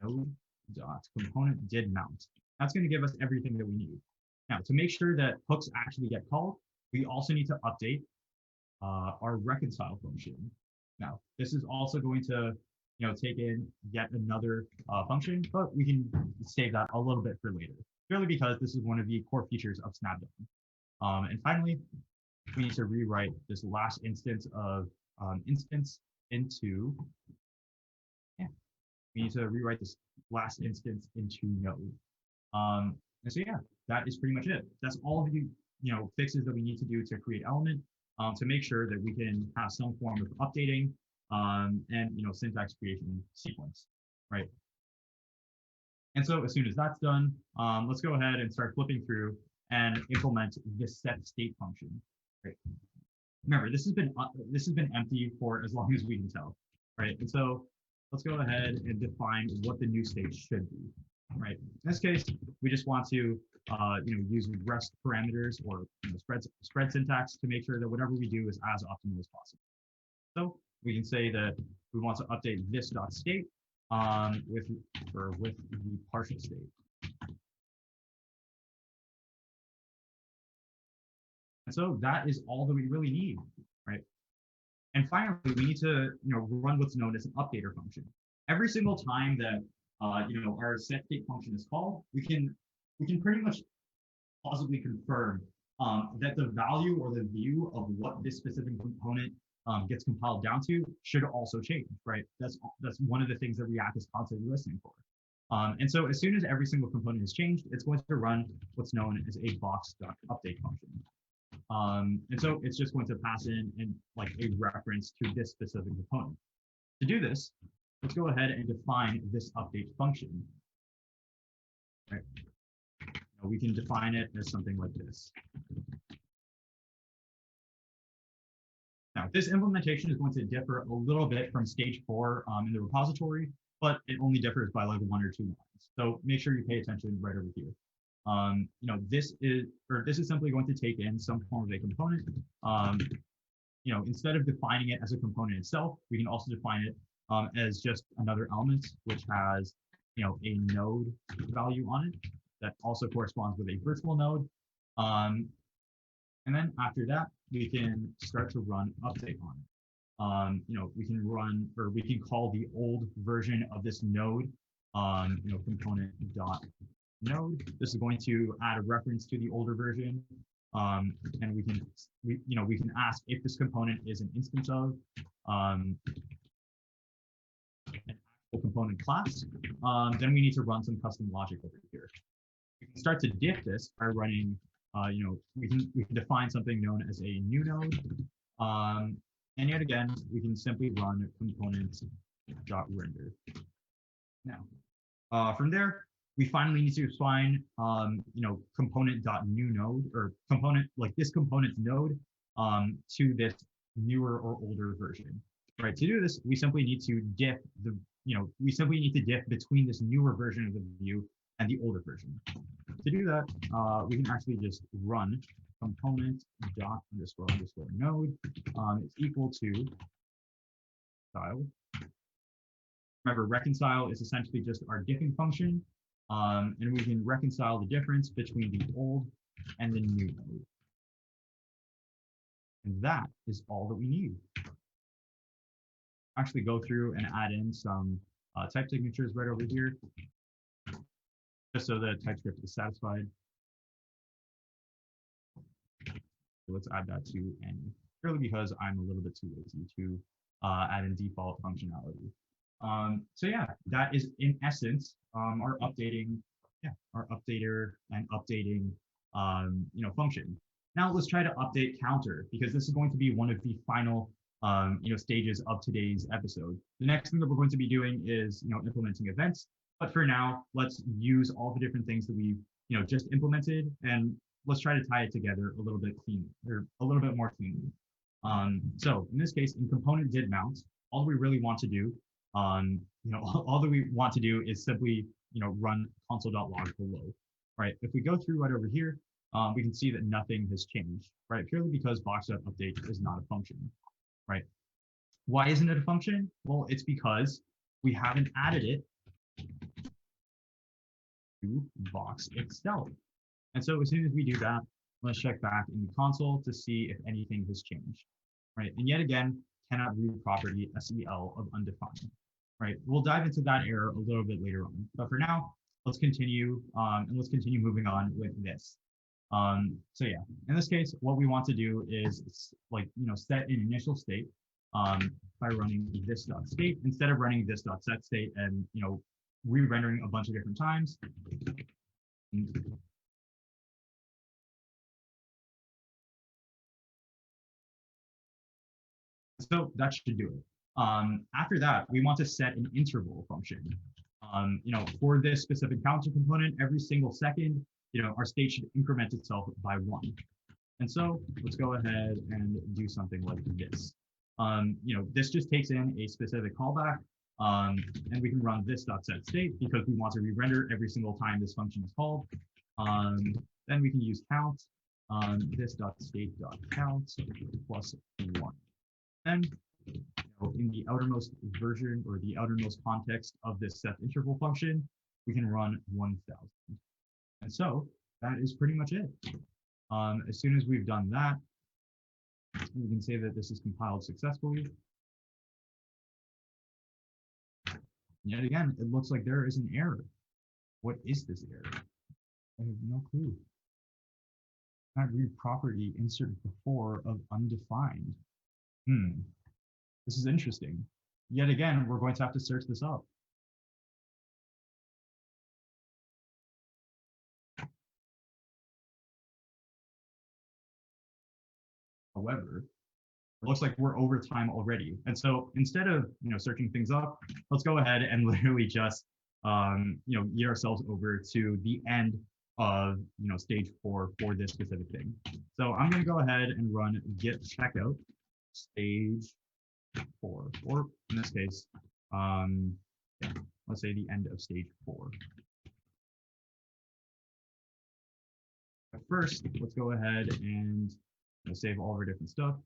node.component did mount. That's going to give us everything that we need. Now, to make sure that hooks actually get called, we also need to update our reconcile function. Now, this is also going to take in yet another function, but we can save that a little bit for later, purely because this is one of the core features of SnapDOM. And finally, we need to rewrite this last instance of instance into, we need to rewrite this last instance into node. And so yeah, that is pretty much it. That's all of the fixes that we need to do to create element to make sure that we can have some form of updating and syntax creation sequence, right? And so as soon as that's done, let's go ahead and start flipping through and implement this set state function. Right. Remember, this has been empty for as long as we can tell, right? And so let's go ahead and define what the new state should be, right? In this case, we just want to use REST parameters or spread syntax to make sure that whatever we do is as optimal as possible. So we can say that we want to update this dot state with the partial state. And so that is all that we really need, right? And finally, we need to run what's known as an updater function. Every single time that our set state function is called, we can pretty much plausibly confirm that the value or the view of what this specific component gets compiled down to should also change, right? That's one of the things that React is constantly listening for. And so as soon as every single component is changed, it's going to run what's known as a box.update function. And so it's just going to pass in like a reference to this specific component. To do this, let's go ahead and define this update function. Right. We can define it as something like this. Now, this implementation is going to differ a little bit from stage 4 in the repository, but it only differs by like 1 or 2 lines. So make sure you pay attention right over here. This is simply going to take in some form of a component. Instead of defining it as a component itself, we can also define it as just another element, which has, a node value on it that also corresponds with a virtual node. And then after that, we can start to run update on it. We can run, or we can call the old version of this node, component dot node. This is going to add a reference to the older version, and we can ask if this component is an instance of an actual component class. Then we need to run some custom logic over here. We can start to diff this by running. We can define something known as a new node, and yet again we can simply run components.render. Now, from there, we finally need to assign, component.new node or component like this component's node to this newer or older version. Right. To do this, we simply need to diff between this newer version of the view and the older version. To do that, we can actually just run component dot underscore node is equal to style. Remember, reconcile is essentially just our diffing function, and we can reconcile the difference between the old and the new node. And that is all that we need. Actually go through and add in some type signatures right over here, just so that TypeScript is satisfied. So let's add that to any, purely because I'm a little bit too lazy to add in default functionality. So yeah, that is in essence our updater and updating function. Now let's try to update counter, because this is going to be one of the final stages of today's episode. The next thing that we're going to be doing is implementing events. But for now, let's use all the different things that we've just implemented, and let's try to tie it together a little bit more cleanly. So in this case, in component did mount, all we really want to do, all that we want to do is simply run console.log below, right? If we go through right over here, we can see that nothing has changed, right? Purely because box.update is not a function, right? Why isn't it a function? Well, it's because we haven't added it to box itself. And so as soon as we do that, let's check back in the console to see if anything has changed, right? And yet again, cannot read property SEL of undefined, right? We'll dive into that error a little bit later on. But for now, let's continue and let's continue moving on with this. So yeah, in this case, what we want to do is set an initial state by running this.state instead of running this.setState and re-rendering a bunch of different times. So that should do it. After that, we want to set an interval function. For this specific counter component, every single second, our state should increment itself by 1. And so let's go ahead and do something like this. This just takes in a specific callback, and we can run this.setState because we want to re-render every single time this function is called. Then we can use count, this.state.count plus 1. And in the outermost version or the outermost context of this set interval function, we can run 1000. And so that is pretty much it. As soon as we've done that, we can say that this is compiled successfully. Yet again, it looks like there is an error. What is this error? I have no clue. Not read property insert before of undefined. This is interesting. Yet again, we're going to have to search this up. However, it looks like we're over time already. And so instead of searching things up, let's go ahead and literally just get ourselves over to the end of stage 4 for this specific thing. So I'm going to go ahead and run git checkout stage 4, or in this case, let's say the end of stage 4. But first, let's go ahead and save all of our different stuff.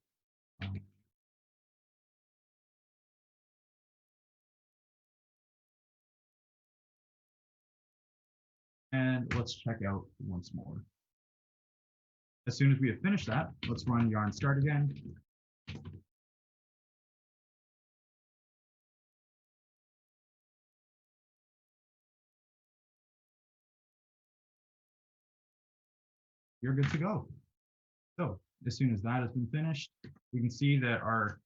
And let's check out once more. As soon as we have finished that, let's run yarn start again. You're good to go. So as soon as that has been finished, we can see that our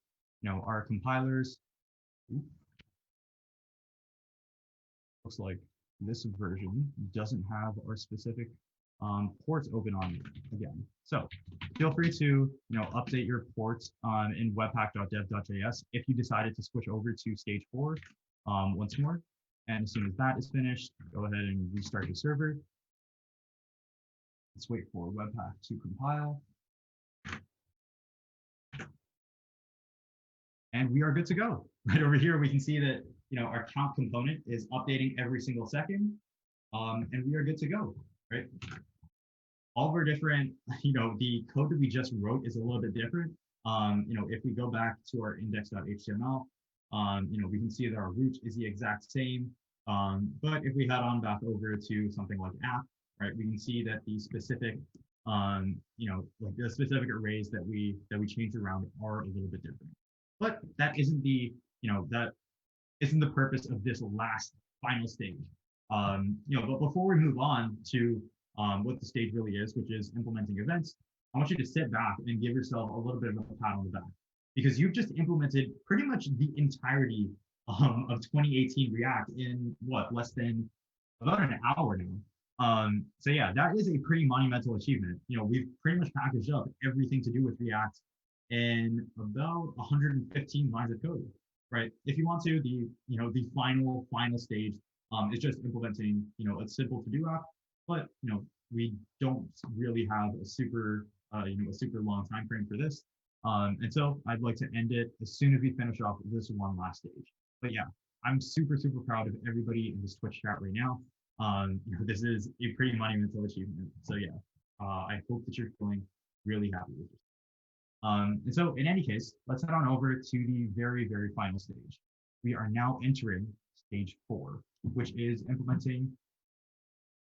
compilers looks like this version doesn't have our specific ports open on it again. So feel free to update your ports in webpack.dev.js if you decided to switch over to stage 4 once more. And as soon as that is finished, go ahead and restart the server. Let's wait for Webpack to compile. And we are good to go. Right over here, we can see that our count component is updating every single second, and we are good to go, right? All of our different, the code that we just wrote is a little bit different. If we go back to our index.html, we can see that our root is the exact same. But if we head on back over to something like app, right, we can see that the specific, like the specific arrays that we changed around are a little bit different. But that isn't the, that isn't the purpose of this last final stage. But before we move on to what the stage really is, which is implementing events, I want you to sit back and give yourself a little bit of a pat on the back, because you've just implemented pretty much the entirety of 2018 React in what, less than about an hour now. So yeah, that is a pretty monumental achievement. We've pretty much packaged up everything to do with React in about 115 lines of code, right? If you want to, the final stage is just implementing, a simple to-do app, but we don't really have a super long time frame for this. And so I'd like to end it as soon as we finish off this one last stage. But yeah, I'm super proud of everybody in this Twitch chat right now. This is a pretty monumental achievement. So yeah, I hope that you're feeling really happy with it. And so in any case, let's head on over to the very final stage. We are now entering stage 4, which is implementing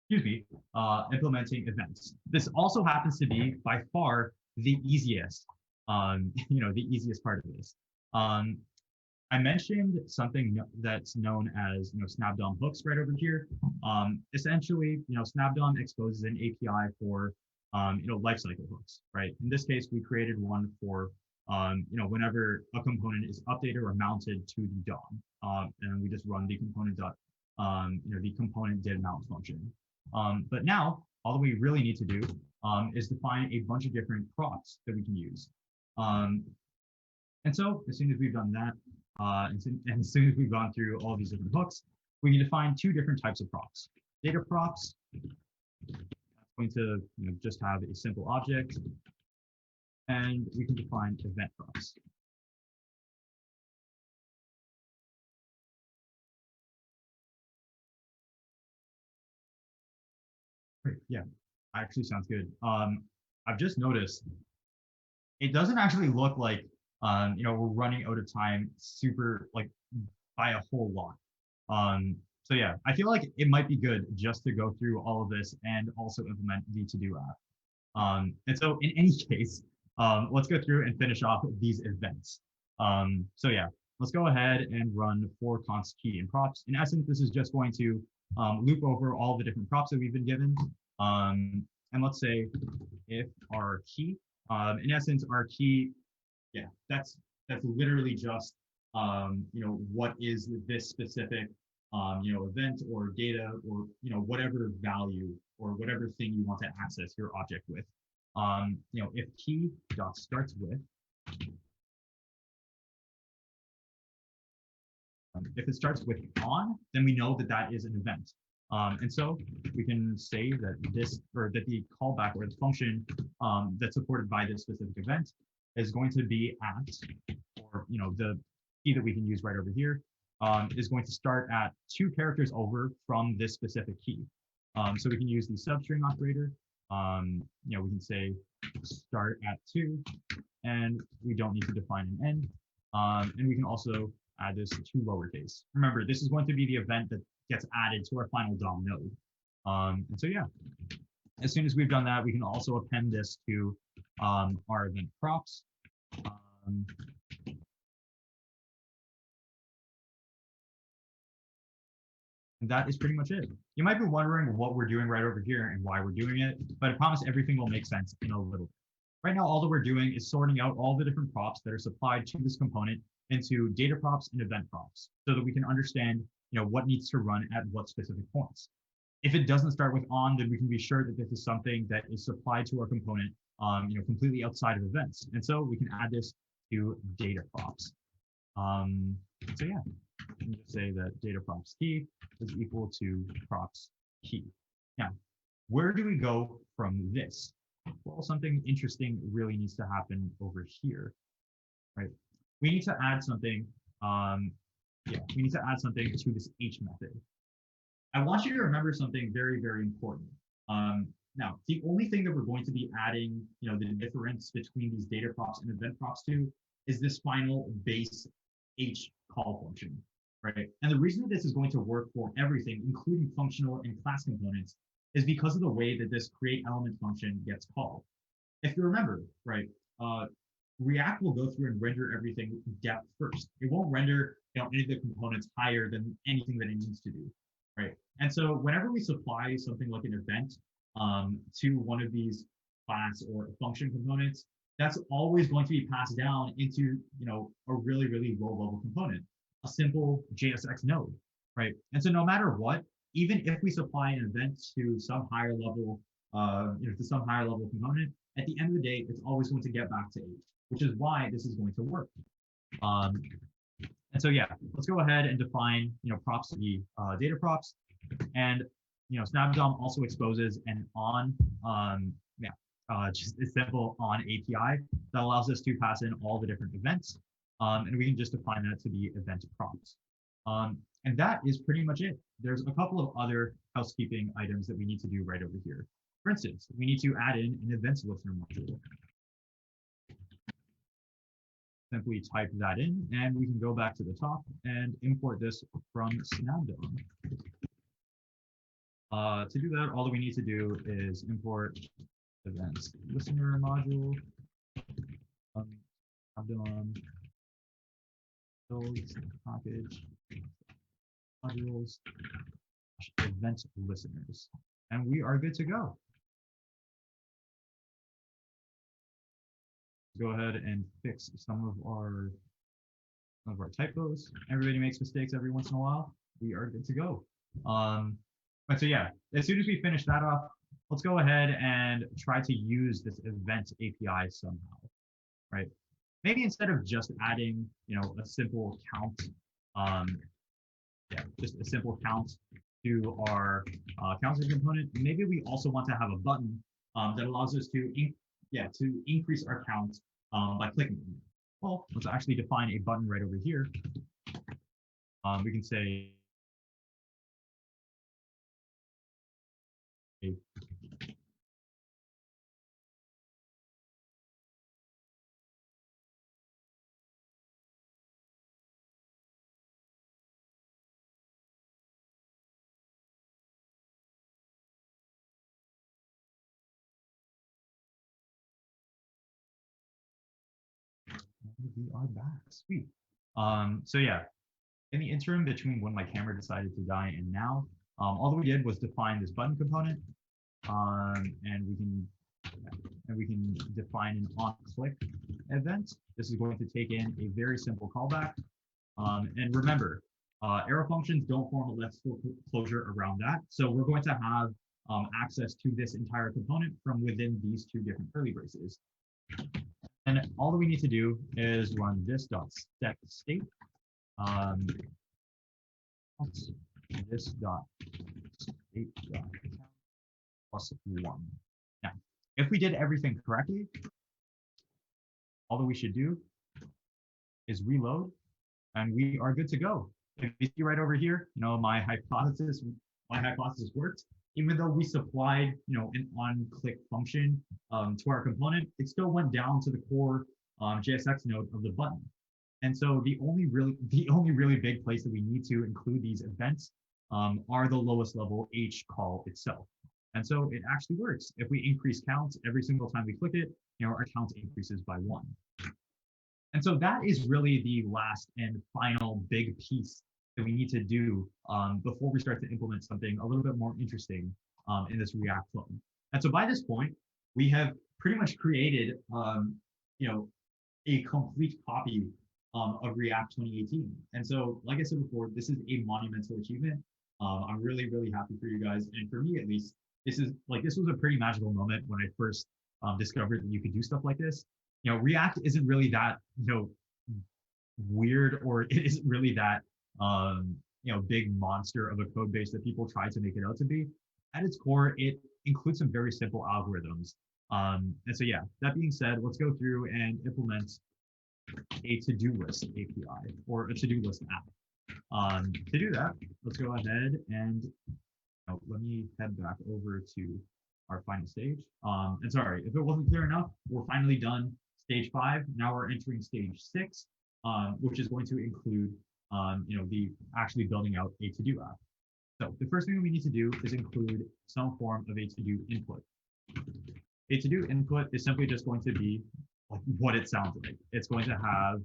events. This also happens to be by far the easiest, the easiest part of this. I mentioned something that's known as, SnapDOM hooks right over here. Essentially, SnapDOM exposes an API for, lifecycle hooks, right? In this case, we created one for, whenever a component is updated or mounted to the DOM, and we just run the component the component did mount function. But now all that we really need to do is define a bunch of different props that we can use. And so as soon as we've done that, and as soon as we've gone through all these different hooks, we can define 2 different types of props. Data props, that's going to just have a simple object, and we can define event props. Great, yeah, actually sounds good. I've just noticed it doesn't actually look like we're running out of time super by a whole lot. So yeah, I feel like it might be good just to go through all of this and also implement the to-do app. And so in any case, let's go through and finish off these events. So yeah, let's go ahead and run for const key and props. In essence, this is just going to loop over all the different props that we've been given. And let's say if our key, in essence, our key, yeah, that's literally just what is this specific event or data or whatever value or whatever thing you want to access your object with. If key dot starts with, if it starts with on, then we know that that is an event. And so we can say that this, or that the callback or the function that's supported by this specific event is going to be at, or the key that we can use right over here is going to start at 2 characters over from this specific key. So we can use the substring operator. We can say start at 2, and we don't need to define an end. And we can also add this to lowercase. Remember, this is going to be the event that gets added to our final DOM node. And so yeah, as soon as we've done that, we can also append this to our event props. And that is pretty much it. You might be wondering what we're doing right over here and why we're doing it, but I promise everything will make sense in a little bit. Right now, all that we're doing is sorting out all the different props that are supplied to this component into data props and event props so that we can understand what needs to run at what specific points. If it doesn't start with on, then we can be sure that this is something that is supplied to our component completely outside of events. And so we can add this to data props. So yeah, and just say that data props key is equal to props key. Now, where do we go from this? Well, something interesting really needs to happen over here, right? We need to add something. We need to add something to this H method. I want you to remember something very, very important. Now, the only thing that we're going to be adding, the difference between these data props and event props to is this final base H call function, right? And the reason that this is going to work for everything, including functional and class components, is because of the way that this create element function gets called. If you remember, right, React will go through and render everything depth first. It won't render any of the components higher than anything that it needs to do, right? And so whenever we supply something like an event to one of these class or function components, that's always going to be passed down into a really, really low level component, a simple JSX node, right? And so no matter what, even if we supply an event to some higher level, to some higher level component, at the end of the day, it's always going to get back to H, which is why this is going to work. And so yeah, let's go ahead and define props to be data props, and SnapDOM also exposes an on just a simple on API that allows us to pass in all the different events, and we can just define that to be event props. And that is pretty much it. There's a couple of other housekeeping items that we need to do right over here. For instance, we need to add in an events listener module. Simply type that in, and we can go back to the top and import this from SnapDOM. To do that, all that we need to do is import events listener module, SnapDOM, builds, package, modules, event listeners, and we are good to go. Go ahead and fix some of our typos. Everybody makes mistakes every once in a while. We are good to go. But so yeah, as soon as we finish that off, let's go ahead and try to use this event API somehow, right? Maybe instead of just adding, a simple count, just a simple count to our counting component, maybe we also want to have a button that allows us to increase our count by clicking. Well, let's actually define a button right over here. We can say we are back. Sweet. So yeah, in the interim between when my camera decided to die and now, all that we did was define this button component, and we can define an on-click event. This is going to take in a very simple callback. And remember, arrow functions don't form a left closure around that. So we're going to have access to this entire component from within these two different curly braces. And all that we need to do is run this.set state. This.state plus 1. Now, if we did everything correctly, all that we should do is reload, and we are good to go. If you see right over here, my hypothesis worked. Even though we supplied, an on-click function to our component, it still went down to the core JSX node of the button. And so the only really big place that we need to include these events are the lowest level H call itself. And so it actually works. If we increase counts every single time we click it, our count increases by 1. And so that is really the last and final big piece that we need to do before we start to implement something a little bit more interesting in this React flow. And so by this point, we have pretty much created, a complete copy of React 2018. And so, like I said before, this is a monumental achievement. I'm really, really happy for you guys. And for me, at least, this was a pretty magical moment when I first discovered that you could do stuff like this. React isn't really that, weird, or it isn't really that big monster of a code base that people try to make it out to be. At its core, it includes some very simple algorithms. And so, yeah, that being said, let's go through and implement a to-do list API or a to-do list app. To do that, let's go ahead and let me head back over to our final stage. And sorry, if it wasn't clear enough, we're finally done stage 5. Now we're entering stage 6, which is going to include, the actually building out a to-do app. So the first thing we need to do is include some form of a to-do input. A to-do input is simply just going to be what it sounds like. It's going to have,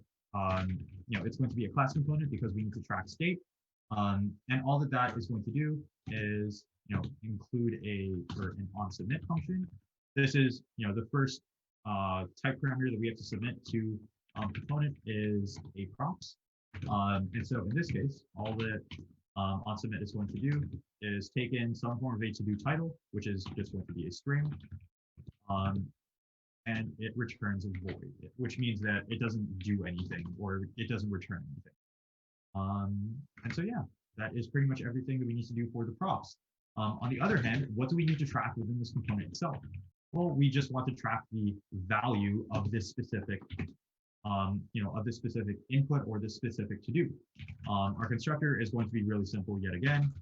it's going to be a class component because we need to track state. And all that is going to do is, include an onSubmit function. This is, the first type parameter that we have to submit to component is a props. And so in this case, all that onSubmit is going to do is take in some form of a to-do title, which is just going to be a string. And it returns a void, which means that it doesn't do anything or it doesn't return anything. And so, yeah, that is pretty much everything that we need to do for the props. On the other hand, what do we need to track within this component itself? Well, we just want to track the value of this specific, of this specific input or this specific to do. Our constructor is going to be really simple yet again.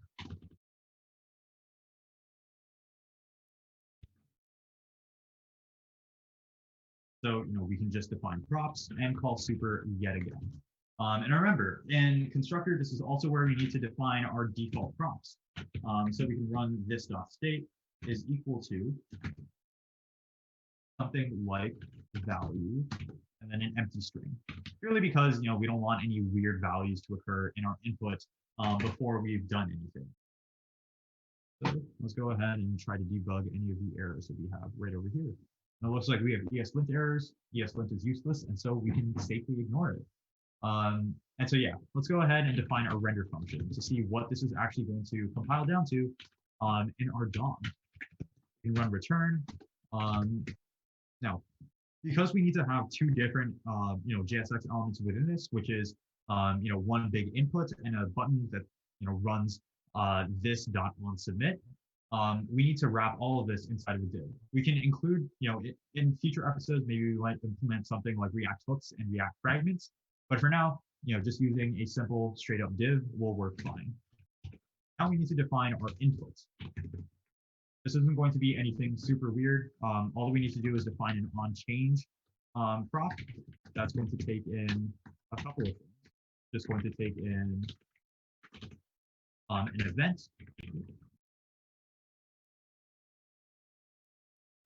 So, we can just define props and call super yet again. And remember, in constructor, this is also where we need to define our default props. So we can run this.state is equal to something like value and then an empty string. Purely because, we don't want any weird values to occur in our input before we've done anything. So let's go ahead and try to debug any of the errors that we have right over here. It looks like we have ESLint errors. ESLint is useless, and so we can safely ignore it. And so, yeah, let's go ahead and define our render function to see what this is actually going to compile down to in our DOM. We can run return. Now, because we need to have two different, JSX elements within this, which is, one big input and a button that, runs this.onSubmit. We need to wrap all of this inside of a div. We can include, in future episodes, maybe we might implement something like React hooks and React fragments. But for now, just using a simple straight up div will work fine. Now we need to define our inputs. This isn't going to be anything super weird. All we need to do is define an onChange prop. That's going to take in a couple of things. Just going to take in an event.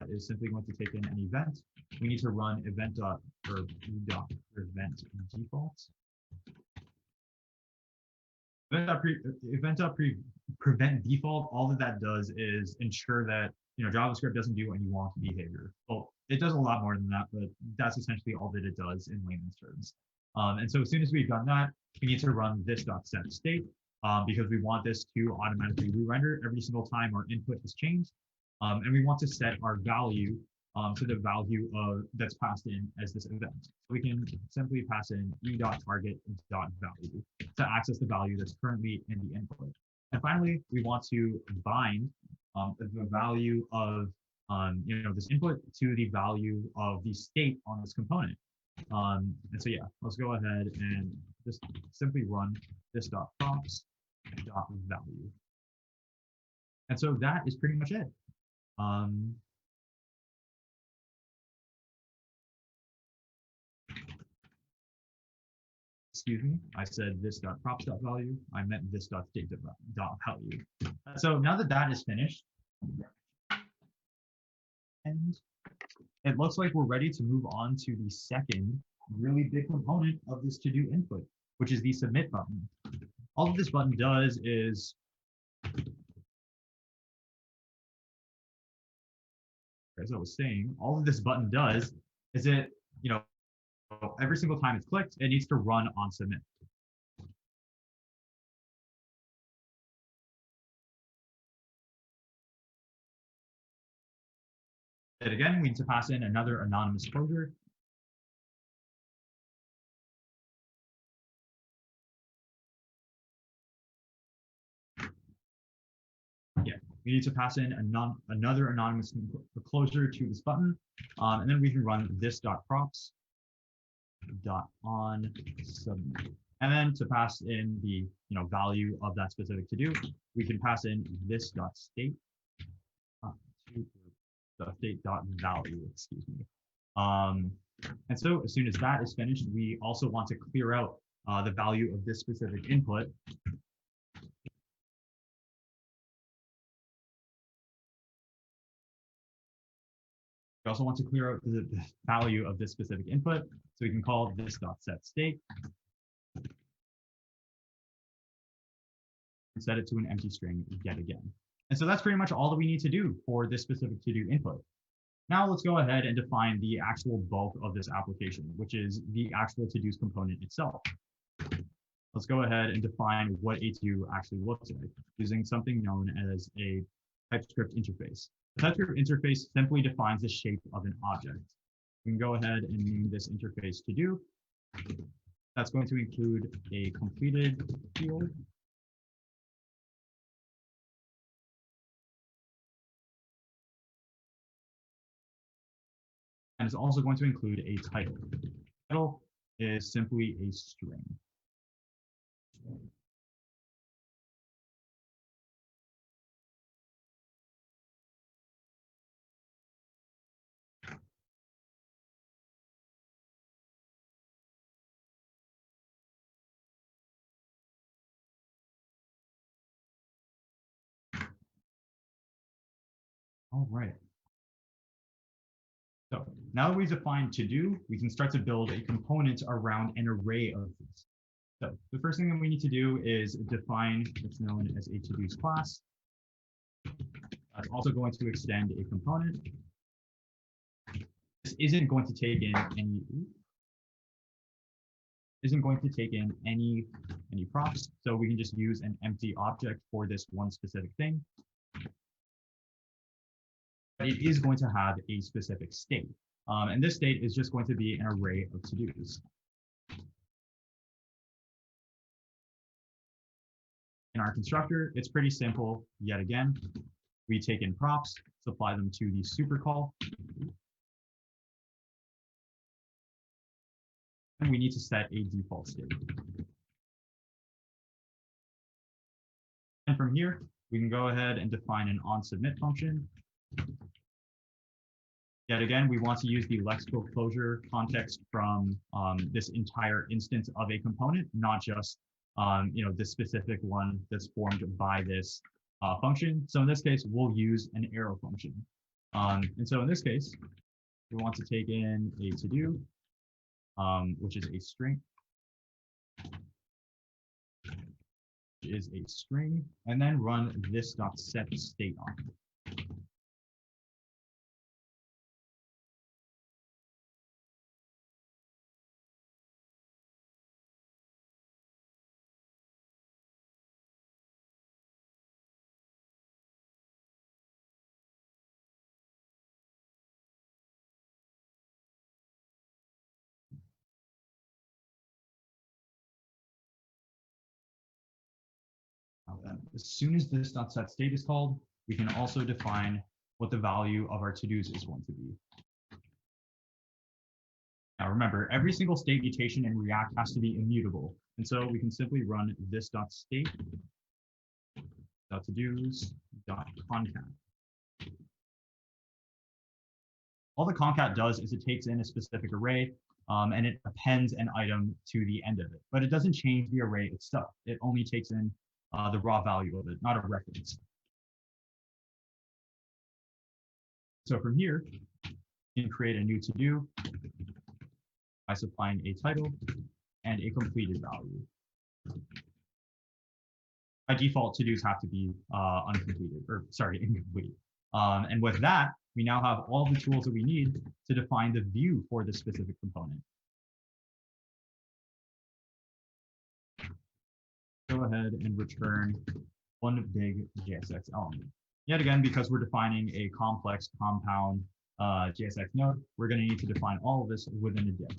That is simply going to take in an event. We need to run event prevent defaults. Prevent default, all that does is ensure that JavaScript doesn't do any wonky behavior. Well, it does a lot more than that, but that's essentially all that it does in layman's terms. And so as soon as we've done that, we need to run this.setState because we want this to automatically re-render every single time our input has changed. And we want to set our value to the value that's passed in as this event. So we can simply pass in e.target.value to access the value that's currently in the input. And finally, we want to bind the value of this input to the value of the state on this component. And so, yeah, let's go ahead and just simply run this.props.value. And so that is pretty much it. Excuse me, I said this.props.value. I meant this.state.value. So now that that is finished, and it looks like we're ready to move on to the second really big component of this to-do input, which is the submit button. All that this button does is as I was saying, all that this button does is it, every single time it's clicked, it needs to run onSubmit. And again, we need to pass in another anonymous closure. We need to pass in another anonymous closure to this button, and then we can run this.props .on submit. And then to pass in the value of that specific to do, we can pass in this.state state.value, excuse me. And so as soon as that is finished, we also want to clear out the value of this specific input. We also want to clear out the value of this specific input. So we can call this.setState and set it to an empty string yet again. And so that's pretty much all that we need to do for this specific to-do input. Now let's go ahead and define the actual bulk of this application, which is the actual to-dos component itself. Let's go ahead and define what a to-do actually looks like using something known as a TypeScript interface. The TypeScript interface simply defines the shape of an object. We can go ahead and name this interface to-do. That's going to include a completed field. And it's also going to include a title. Title is simply a string. All right. So now that we've defined to do, we can start to build a component around an array of these. So the first thing that we need to do is define what's known as a to-dos class. That's also going to extend a component. This isn't going to take in any props, so we can just use an empty object for this one specific thing. But it is going to have a specific state. And this state is just going to be an array of to-dos. In our constructor, it's pretty simple. Yet again, we take in props, supply them to the super call. And we need to set a default state. And from here, we can go ahead and define an onSubmit function. Yet again, we want to use the lexical closure context from this entire instance of a component, not just this specific one that's formed by this function. So in this case, we'll use an arrow function. And so in this case, we want to take in a to-do, which is a string. And then run this.setState on it. As soon as this .setState is called, we can also define what the value of our to-dos is going to be. Now remember, every single state mutation in React has to be immutable. And so we can simply run this.state.todos.concat. All the concat does is it takes in a specific array and it appends an item to the end of it, but it doesn't change the array itself. It only takes in the raw value of it, not a reference. So from here, you can create a new to-do by supplying a title and a completed value. By default, to-dos have to be incomplete. And with that, we now have all the tools that we need to define the view for this specific component. Go ahead and return one big JSX element. Yet again, because we're defining a complex compound JSX node, we're going to need to define all of this within a div.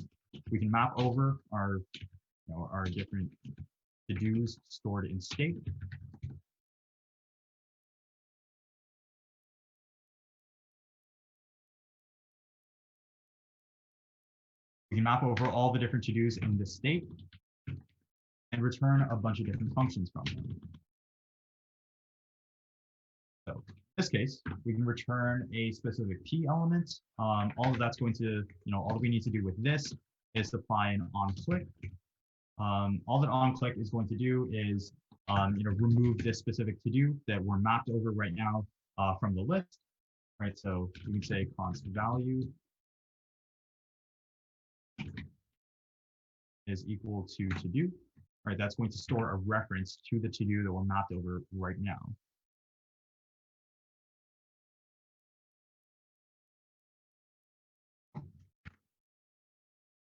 We can map over our different to-dos stored in state. We can map over all the different to-dos in this state and return a bunch of different functions from them. So in this case, we can return a specific p element. All of that's going to, all that we need to do with this is supply an onClick. All that onClick is going to do is, remove this specific to-do that we're mapped over right now from the list, right? So we can say const value is equal to to-do, right? That's going to store a reference to the to-do that we're mapped over right now.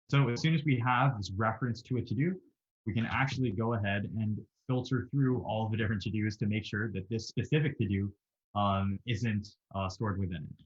So as soon as we have this reference to a to-do, we can actually go ahead and filter through all the different to-dos to make sure that this specific to-do isn't stored within it.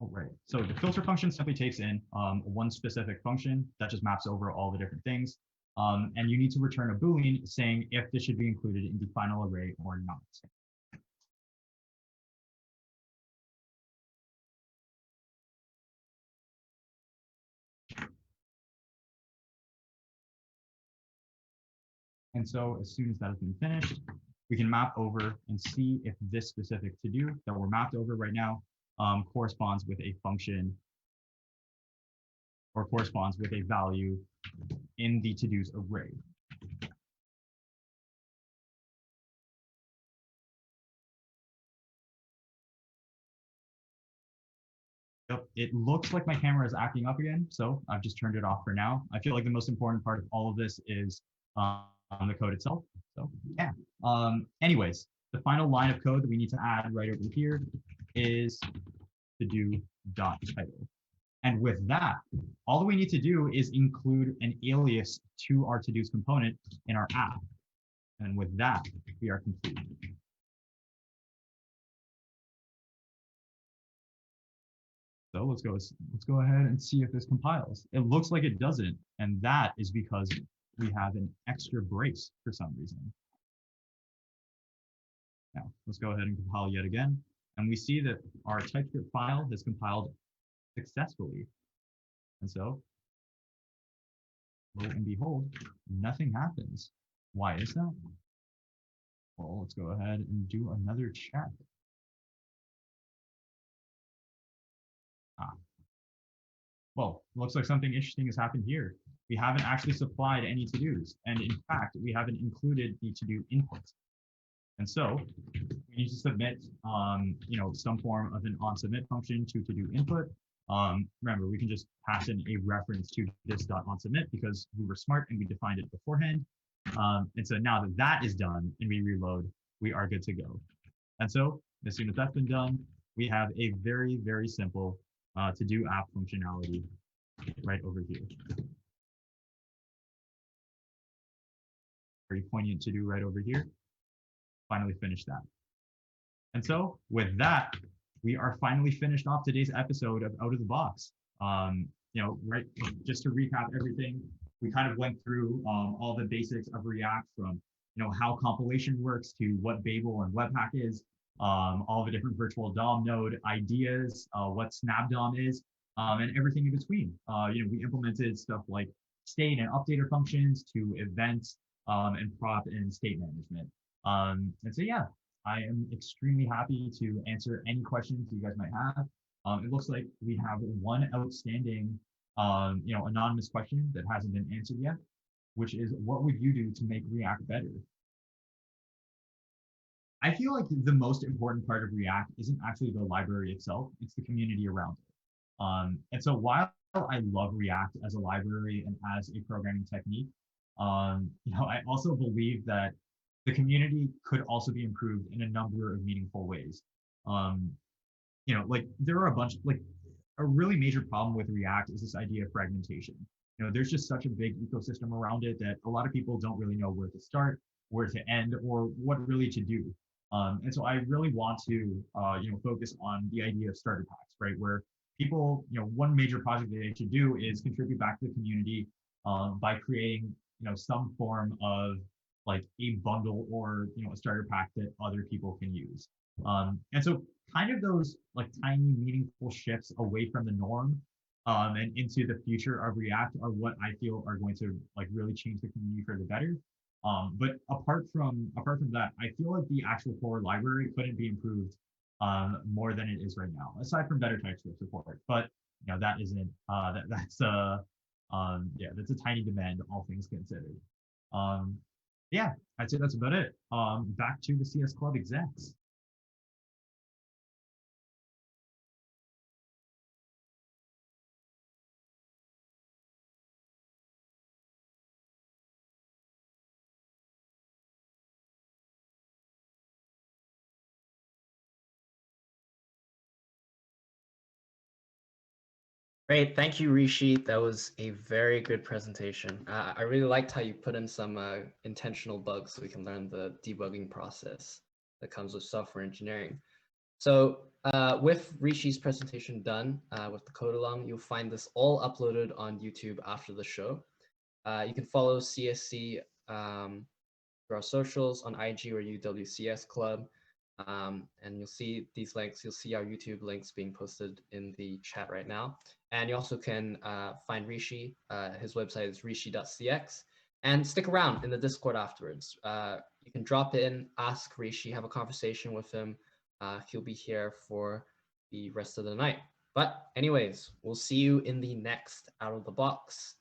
All right, so the filter function simply takes in one specific function that just maps over all the different things. And you need to return a Boolean saying if this should be included in the final array or not. And so as soon as that has been finished, we can map over and see if this specific to-do that we're mapped over right now corresponds with a function or corresponds with a value in the to-dos array. Yep, it looks like my camera is acting up again, so I've just turned it off for now. I feel like the most important part of all of this is the code itself. So yeah. Anyways, the final line of code that we need to add right over here is to-do.title. And with that, all that we need to do is include an alias to our to-dos component in our app. And with that, we are complete. So let's go ahead and see if this compiles. It looks like it doesn't, and that is because we have an extra brace for some reason. Now, let's go ahead and compile yet again. And we see that our TypeScript file has compiled successfully. And so, lo and behold, nothing happens. Why is that? Well, let's go ahead and do another check. Well, looks like something interesting has happened here. We haven't actually supplied any to-dos. And in fact, we haven't included the to-do input. And so we need to submit, some form of an onSubmit function to to-do input. Remember, we can just pass in a reference to this.onSubmit because we were smart and we defined it beforehand. And so now that that is done and we reload, we are good to go. And so as soon as that's been done, we have a very, very simple to-do app functionality right over here. Very poignant to-do right over here. Finally finished that. And so with that, we are finally finished off today's episode of Out of the Box. Right, just to recap everything, we kind of went through all the basics of React from, how compilation works to what Babel and Webpack is, all the different virtual DOM node ideas, what Snap DOM is, and everything in between. We implemented stuff like state and updater functions to events and prop and state management. And so, yeah, I am extremely happy to answer any questions you guys might have. It looks like we have one outstanding, anonymous question that hasn't been answered yet, which is, what would you do to make React better? I feel like the most important part of React isn't actually the library itself, it's the community around it. And so while I love React as a library and as a programming technique, I also believe that the community could also be improved in a number of meaningful ways. like there are a bunch, like a really major problem with React is this idea of fragmentation. There's just such a big ecosystem around it that a lot of people don't really know where to start, where to end, or what really to do. And so I really want to, focus on the idea of starter packs, right? Where people, one major project that they should do is contribute back to the community by creating, some form of like a bundle or, a starter pack that other people can use. And so kind of those like tiny meaningful shifts away from the norm and into the future of React are what I feel are going to like really change the community for the better. But apart from that, I feel like the actual core library couldn't be improved more than it is right now, aside from better TypeScript support. But that isn't that's a tiny demand, all things considered. Um, yeah, I'd say that's about it. Back to the CS Club execs. Great, thank you, Rishi. That was a very good presentation. I really liked how you put in some intentional bugs so we can learn the debugging process that comes with software engineering. So with Rishi's presentation done with the code along, you'll find this all uploaded on YouTube after the show. You can follow CSC through our socials on IG or UWCS Club. And you'll see these links, you'll see our YouTube links being posted in the chat right now. And you also can find Rishi. His website is rishi.cx. And stick around in the Discord afterwards. You can drop in, ask Rishi, have a conversation with him. He'll be here for the rest of the night. But anyways, we'll see you in the next Out of the Box.